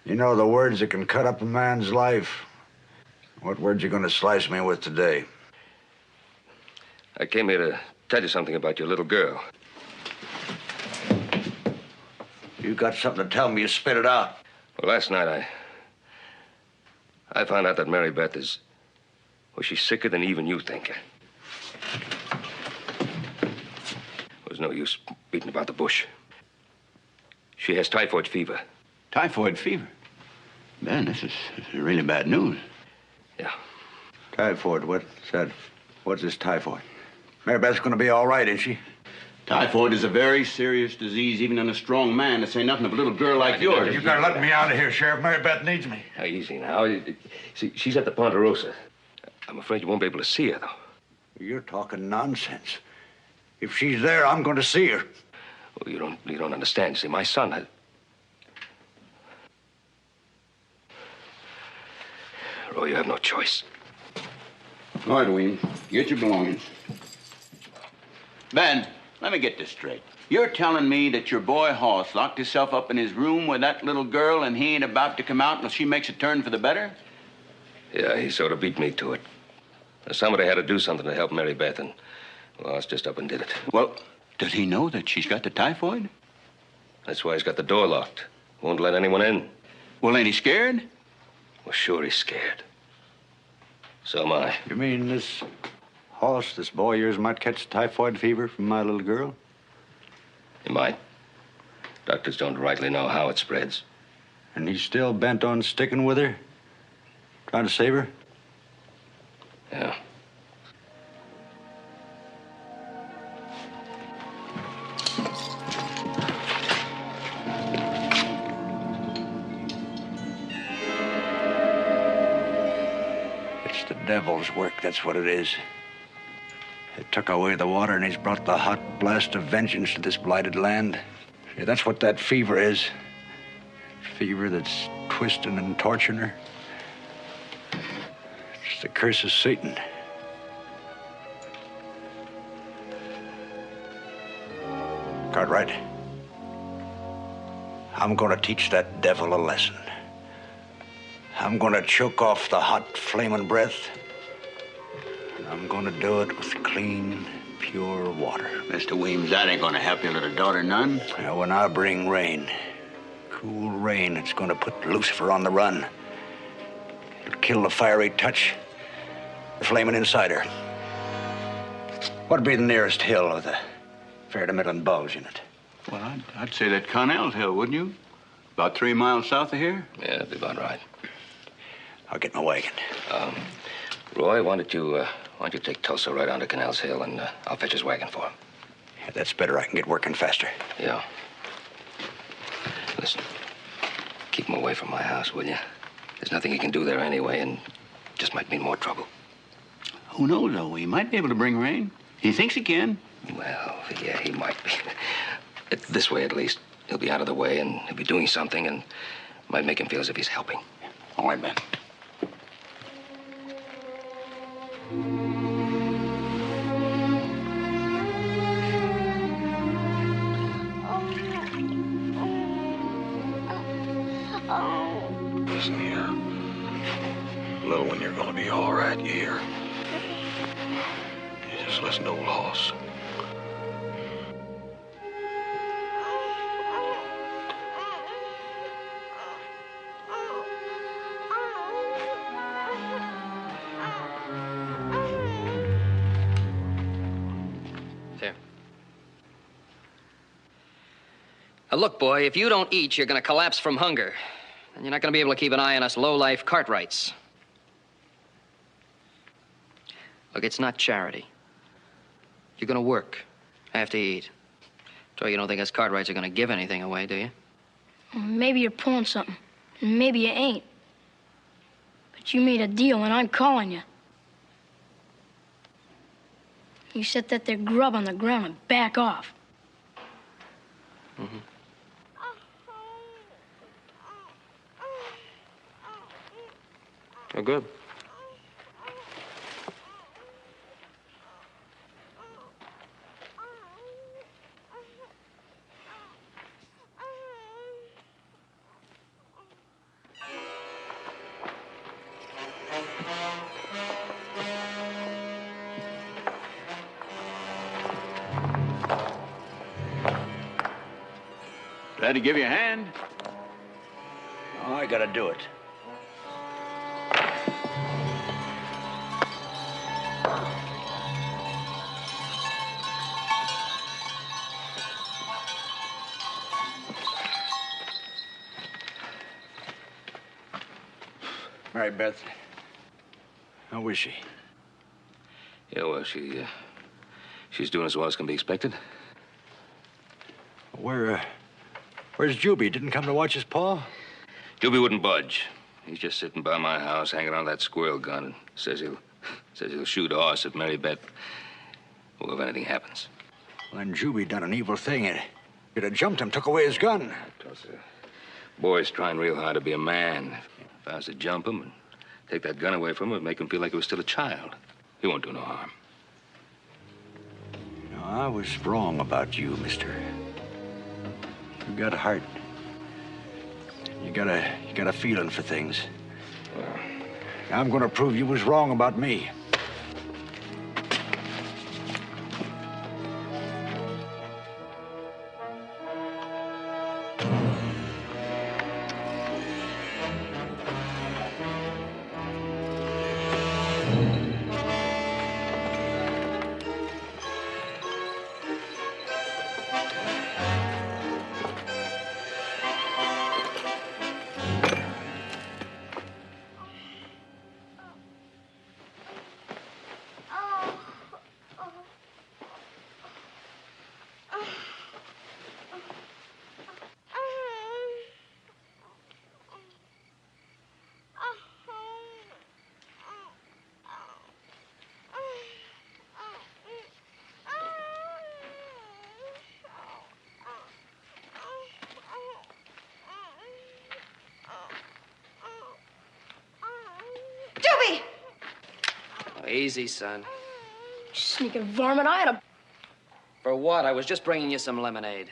P: You know the words that can cut up a man's life. What words you gonna slice me with today?
E: I came here to tell you something about your little girl.
P: You got something to tell me, you spit it out.
E: Well, last night I found out that Mary Beth is... Well, she's sicker than even you think. There's no use beating about the bush. She has typhoid fever.
R: Typhoid fever? Ben, this is really bad news.
E: Yeah.
P: Typhoid, what's that? What's this typhoid? Mary Beth's gonna be all right, isn't she?
R: Typhoid is a very serious disease, even in a strong man, to say nothing of a little girl like yours.
P: You gotta let me out of here, Sheriff. Mary Beth needs me.
E: Now, easy now. See, she's at the Ponderosa. I'm afraid you won't be able to see her, though.
P: You're talking nonsense. If she's there, I'm going to see her.
E: Well, you don't understand. See, my son has... Roy, you have no choice.
R: All right, William. Get your belongings. Ben, let me get this straight. You're telling me that your boy Hoss locked himself up in his room with that little girl and he ain't about to come out until she makes a turn for the better?
E: Yeah, he sort of beat me to it. Somebody had to do something to help Mary Beth, and well, I just up and did it.
R: Well, does he know that she's got the typhoid?
E: That's why he's got the door locked. Won't let anyone in.
R: Well, ain't he scared?
E: Well, sure he's scared. So am I.
P: You mean this Hoss, this boy of yours, might catch typhoid fever from my little girl?
E: He might. Doctors don't rightly know how it spreads.
P: And he's still bent on sticking with her? Trying to save her?
E: Yeah.
P: It's the devil's work, that's what it is. They took away the water and he's brought the hot blast of vengeance to this blighted land. See, that's what that fever is. Fever that's twisting and torturing her. It's the curse of Satan. Cartwright, I'm gonna teach that devil a lesson. I'm gonna choke off the hot, flaming breath. And I'm gonna do it with clean, pure water.
R: Mr. Weems, that ain't gonna help your little daughter none.
P: Now, when I bring rain, cool rain, it's gonna put Lucifer on the run. It'll kill the fiery touch, the flaming inside her. What'd be the nearest hill with a fair to middling bulge in it?
R: Well, I'd say that Connell's Hill, wouldn't you? About 3 miles south of here?
E: Yeah, that'd be about right.
P: I'll get my wagon.
E: Roy, why don't you take Tulsa right onto Canals Hill, and I'll fetch his wagon for him.
P: Yeah, that's better. I can get working faster.
E: Yeah. Listen, keep him away from my house, will you? There's nothing he can do there anyway, and just might mean more trouble.
R: Who knows, though? He might be able to bring rain. He thinks he can.
E: Well, yeah, he might be. This way, at least. He'll be out of the way, and he'll be doing something, and might make him feel as if he's helping.
R: All right, Ben.
A: Listen here. Little one, you're gonna be all right, you hear? You just listen to old Hoss.
B: Look, boy, if you don't eat, you're going to collapse from hunger. And you're not going to be able to keep an eye on us low-life Cartwrights. Look, it's not charity. You're going to work after you eat. So you don't think us Cartwrights are going to give anything away, do you?
T: Well, maybe you're pulling something. And maybe you ain't. But you made a deal, and I'm calling you. You set that there grub on the ground and back off.
B: Mm-hmm. Oh, good.
P: Glad to give you a hand. Oh, I gotta do it. Mary Beth, how is she?
E: Yeah, well, she's doing as well as can be expected.
P: Where's Juby? Didn't come to watch his paw?
E: Juby wouldn't budge. He's just sitting by my house, hanging on that squirrel gun, and says he'll shoot a horse if Mary Beth, well, if anything happens.
P: When Juby done an evil thing, it had jumped him, took away his gun.
E: Boy's trying real hard to be a man. If I was to jump him and take that gun away from him, it'd make him feel like he was still a child. He won't do no harm.
P: No, I was wrong about you, mister. You got a heart. You got a feeling for things.
E: Well,
P: I'm gonna prove you was wrong about me.
U: Juby!
B: Oh, easy, son.
T: Sneaking varmint, I had a...
B: For what? I was just bringing you some lemonade.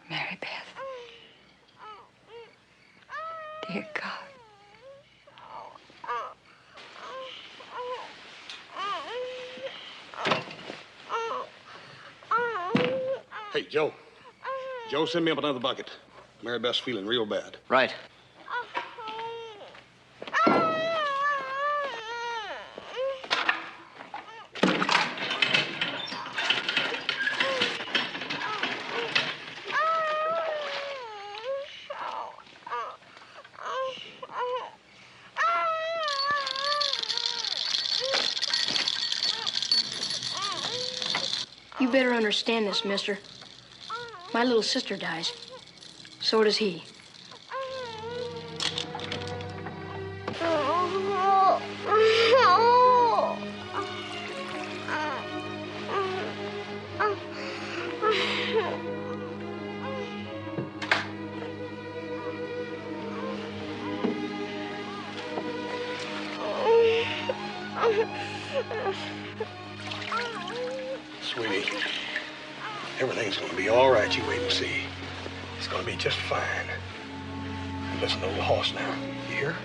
U: Mary Beth. Dear God.
A: Hey, Joe. Joe, send me up another bucket. Mary Beth's feeling real bad.
B: Right.
T: You better understand this, mister. My little sister dies. So does he.
A: Sweetie, everything's gonna be all right. You wait and see. It's gonna be just fine. And listen to the little horse now. You hear?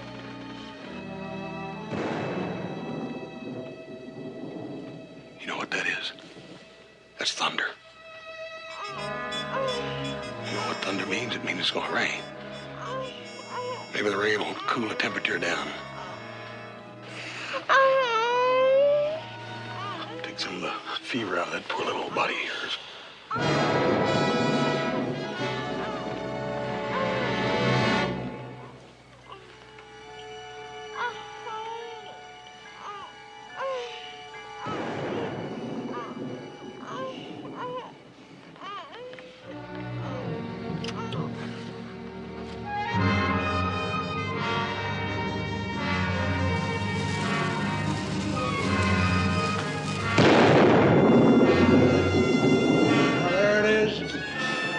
A: You know what that is? That's thunder. You know what thunder means? It means it's gonna rain. Maybe the rain will cool the temperature down. some of the fever out of that poor little old body of yours.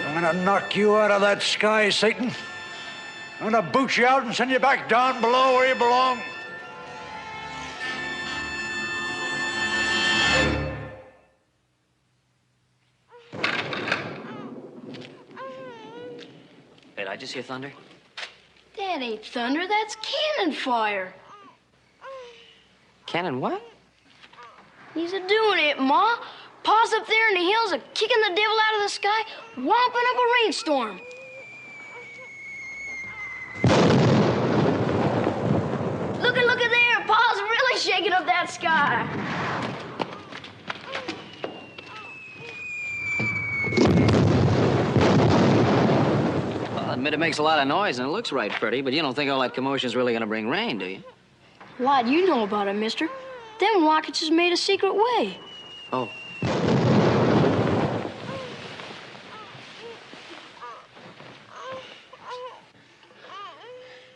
P: I'm gonna knock you out of that sky, Satan. I'm gonna boot you out and send you back down below where you belong.
B: Hey, did I just hear thunder?
T: That ain't thunder, that's cannon fire.
B: Cannon what?
T: He's a-doing it, Ma. Pa's up there in the hills kicking the devil out of the sky, whomping up a rainstorm. Look at there. Pa's really shaking up that sky.
B: Well, I admit it makes a lot of noise and it looks right pretty, but you don't think all that commotion's really gonna bring rain, do you?
T: A lot you know about it, mister. Them rockets is made a secret way.
B: Oh.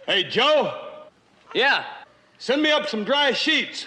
I: Hey, Joe?
B: Yeah?
I: Send me up some dry sheets.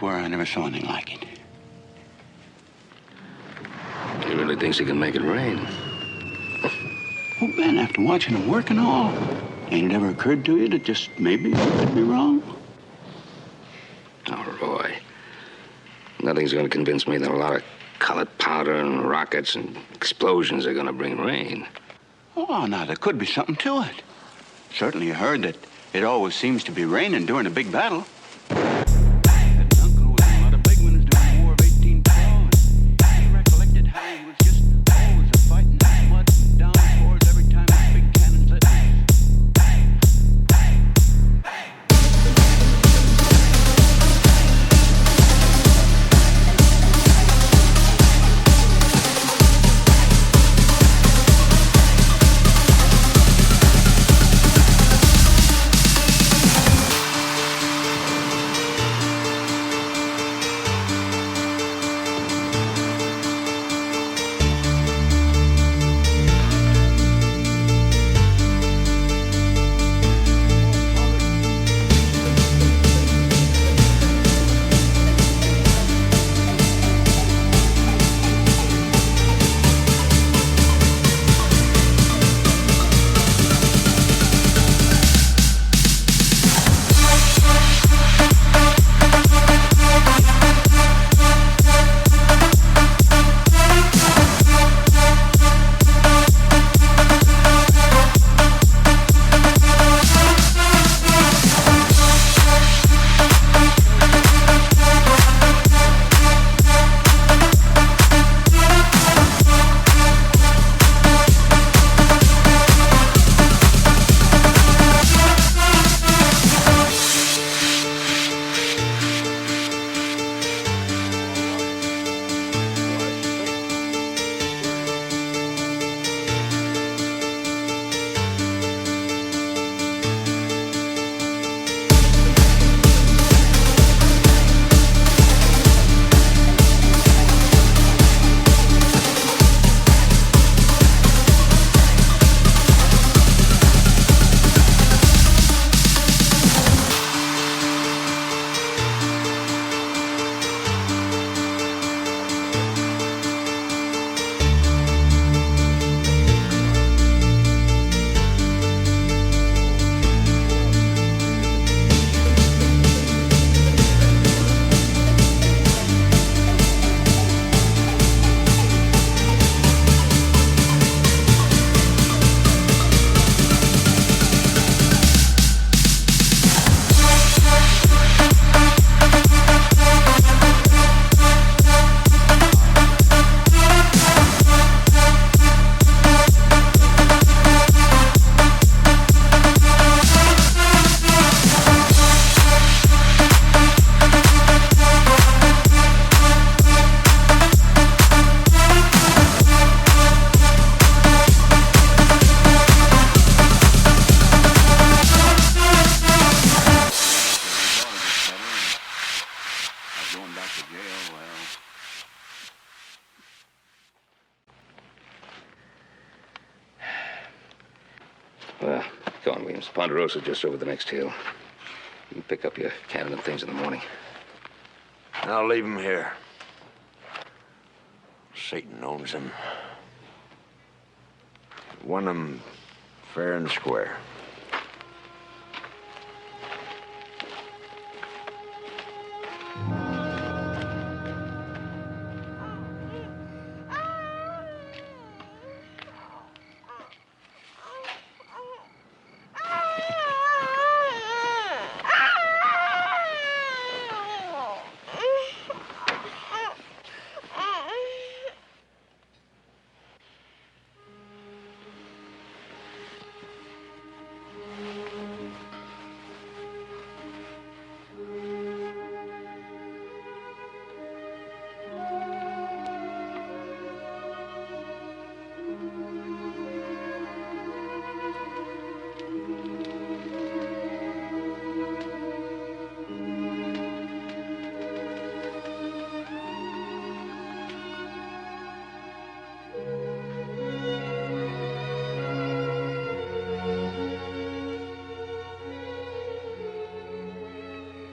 R: I never saw anything like it.
E: He really thinks he can make it rain.
R: Well, Ben, after watching him work and all, ain't it ever occurred to you that just maybe you could be wrong?
E: Oh, Roy. Nothing's going to convince me that a lot of colored powder and rockets and explosions are going to bring rain.
R: Oh, now, there could be something to it. Certainly you heard that it always seems to be raining during a big battle.
E: Well, come on, Williams. Ponderosa's just over the next hill. You can pick up your cannon and things in the morning.
P: I'll leave him here. Satan owns him. Won him fair and square.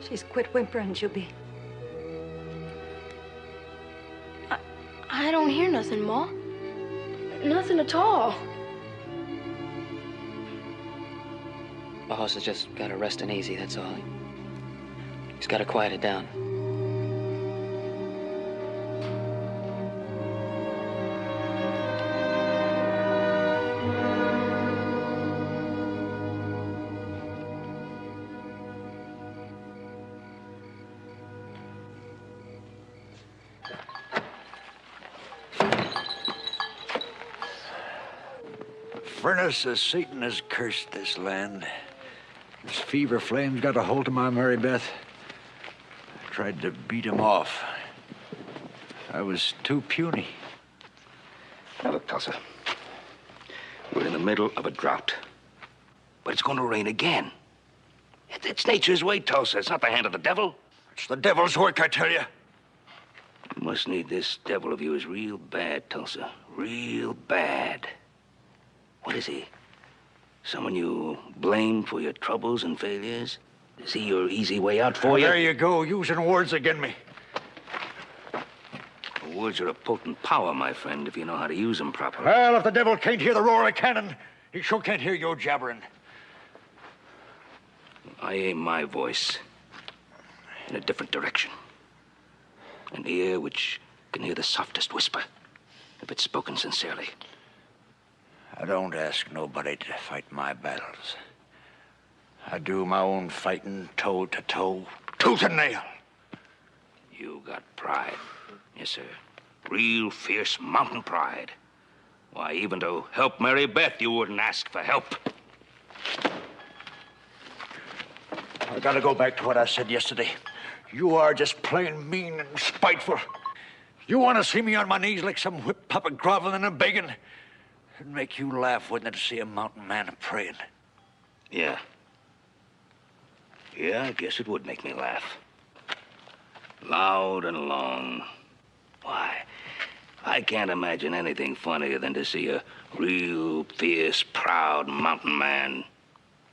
U: She's quit whimpering, Juby.
T: I don't hear nothing, Ma. Nothing at all.
B: The horse has just got to rest and easy, that's all. He's got to quiet it down.
P: Furnace of Satan has cursed this land. This fever flame's got a hold of my Mary Beth. I tried to beat him off. I was too puny.
E: Now look, Tulsa. We're in the middle of a drought. But it's going to rain again. It's nature's way, Tulsa. It's not the hand of the devil.
P: It's the devil's work, I tell you.
E: You must need this devil of yours real bad, Tulsa. Real bad. What is he? Someone you blame for your troubles and failures? Is he your easy way out for you?
P: There you go, using words against me.
E: Words are a potent power, my friend, if you know how to use them properly.
P: Well, if the devil can't hear the roar of cannon, he sure can't hear your jabbering.
E: I aim my voice in a different direction. An ear which can hear the softest whisper, if it's spoken sincerely.
P: I don't ask nobody to fight my battles. I do my own fighting toe to toe, tooth and nail.
E: You got pride. Yes, sir. Real fierce mountain pride. Why, even to help Mary Beth, you wouldn't ask for help.
P: I gotta go back to what I said yesterday. You are just plain mean and spiteful. You want to see me on my knees like some whip puppet groveling and begging? It'd make you laugh, wouldn't it, to see a mountain man praying?
E: Yeah. Yeah, I guess it would make me laugh. Loud and long. Why, I can't imagine anything funnier than to see a real fierce, proud mountain man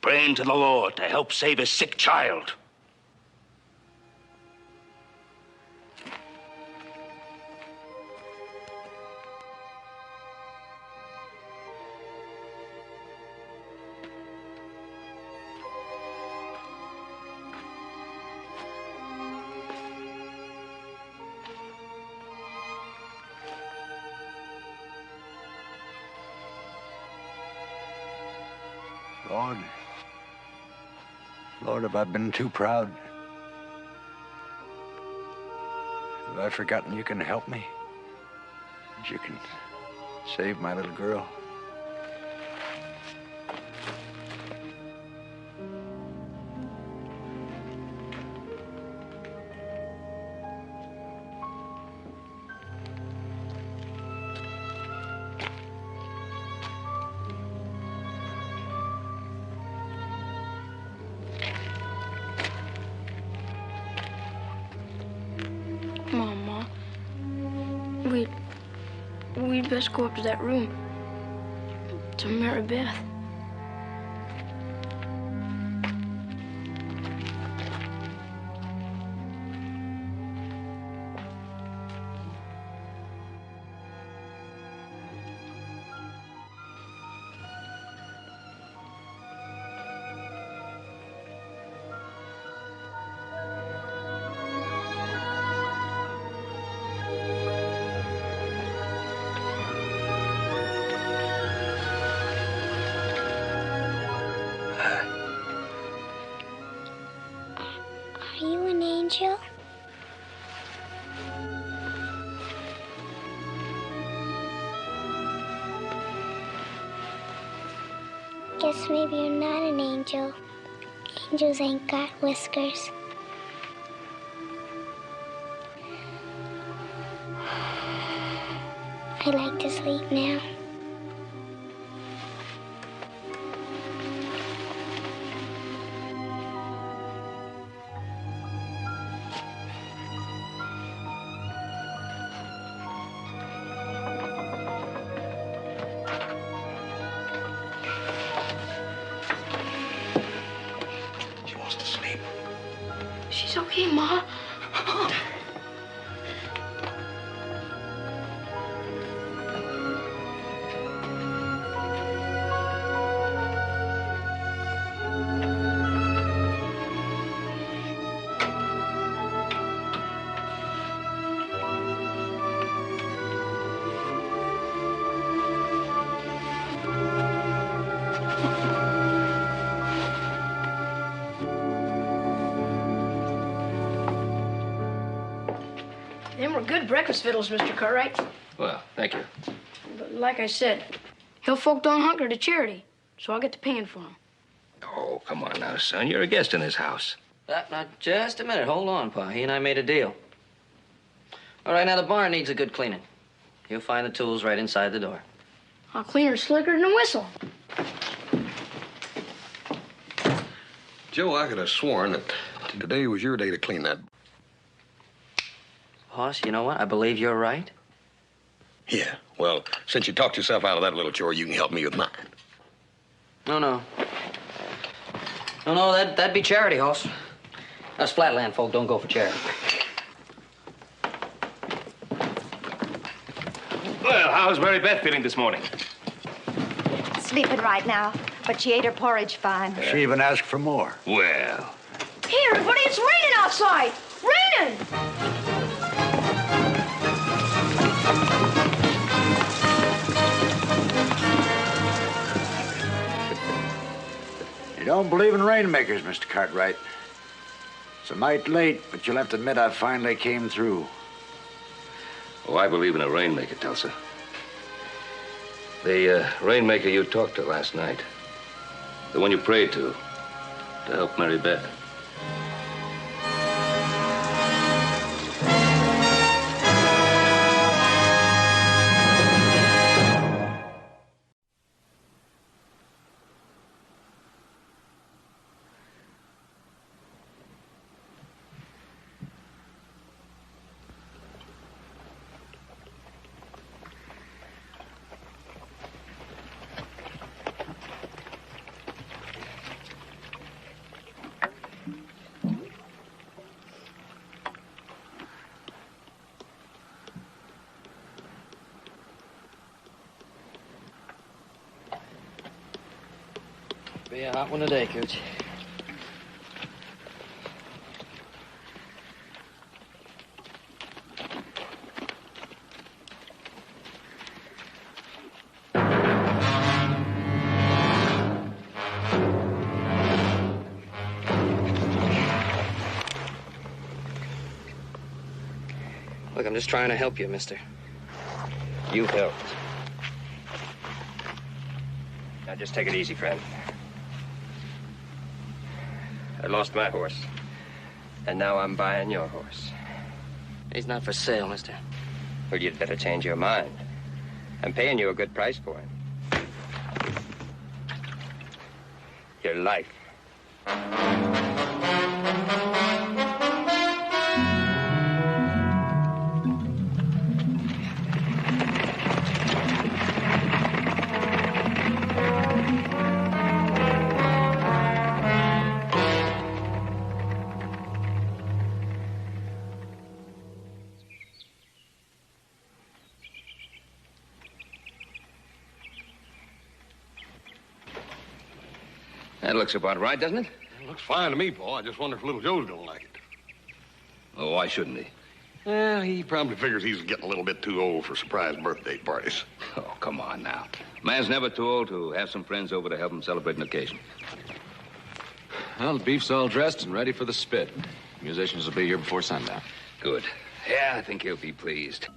E: praying to the Lord to help save a sick child.
P: Lord, have I been too proud? Have I forgotten you can help me? That you can save my little girl?
T: Mama, we'd best go up to that room to Mary Beth.
D: guess maybe you're not an angel. Angels ain't got whiskers. I like to sleep now.
S: She wants to sleep.
T: She's okay, Ma. Them were good breakfast victuals, Mr. Cartwright.
S: Well, thank you.
T: But like I said, hill folk don't hunker to charity, so I'll get to paying for them.
S: Oh, come on now, son. You're a guest in this house.
B: Now, just a minute. Hold on, Pa. He and I made a deal. All right, now the barn needs a good cleaning. You'll find the tools right inside the door.
T: I'll clean her slicker than a whistle.
A: Joe, I could have sworn that today was your day to clean that.
B: Hoss, you know what? I believe you're right.
A: Yeah, well, since you talked yourself out of that little chore, you can help me with mine.
B: No, that'd be charity, Hoss. Us flatland folk don't go for charity.
E: Well, how's Mary Beth feeling this morning?
U: Sleeping right now, but she ate her porridge fine.
P: She even asked for more.
E: Well.
T: Hey, everybody, it's raining outside. Raining!
P: You don't believe in rainmakers, Mr. Cartwright. It's a mite late, but you'll have to admit I finally came through.
E: Oh, I believe in a rainmaker, Tulsa. The rainmaker you talked to last night. The one you prayed to help Mary Beth.
B: Be a hot one today, Cooch. Look, I'm just trying to help you, mister.
E: You've helped. Now, just take it easy, friend. I lost my horse. And now I'm buying your horse.
B: He's not for sale, mister.
E: Well, you'd better change your mind. I'm paying you a good price for him. Your life. That looks about right, doesn't it?
A: It looks fine to me, Paul. I just wonder if little Joe's gonna like it.
E: Oh, why shouldn't he?
A: Well, he probably figures he's getting a little bit too old for surprise birthday parties.
E: Oh, come on now. Man's never too old to have some friends over to help him celebrate an occasion.
G: Well, the beef's all dressed and ready for the spit. Musicians will be here before sundown.
E: Good. Yeah, I think he'll be pleased.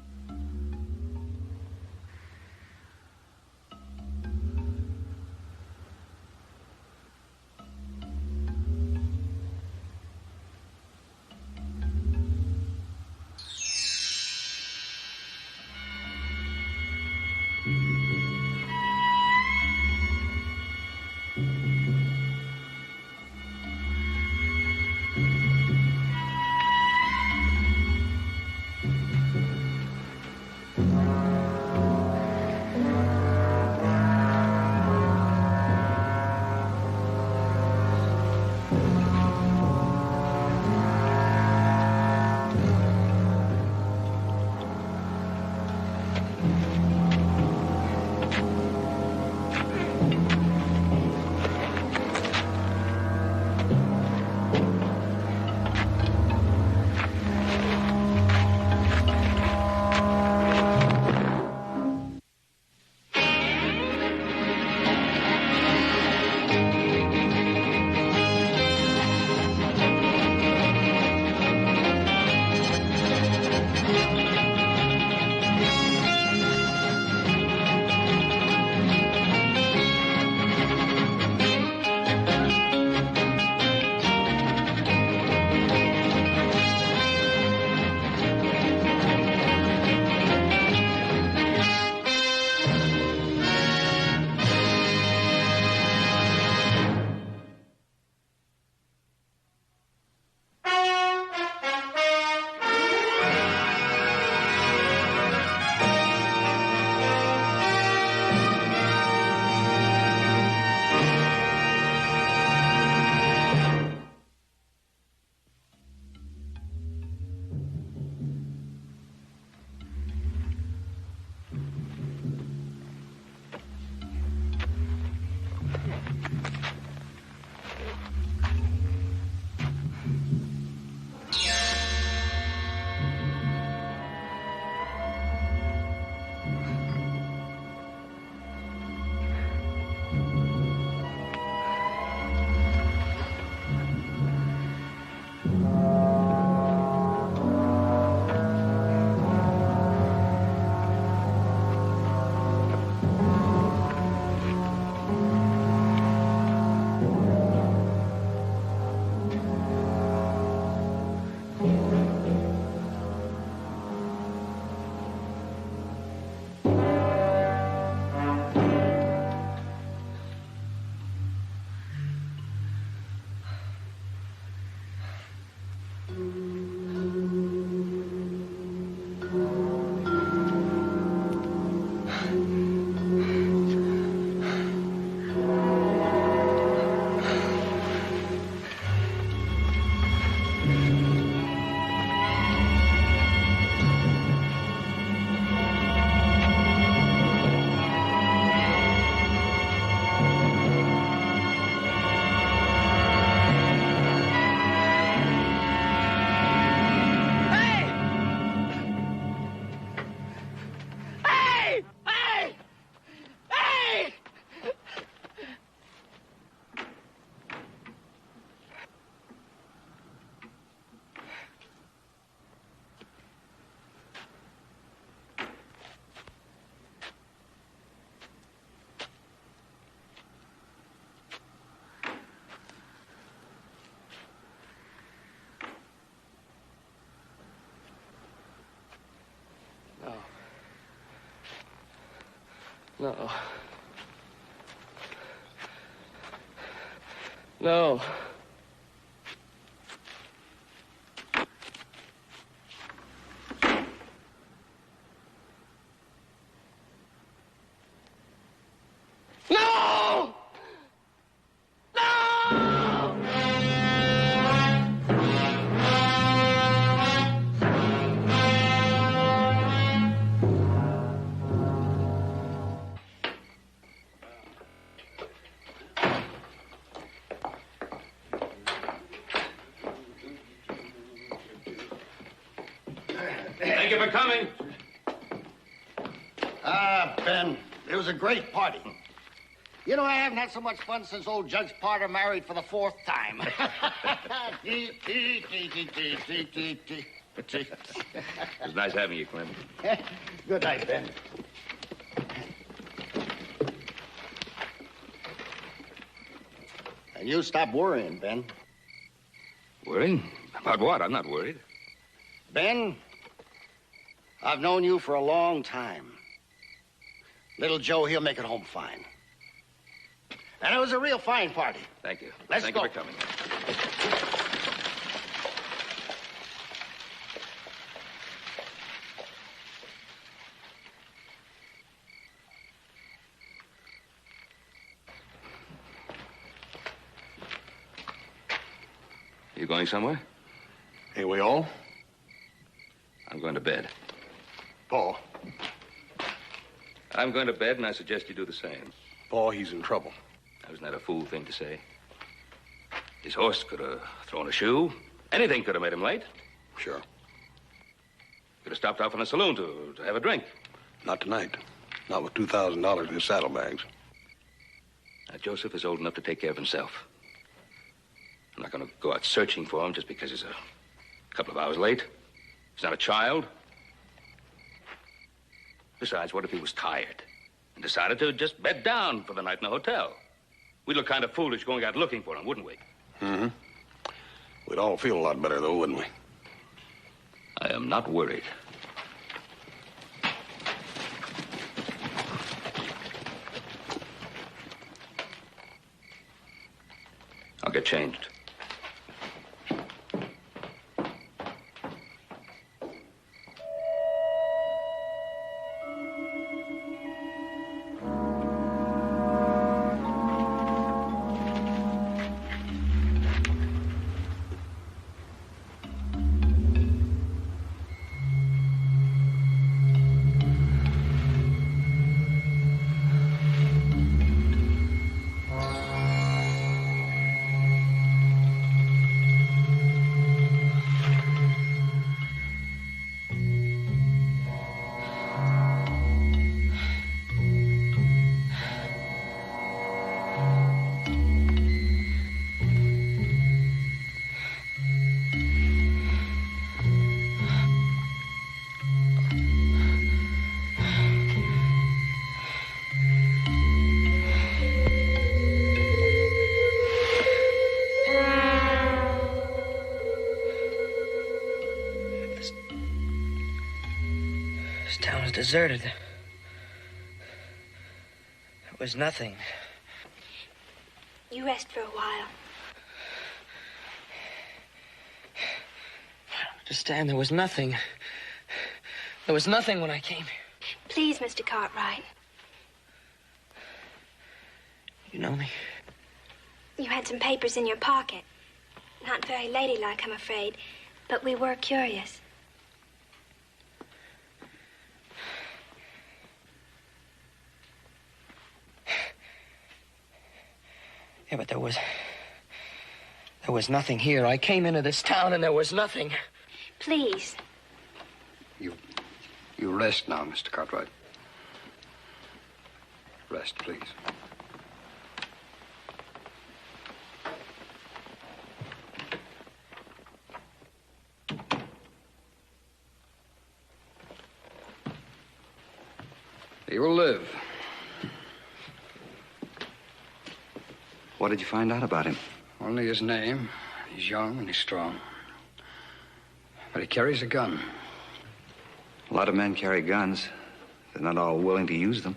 C: No. No. No!
J: Thank you for coming.
K: Ah, Ben, it was a great party. You know, I haven't had so much fun since old Judge Parter married for the 4th time.
E: It was nice having you, Clem.
K: Good night, Ben. And you stop worrying, Ben.
E: Worrying? About what? I'm not worried.
K: Ben, I've known you for a long time. Little Joe, he'll make it home fine. And it was a real fine party.
E: Thank you.
K: Let's
E: Thank
K: go.
E: you for coming. You going somewhere?
A: Ain't we all?
E: I'm going to bed.
A: Paul.
E: I'm going to bed, and I suggest you do the same.
A: Paul, he's in trouble.
E: That was not a fool thing to say. His horse could have thrown a shoe. Anything could have made him late.
A: Sure.
E: Could have stopped off in a saloon to have a drink.
A: Not tonight. Not with $2,000 in his saddlebags.
E: Now, Joseph is old enough to take care of himself. I'm not going to go out searching for him just because he's a couple of hours late. He's not a child. Besides, what if he was tired and decided to just bed down for the night in a hotel? We'd look kind of foolish going out looking for him, wouldn't we?
A: Mm-hmm. We'd all feel a lot better, though, wouldn't we?
E: I am not worried. I'll get changed.
B: This town is deserted. There was nothing.
D: You rest for a while.
B: I don't understand. There was nothing. There was nothing when I came here.
D: Please, Mr. Cartwright.
B: You know me?
D: You had some papers in your pocket. Not very ladylike, I'm afraid, but we were curious.
B: Yeah, but there was nothing here. I came into this town and there was nothing.
D: Please.
C: You rest now, Mr. Cartwright. Rest, please. He will live.
L: What did you find out about him?
C: Only his name. He's young and he's strong. But he carries a gun.
L: A lot of men carry guns. They're not all willing to use them.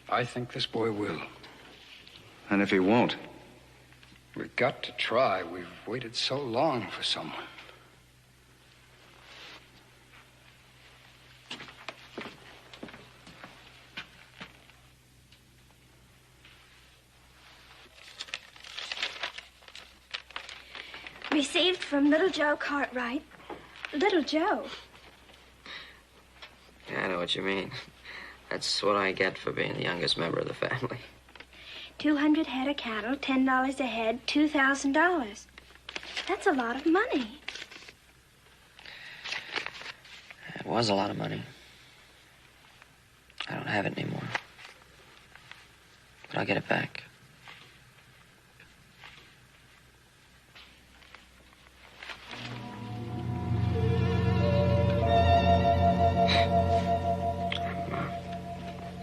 C: I think this boy will.
L: And if he won't?
C: We've got to try. We've waited so long for someone.
D: Received from Little Joe Cartwright. Little Joe?
B: Yeah, I know what you mean. That's what I get for being the youngest member of the family.
D: 200 head of cattle, $10 a head, $2,000. That's a lot of money.
B: It was a lot of money. I don't have it anymore. But I'll get it back.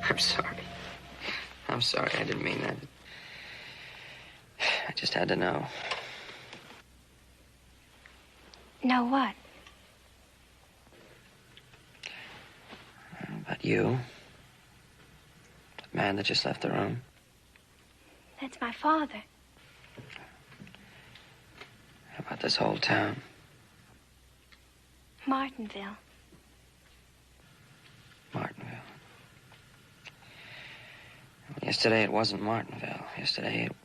B: I'm sorry. I'm sorry. I didn't mean that. I just had to know.
D: Know what?
B: About you. man that just left the room?
D: That's my father.
B: How about this whole town?
D: Martinville.
B: Martinville. Yesterday it wasn't Martinville. Yesterday it...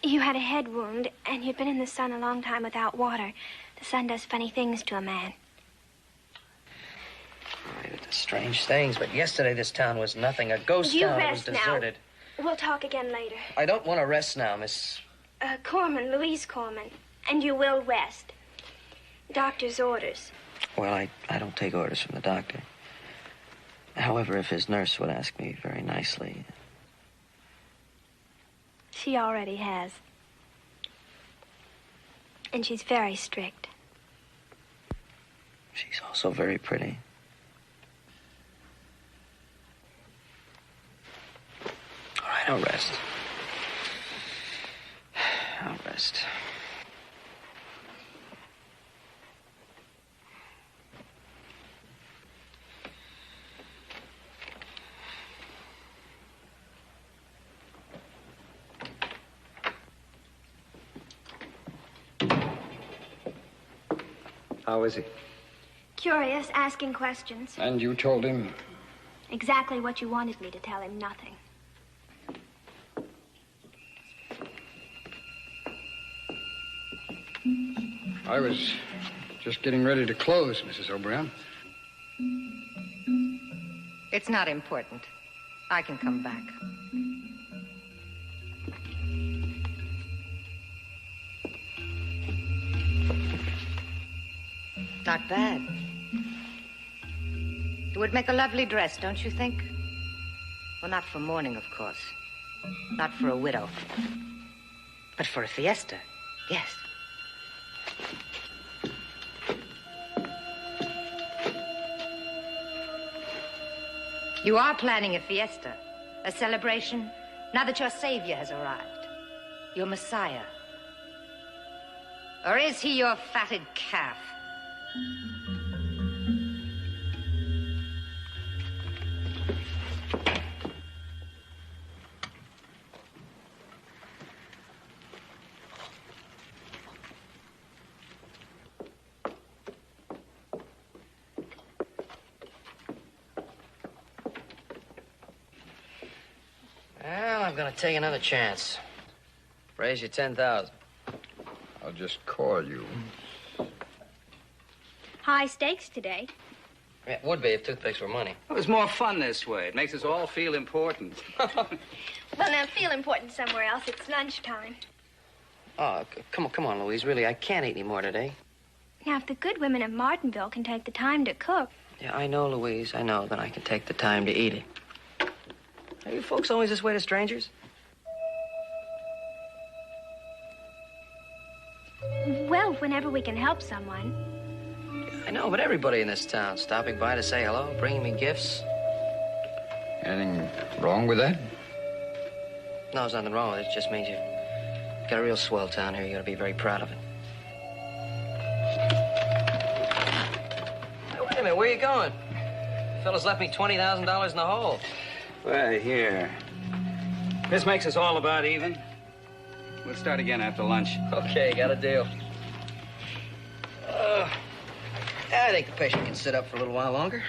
D: You had a head wound, and you'd been in the sun a long time without water. The sun does funny things to a man.
B: It does strange things, but yesterday this town was nothing. A ghost
D: You
B: town. It was
D: rest now.
B: deserted.
D: We'll talk again later.
B: I don't want to rest now, Miss...
D: Corman, Louise Corman. And you will rest. Doctor's orders.
B: Well, I don't take orders from the doctor. However, if his nurse would ask me very nicely...
D: She already has. And she's very strict.
B: She's also very pretty. All right, I'll rest. I'll rest.
C: How is he?
D: Curious, asking questions.
C: And you told him?
D: Exactly what you wanted me to tell him, nothing.
C: I was just getting ready to close, Mrs. O'Brien.
U: It's not important. I can come back. Not bad. It would make a lovely dress, don't you think? Well, not for mourning, of course. Not for a widow. But for a fiesta, yes. You are planning a fiesta, a celebration, now that your savior has arrived, your Messiah. Or is he your fatted calf?
B: Well, I'm gonna take another chance. Raise you 10,000.
C: I'll just call you.
D: High stakes today.
B: Yeah, it would be if toothpicks were money.
N: It was more fun this way. It makes us all feel important.
D: Well, now, feel important somewhere else. It's lunchtime.
B: Oh, come on, Louise. Really, I can't eat any more today.
D: Now, if the good women of Martinville can take the time to cook...
B: Yeah, I know, Louise. I know. Then I can take the time to eat it. Are you folks always this way to strangers?
D: Well, whenever we can help someone.
B: I know, but everybody in this town stopping by to say hello, bringing me gifts.
C: Anything wrong with that?
B: No, there's nothing wrong with it. It just means you've got a real swell town here. You gotta be very proud of it. Hey, wait a minute. Where are you going? Fellas left me $20,000 in the hole.
N: Well, here. This makes us all about even. We'll start again after lunch.
B: Okay, got a deal. I think the patient can sit up for a little while longer.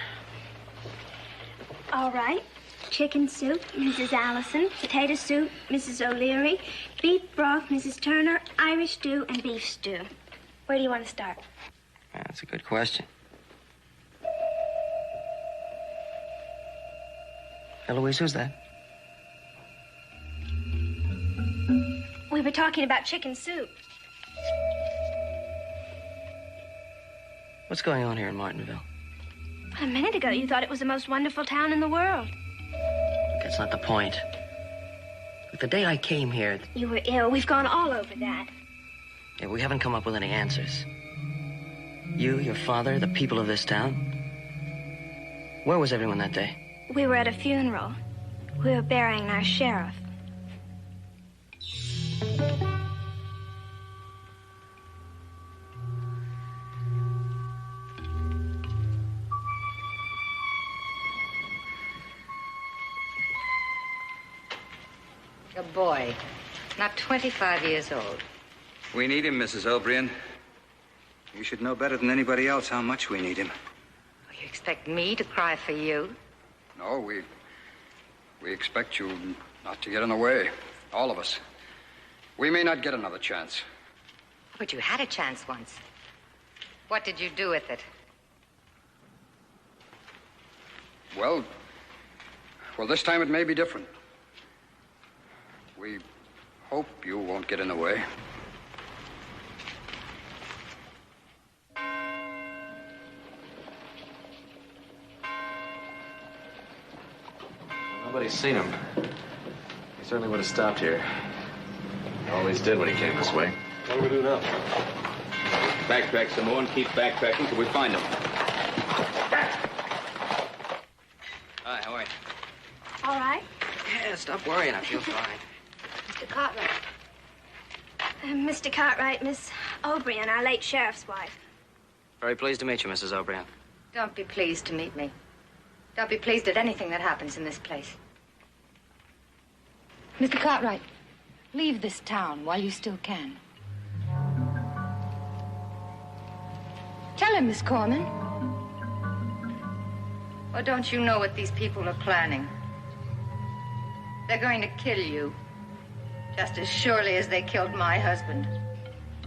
D: All right. Chicken soup, Mrs. Allison. Potato soup, Mrs. O'Leary. Beef broth, Mrs. Turner. Irish stew, and beef stew. Where do you want to start?
B: That's a good question. Eloise, who's that?
D: We were talking about chicken soup.
B: What's going on here in Martinville?
D: A minute ago, you thought it was the most wonderful town in the world.
B: That's not the point. Look, the day I came here...
D: You were ill. We've gone all over that.
B: Yeah, we haven't come up with any answers. You, your father, the people of this town. Where was everyone that day?
D: We were at a funeral. We were burying our sheriff.
U: A boy, not 25 years old.
C: We need him, Mrs. O'Brien. You should know better than anybody else how much we need him.
U: You expect me to cry for you?
C: No, we expect you not to get in the way. All of us. We may not get another chance.
U: But you had a chance once. What did you do with it?
C: Well, this time it may be different. We hope you won't get in the way.
G: Nobody's seen him. He certainly would have stopped here. Always did when he came this way.
J: What do we do now?
R: Backtrack some more and keep backtracking till we find him.
B: Hi, how are you?
D: All right.
B: Yeah, stop worrying. I feel fine.
D: Mr. Cartwright. Mr. Cartwright, Miss O'Brien, our late sheriff's wife.
B: Very pleased to meet you, Mrs. O'Brien.
U: Don't be pleased to meet me. Don't be pleased at anything that happens in this place. Mr. Cartwright, leave this town while you still can. Tell him, Miss Corman. Or don't you know what these people are planning? They're going to kill you, just as surely as they killed my husband.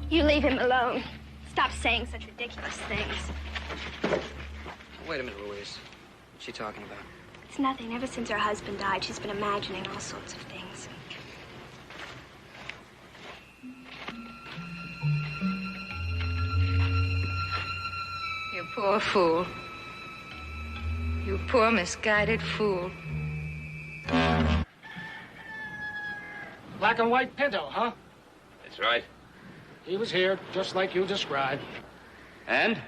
D: You leave him alone. Stop saying such ridiculous things.
B: Wait a minute, Louise. What's she talking about?
D: It's nothing. Ever since her husband died, she's been imagining all sorts of things.
U: You poor fool. You poor misguided fool.
F: Black and white Pinto, huh?
E: That's right.
F: He was here, just like you described.
E: And?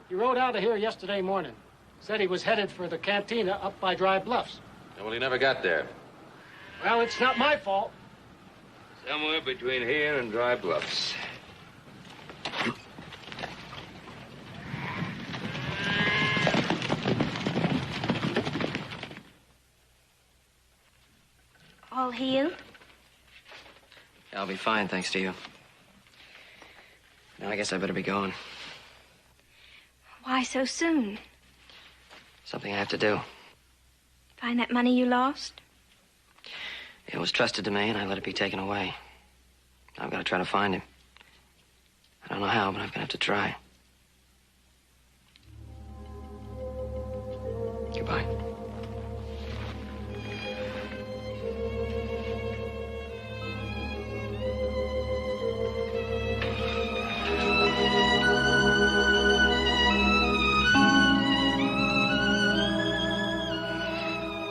F: He rode out of here yesterday morning. Said he was headed for the cantina up by Dry Bluffs.
E: Well, he never got there.
F: Well, it's not my fault.
E: Somewhere between here and Dry Bluffs.
D: All healed?
B: I'll be fine, thanks to you. Now, I guess I better be going.
D: Why so soon?
B: Something I have to do.
D: Find that money you lost?
B: It was trusted to me, and I let it be taken away. I've got to try to find him. I don't know how, but I'm gonna have to try. Goodbye.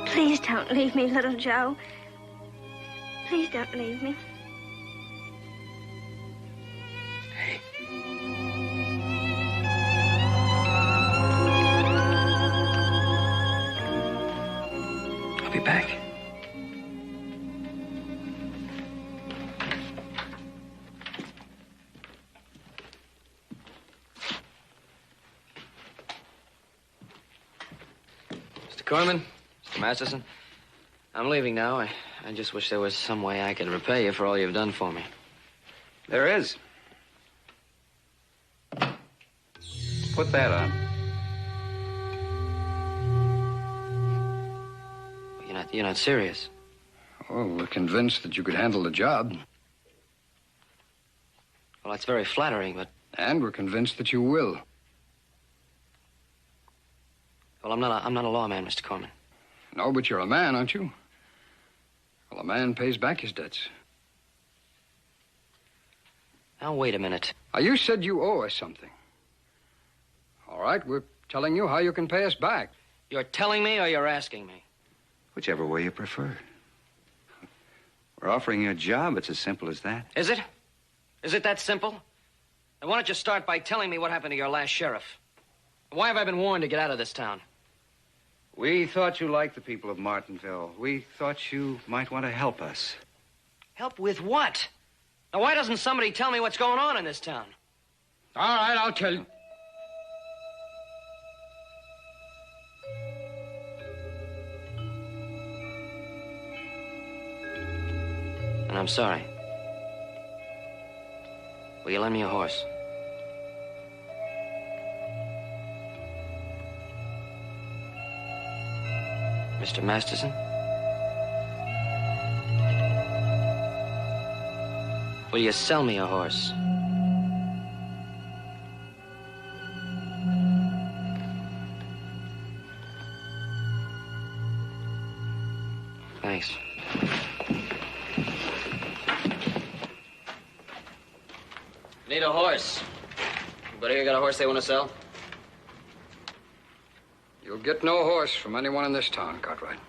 D: Please don't leave me, little Joe. Please don't leave me.
B: I'll be back. Mr. Corman, Mr. Masterson, I'm leaving now. I just wish there was some way I could repay you for all you've done for me.
C: There is. Put that on.
B: You're not serious.
C: Oh, we're convinced that you could handle the job.
B: Well, that's very flattering, but...
C: And we're convinced that you will.
B: Well, I'm not a lawman, Mr. Corman.
C: No, but you're a man, aren't you? Well, a man pays back his debts.
B: Now, wait a minute.
C: Now, you said you owe us something. All right, we're telling you how you can pay us back.
B: You're telling me or you're asking me?
M: Whichever way you prefer. We're offering you a job. It's as simple as that.
B: Is it? Is it that simple? Then why don't you start by telling me what happened to your last sheriff? Why have I been warned to get out of this town?
M: We thought you liked the people of Martinville. We thought you might want to help us.
B: Help with what? Now, why doesn't somebody tell me what's going on in this town?
C: All right, I'll tell you.
B: And I'm sorry. Will you lend me a horse? Mr. Masterson? Will you sell me a horse? Thanks. Need a horse. Anybody here got a horse they want to sell?
C: You'll get no horse from anyone in this town, Cartwright.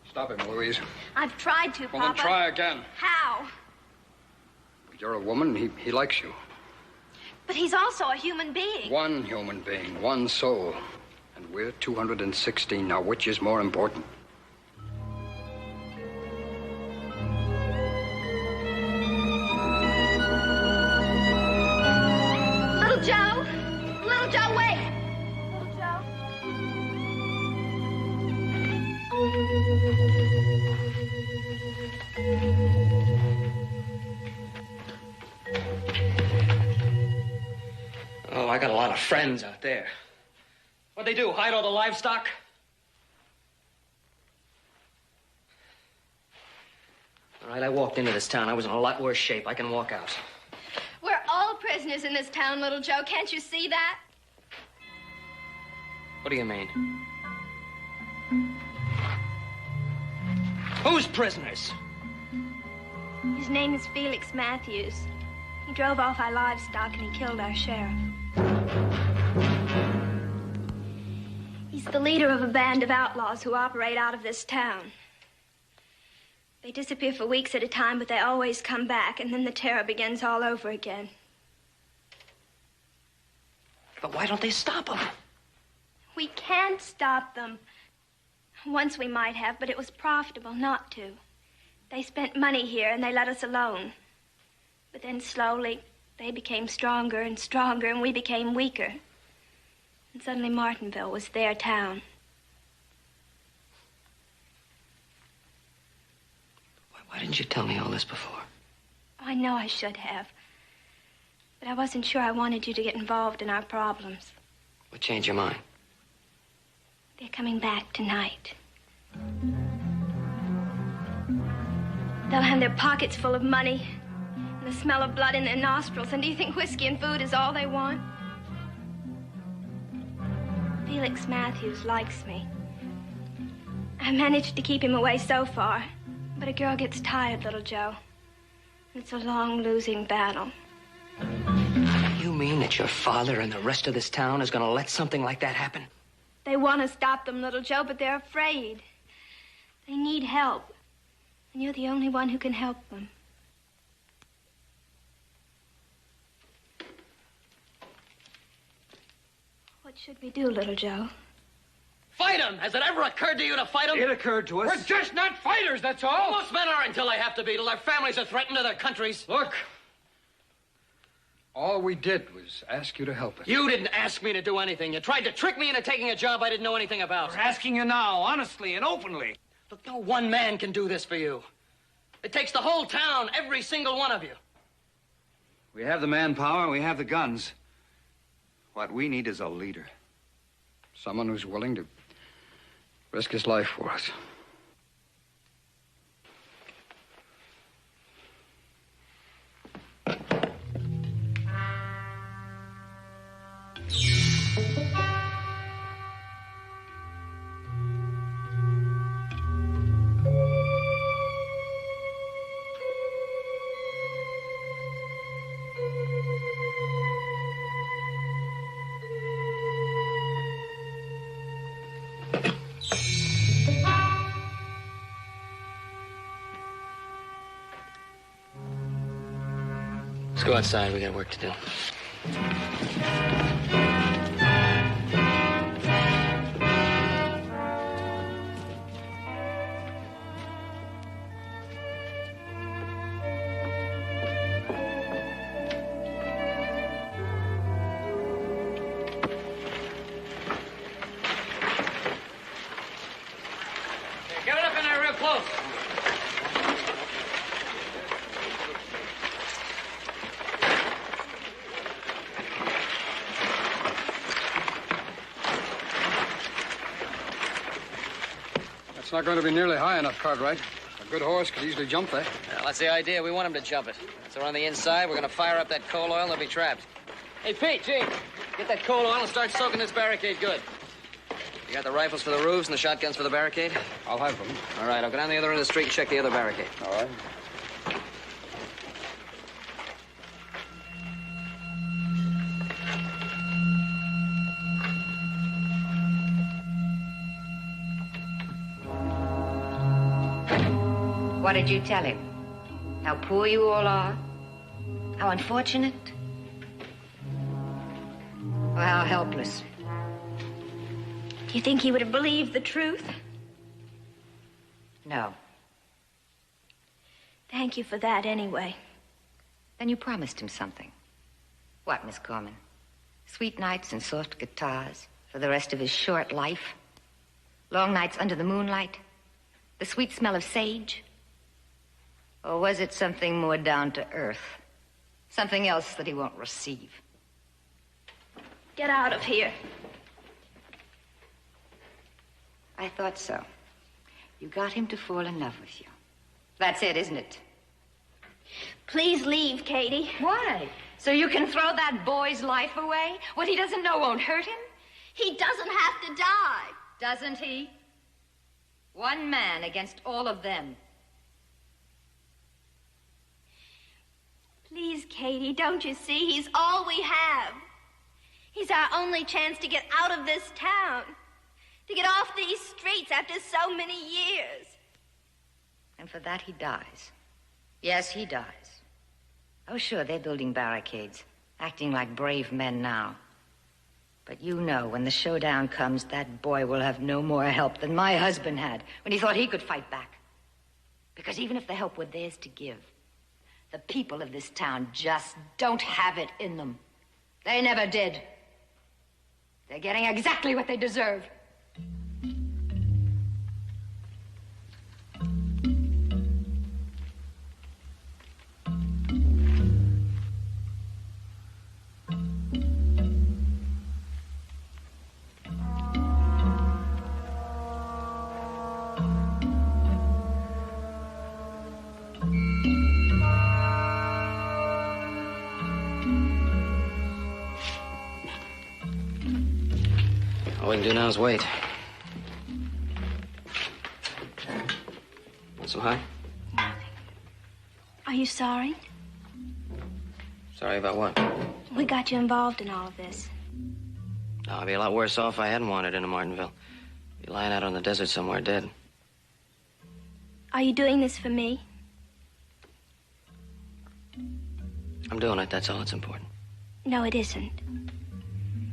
C: Stop him, Louise.
D: I've tried to,
C: Well, then
D: Papa.
C: try again.
D: How?
C: You're a woman. He likes you.
D: But he's also a human being.
C: One human being, one soul. And we're 216 now. Which is more important?
D: Little Joe! Little Joe, wait! Little Joe?
B: Oh, I got a lot of friends out there. What'd they do, hide all the livestock? All right, I walked into this town. I was in a lot worse shape. I can walk out.
D: We're all prisoners in this town, Little Joe. Can't you see that?
B: What do you mean? Who's prisoners?
D: His name is Felix Matthews. He drove off our livestock and he killed our sheriff. He's the leader of a band of outlaws who operate out of this town. They disappear for weeks at a time, but they always come back, and then the terror begins all over again.
B: But why don't they stop them?
D: We can't stop them. Once we might have, but it was profitable not to. They spent money here, and they let us alone. But then slowly, they became stronger and stronger, and we became weaker. And suddenly Martinville was their town.
B: Why didn't you tell me all this before?
D: I know I should have. But I wasn't sure I wanted you to get involved in our problems.
B: What changed your mind?
D: They're coming back tonight. They'll have their pockets full of money and the smell of blood in their nostrils. And do you think whiskey and food is all they want? Felix Matthews likes me. I managed to keep him away so far. But a girl gets tired, Little Joe. It's a long losing battle.
B: You mean that your father and the rest of this town is going to let something like that happen?
D: They want to stop them, Little Joe, but they're afraid. They need help. And you're the only one who can help them. What should we do, Little Joe?
B: Fight them! Has it ever occurred to you to fight them?
M: It occurred to us.
J: We're just not fighters, that's all.
B: Most men are until they have to be, till their families are threatened to their countries.
C: Look, all we did was ask you to help us.
B: You didn't ask me to do anything. You tried to trick me into taking a job I didn't know anything about.
M: We're asking you now, honestly and openly.
B: Look, no one man can do this for you. It takes the whole town, every single one of you.
M: We have the manpower, we have the guns. What we need is a leader.
C: Someone who's willing to risk his life for us.
B: Let's go outside. We got work to do. close.
C: That's not going to be nearly high enough, Cartwright. A good horse could easily jump that.
B: Well, that's the idea. We want him to jump it. So we're on the inside. We're going to fire up that coal oil. They'll be trapped. Hey, Pete, Gene, get that coal oil and start soaking this barricade good. You got the rifles for the roofs and the shotguns for the barricade?
C: I'll have them.
B: All right, I'll go down the other end of the street and check the other barricade.
C: All right.
U: What did you tell him? How poor you all are? How unfortunate? Or how helpless?
D: Do you think he would have believed the truth?
U: No.
D: Thank you for that, anyway.
U: Then you promised him something. What, Miss Corman? Sweet nights and soft guitars for the rest of his short life? Long nights under the moonlight? The sweet smell of sage? Or was it something more down to earth? Something else that he won't receive?
D: Get out of here.
U: I thought so. You got him to fall in love with you. That's it, isn't it?
D: Please leave, Katie.
U: Why? So you can throw that boy's life away? What he doesn't know won't hurt him?
D: He doesn't have to die.
U: Doesn't he? One man against all of them.
D: Please, Katie, don't you see? He's all we have. He's our only chance to get out of this town. To get off these streets after so many years.
U: And for that, he dies. Yes, he dies. Oh, sure, they're building barricades, acting like brave men now. But you know, when the showdown comes, that boy will have no more help than my husband had when he thought he could fight back. Because even if the help were theirs to give, the people of this town just don't have it in them. They never did. They're getting exactly what they deserve.
B: All we can do now is wait. What's so high?
D: Are you sorry?
B: Sorry about what?
D: We got you involved in all of this.
B: No, I'd be a lot worse off if I hadn't wandered into Martinville. Be lying out on the desert somewhere dead.
D: Are you doing this for me?
B: I'm doing it, that's all that's important.
D: No, it isn't.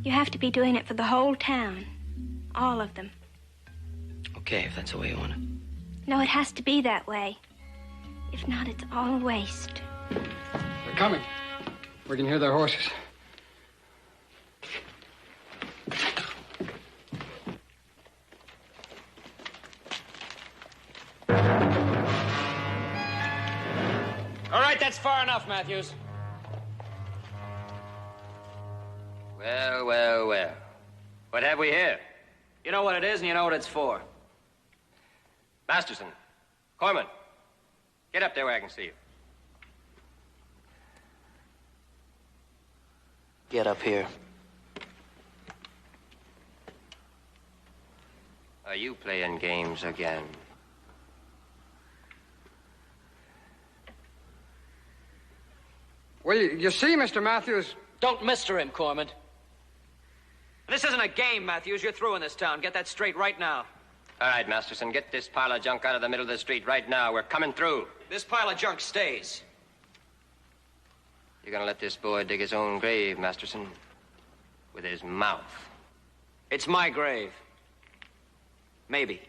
D: You have to be doing it for the whole town. All of them.
B: Okay, if that's the way you want it.
D: No, it has to be that way. If not, it's all a waste.
C: They're coming. We can hear their horses.
B: All right, that's far enough, Matthews.
S: Well, well, well. What have we here?
B: You know what it is and you know what it's for.
S: Masterson. Corman. Get up there where I can see you.
B: Get up here.
S: Are you playing games again?
C: Well, you see, Mr. Matthews...
B: Don't mister him, Corman. This isn't a game, Matthews. You're through in this town. Get that straight right now.
S: All right, Masterson, get this pile of junk out of the middle of the street right now. We're coming through.
B: This pile of junk stays.
S: You're gonna let this boy dig his own grave, Masterson, with his mouth.
B: It's my grave. Maybe.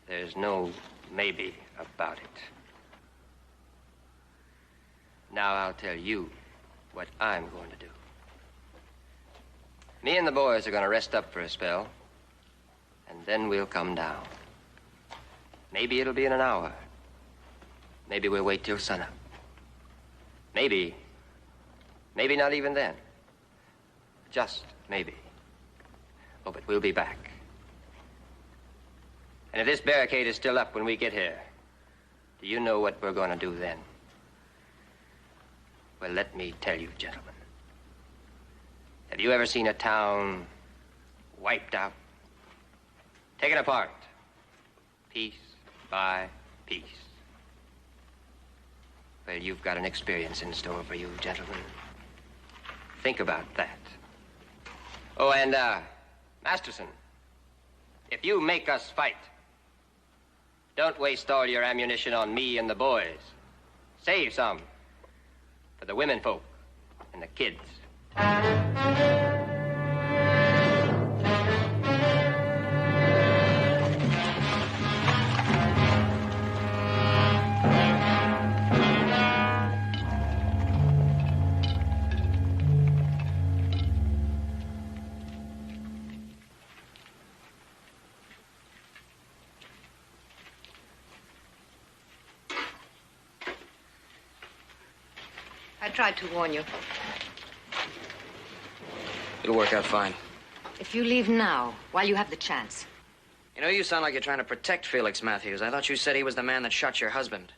S: There's no maybe about it. Now I'll tell you what I'm going to do. Me and the boys are going to rest up for a spell, and then we'll come down. Maybe it'll be in an hour. Maybe we'll wait till sunup. Maybe not even then. Just maybe. Oh, but we'll be back. And if this barricade is still up when we get here, do you know what we're going to do then? Well, let me tell you, gentlemen. Have you ever seen a town wiped out? Taken apart, piece by piece. Well, you've got an experience in store for you, gentlemen. Think about that. Oh, and, Masterson, if you make us fight, don't waste all your ammunition on me and the boys. Save some for the women folk and the kids.
U: I tried to warn you.
N: It'll work out fine.
U: If you leave now, while you have the chance.
N: You know, you sound like you're trying to protect Felix Matthews. I thought you said he was the man that shot your husband.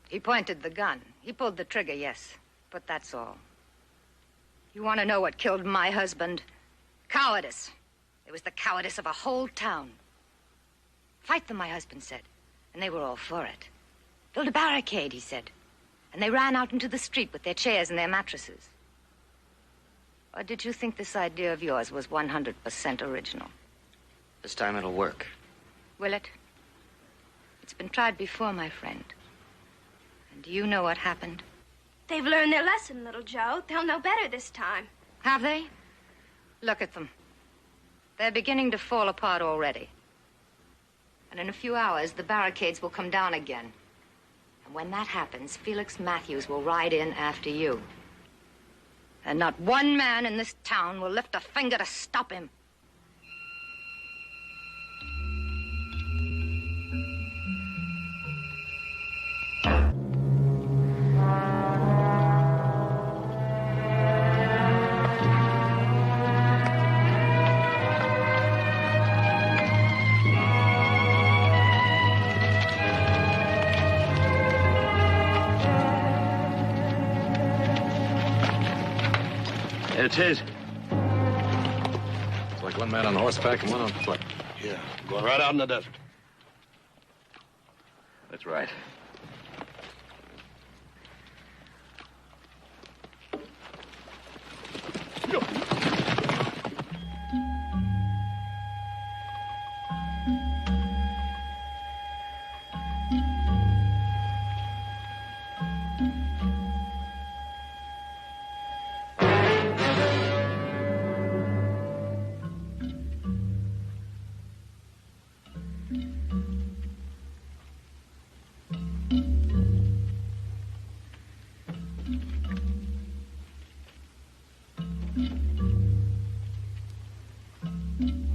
U: He pointed the gun. He pulled the trigger, yes. But that's all. You want to know what killed my husband? Cowardice. It was the cowardice of a whole town. Fight them, my husband said. And they were all for it. Build a barricade, he said. And they ran out into the street with their chairs and their mattresses. Or did you think this idea of yours was 100% original?
N: This time it'll work.
U: Will it? It's been tried before, my friend. And do you know what happened?
D: They've learned their lesson, little Joe. They'll know better this time.
U: Have they? Look at them. They're beginning to fall apart already. And in a few hours, the barricades will come down again. And when that happens, Felix Matthews will ride in after you. And not one man in this town will lift a finger to stop him.
G: It's his. It's like one man on horseback and one on foot.
A: Yeah, going right out in the desert.
G: That's right.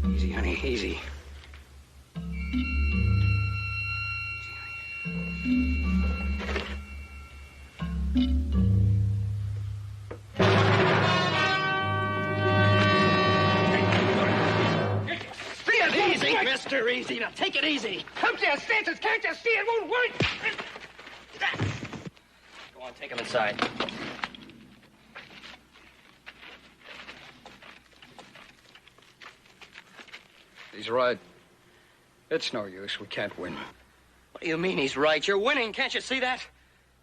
N: Easy, honey, easy.
J: Easy, mister, easy. Now, take it easy. Come to your senses. Can't you see it won't work?
N: Go on, take him inside.
C: He's right. It's no use. We can't win.
B: What do you mean he's right? You're winning. Can't you see that?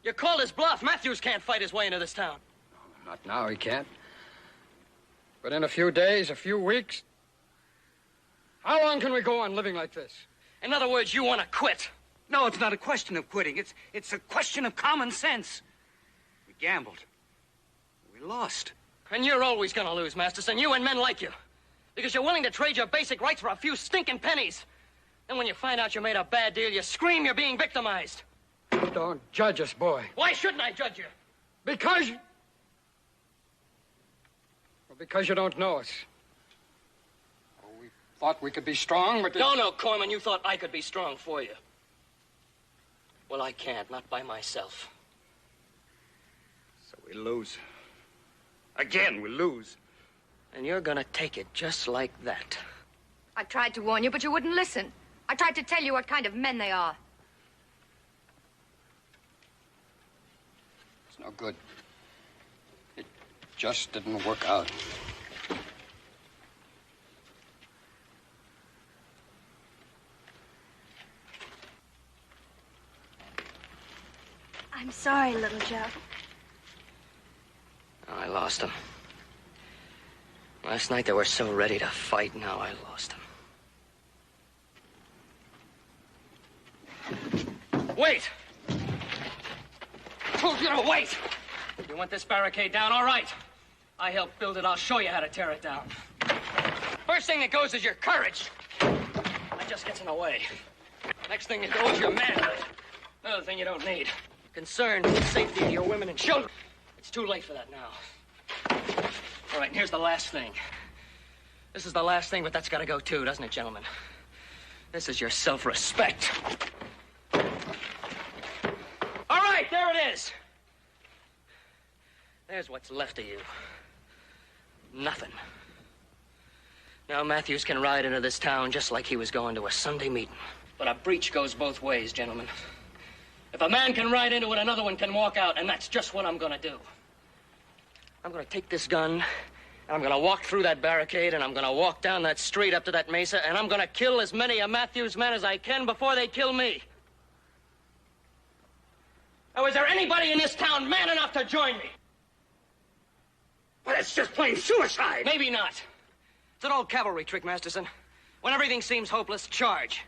B: You called his bluff. Matthews can't fight his way into this town.
C: Not now, he can't. But in a few days, a few weeks... How long can we go on living like this?
B: In other words, you want to quit.
H: No, it's not a question of quitting. It's a question of common sense. We gambled. We lost.
B: And you're always going to lose, Masterson. You and men like you. Because you're willing to trade your basic rights for a few stinking pennies. Then when you find out you made a bad deal, you scream you're being victimized.
C: Don't judge us, boy.
B: Why shouldn't I judge you?
C: Because... Well, because you don't know us. Oh, we thought we could be strong, but...
B: No, Corman, you thought I could be strong for you. Well, I can't, not by myself.
C: So we lose. Again, we lose.
B: And you're gonna take it just like that.
O: I tried to warn you, but you wouldn't listen. I tried to tell you what kind of men they are.
C: It's no good. It just didn't work out.
D: I'm sorry, little Joe.
B: I lost them. Last night they were so ready to fight, now I lost them. Wait! I told you to wait! You want this barricade down? All right. I helped build it. I'll show you how to tear it down. First thing that goes is your courage. That just gets in the way. Next thing that goes is your manhood. Another thing you don't need. Concern for the safety of your women and children. It's too late for that now. All right, and here's the last thing. This is the last thing, but that's got to go too, doesn't it, gentlemen? This is your self-respect. All right, there it is. There's what's left of you. Nothing. Now Matthews can ride into this town just like he was going to a Sunday meeting. But a breach goes both ways, gentlemen. If a man can ride into it, another one can walk out, and that's just what I'm gonna do. I'm gonna take this gun, and I'm gonna walk through that barricade, and I'm gonna walk down that street up to that mesa, and I'm gonna kill as many of Matthews' men as I can before they kill me. Now, is there anybody in this town man enough to join me?
H: Well, it's just plain suicide.
B: Maybe not. It's an old cavalry trick, Masterson. When everything seems hopeless, charge.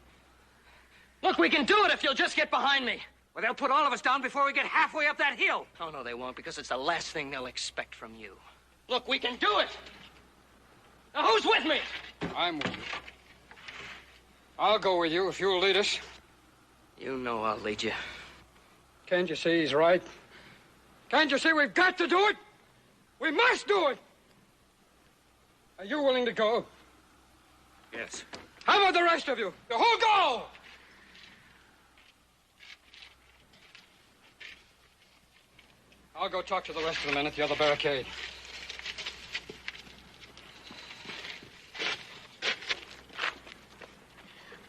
B: Look, we can do it if you'll just get behind me.
H: Well, they'll put all of us down before we get halfway up that hill.
B: Oh, no, they won't, because it's the last thing they'll expect from you. Look, we can do it. Now, who's with me?
C: I'm with you. I'll go with you if you'll lead us.
B: You know I'll lead you.
C: Can't you see he's right? Can't you see we've got to do it? We must do it! Are you willing to go?
H: Yes.
C: How about the rest of you? The whole go! I'll go talk to the rest of the men at the other barricade.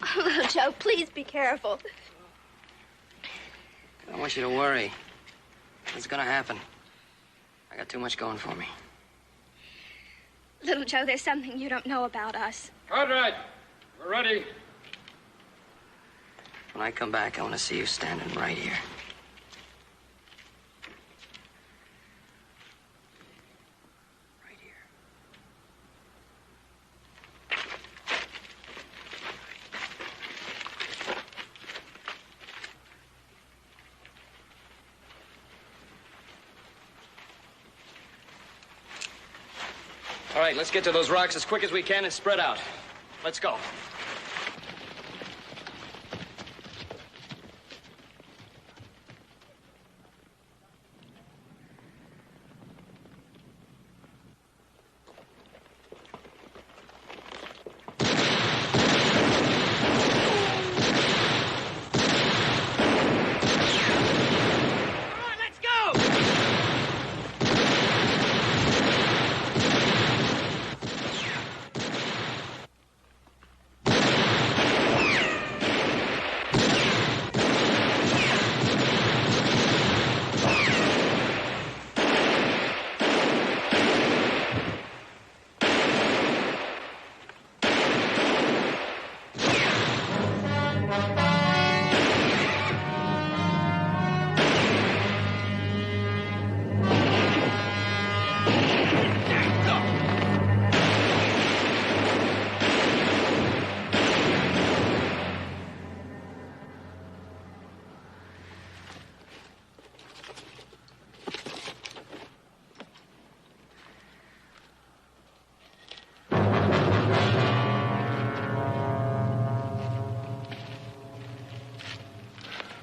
D: Oh, little Joe, please be careful.
B: I don't want you to worry. It's gonna happen. I got too much going for me.
D: Little Joe, there's something you don't know about us.
C: All right. We're ready.
B: When I come back, I want to see you standing right here. All right, let's get to those rocks as quick as we can and spread out. Let's go.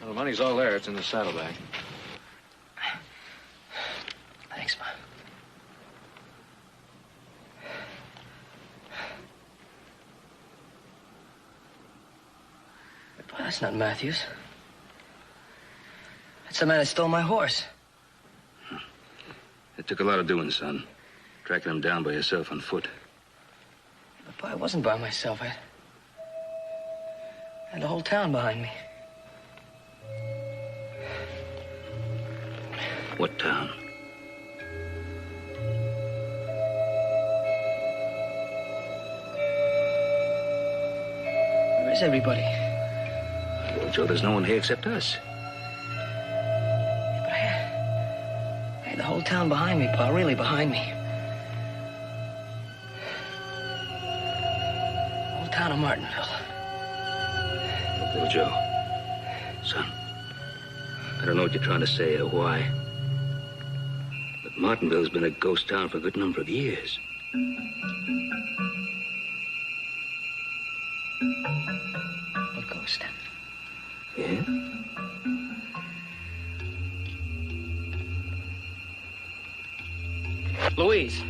G: Well, the money's all there. It's in the saddlebag.
B: Thanks, Mom. Boy, that's not Matthews. That's the man that stole my horse.
E: It took a lot of doing, son. Tracking him down by yourself on foot.
B: But, Pa, I wasn't by myself. I had the whole town behind me.
E: What town?
B: Where is everybody?
E: Well, Joe, there's no one here except us.
B: But I had the whole town behind me, Pa, really behind me. The whole town of Martinville.
E: Look, little Joe. Son, I don't know what you're trying to say or why. But Martinville's been a ghost town for a good number of years.
B: What ghost?
E: Yeah?
B: Louise.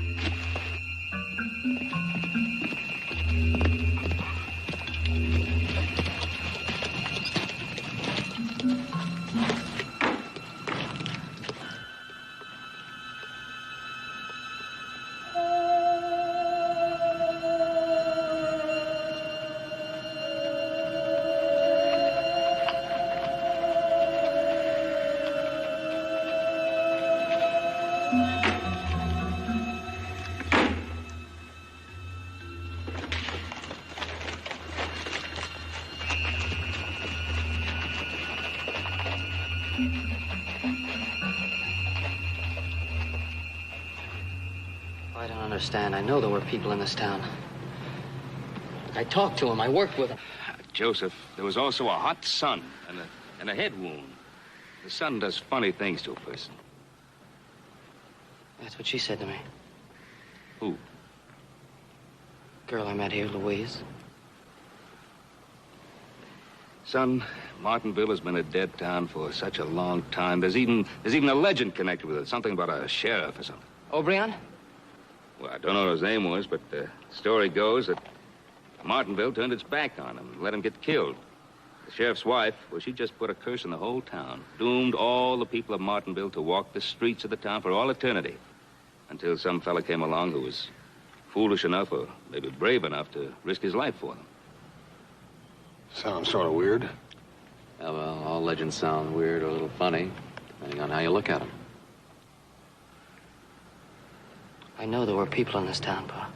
B: I don't understand. I know there were people in this town. I talked to them. I worked with them.
E: Joseph, there was also a hot sun and a head wound. The sun does funny things to a person.
B: That's what she said to me.
E: Who?
B: Girl I met here, Louise.
E: Son, Martinville has been a dead town for such a long time. There's even a legend connected with it. Something about a sheriff or something.
B: O'Brien?
E: Well, I don't know what his name was, but the story goes that Martinville turned its back on him and let him get killed. The sheriff's wife, well, she just put a curse on the whole town. Doomed all the people of Martinville to walk the streets of the town for all eternity. Until some fella came along who was foolish enough or maybe brave enough to risk his life for them.
I: Sounds sort of weird.
G: Yeah, well, all legends sound weird or a little funny, depending on how you look at them.
B: I know there were people in this town, Pa.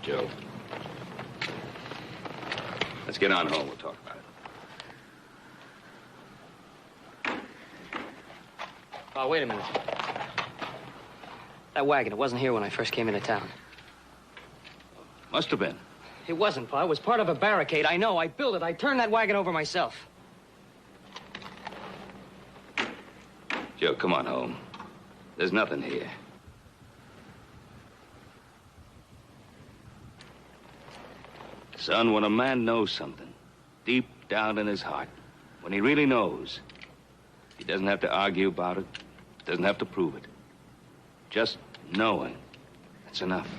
E: Joe. Let's get on home. We'll talk about it.
B: Pa, wait a minute. That wagon, it wasn't here when I first came into town.
E: Must have been.
B: It wasn't, Pa. It was part of a barricade. I know. I built it. I turned that wagon over myself.
E: Joe, come on home. There's nothing here. Son, when a man knows something, deep down in his heart, when he really knows, he doesn't have to argue about it, doesn't have to prove it. Just knowing, that's enough.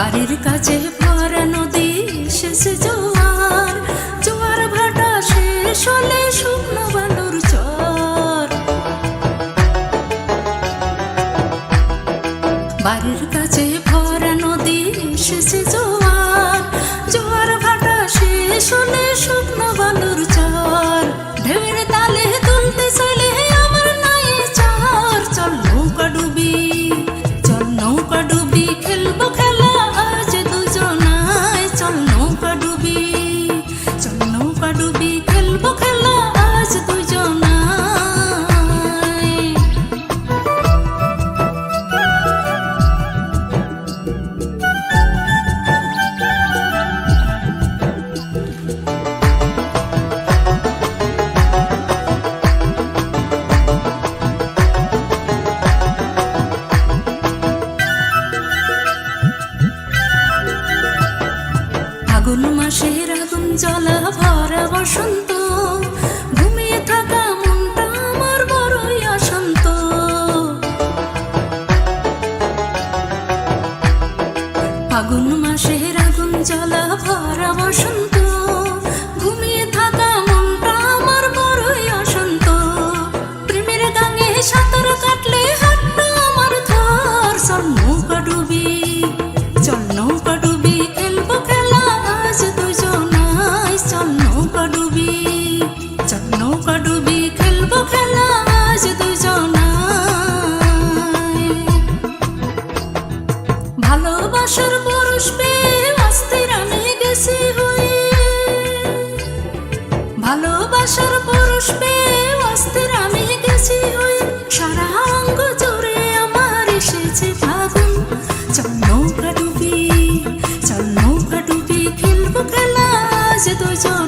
Q: বাড়ির কাছে ভরা নদী শেষে জোয়ার, জোয়ার ভাটা শেষ হলে শুকনো বালুর চর। বাড়ির কাছে ভরা নদী শেষে জোয়ার, জোয়ার ভাটা শেষ হলে শুকনো বালুর চর। ঢেউয়ের তালে তুলতে চলে আমার নাই চর। চল নৌকা ডুবি, চল নৌকা ডুবি, খেলবো খেলা আজ দুজনায়। চল নৌকা ডুবি, চল নৌকা ডুবি, খেলবো খেলা আজ দুজনায়। ফাগুন মাসের আগুন জ্বলা ভরা বসন্ত, ঘুমিয়ে থাকা মনটা আমার বড়ই অশান্ত। ফাগুন মাসের আগুন জ্বলা ভরা বসন্ত, ঘুমিয়ে থাকা মনটা আমার বড়ই অশান্ত। প্রেমের গাঙে সাঁতার কাটলে হাতটা আমার ধর। চল নৌকা ডুবি, চল নৌকা ডুবি, খেলবো খেলা আজ দুজনায়। চল নৌকা ডুবি, চল নৌকা ডুবি, খেলবো খেলা আজ দুজনায়। ভালোবাসার পরশ পেয়ে অস্থির আমি গেছি হয়ে, ভালোবাসার পরশ পেয়ে অস্থির আমি গেছি হয়ে। সারা অঙ্গ জুড়ে আমার এসেছে ফাগুন। চল নৌকা ডুবি, চল নৌকা ডুবি, খেলবো খেলা আজ দুজন।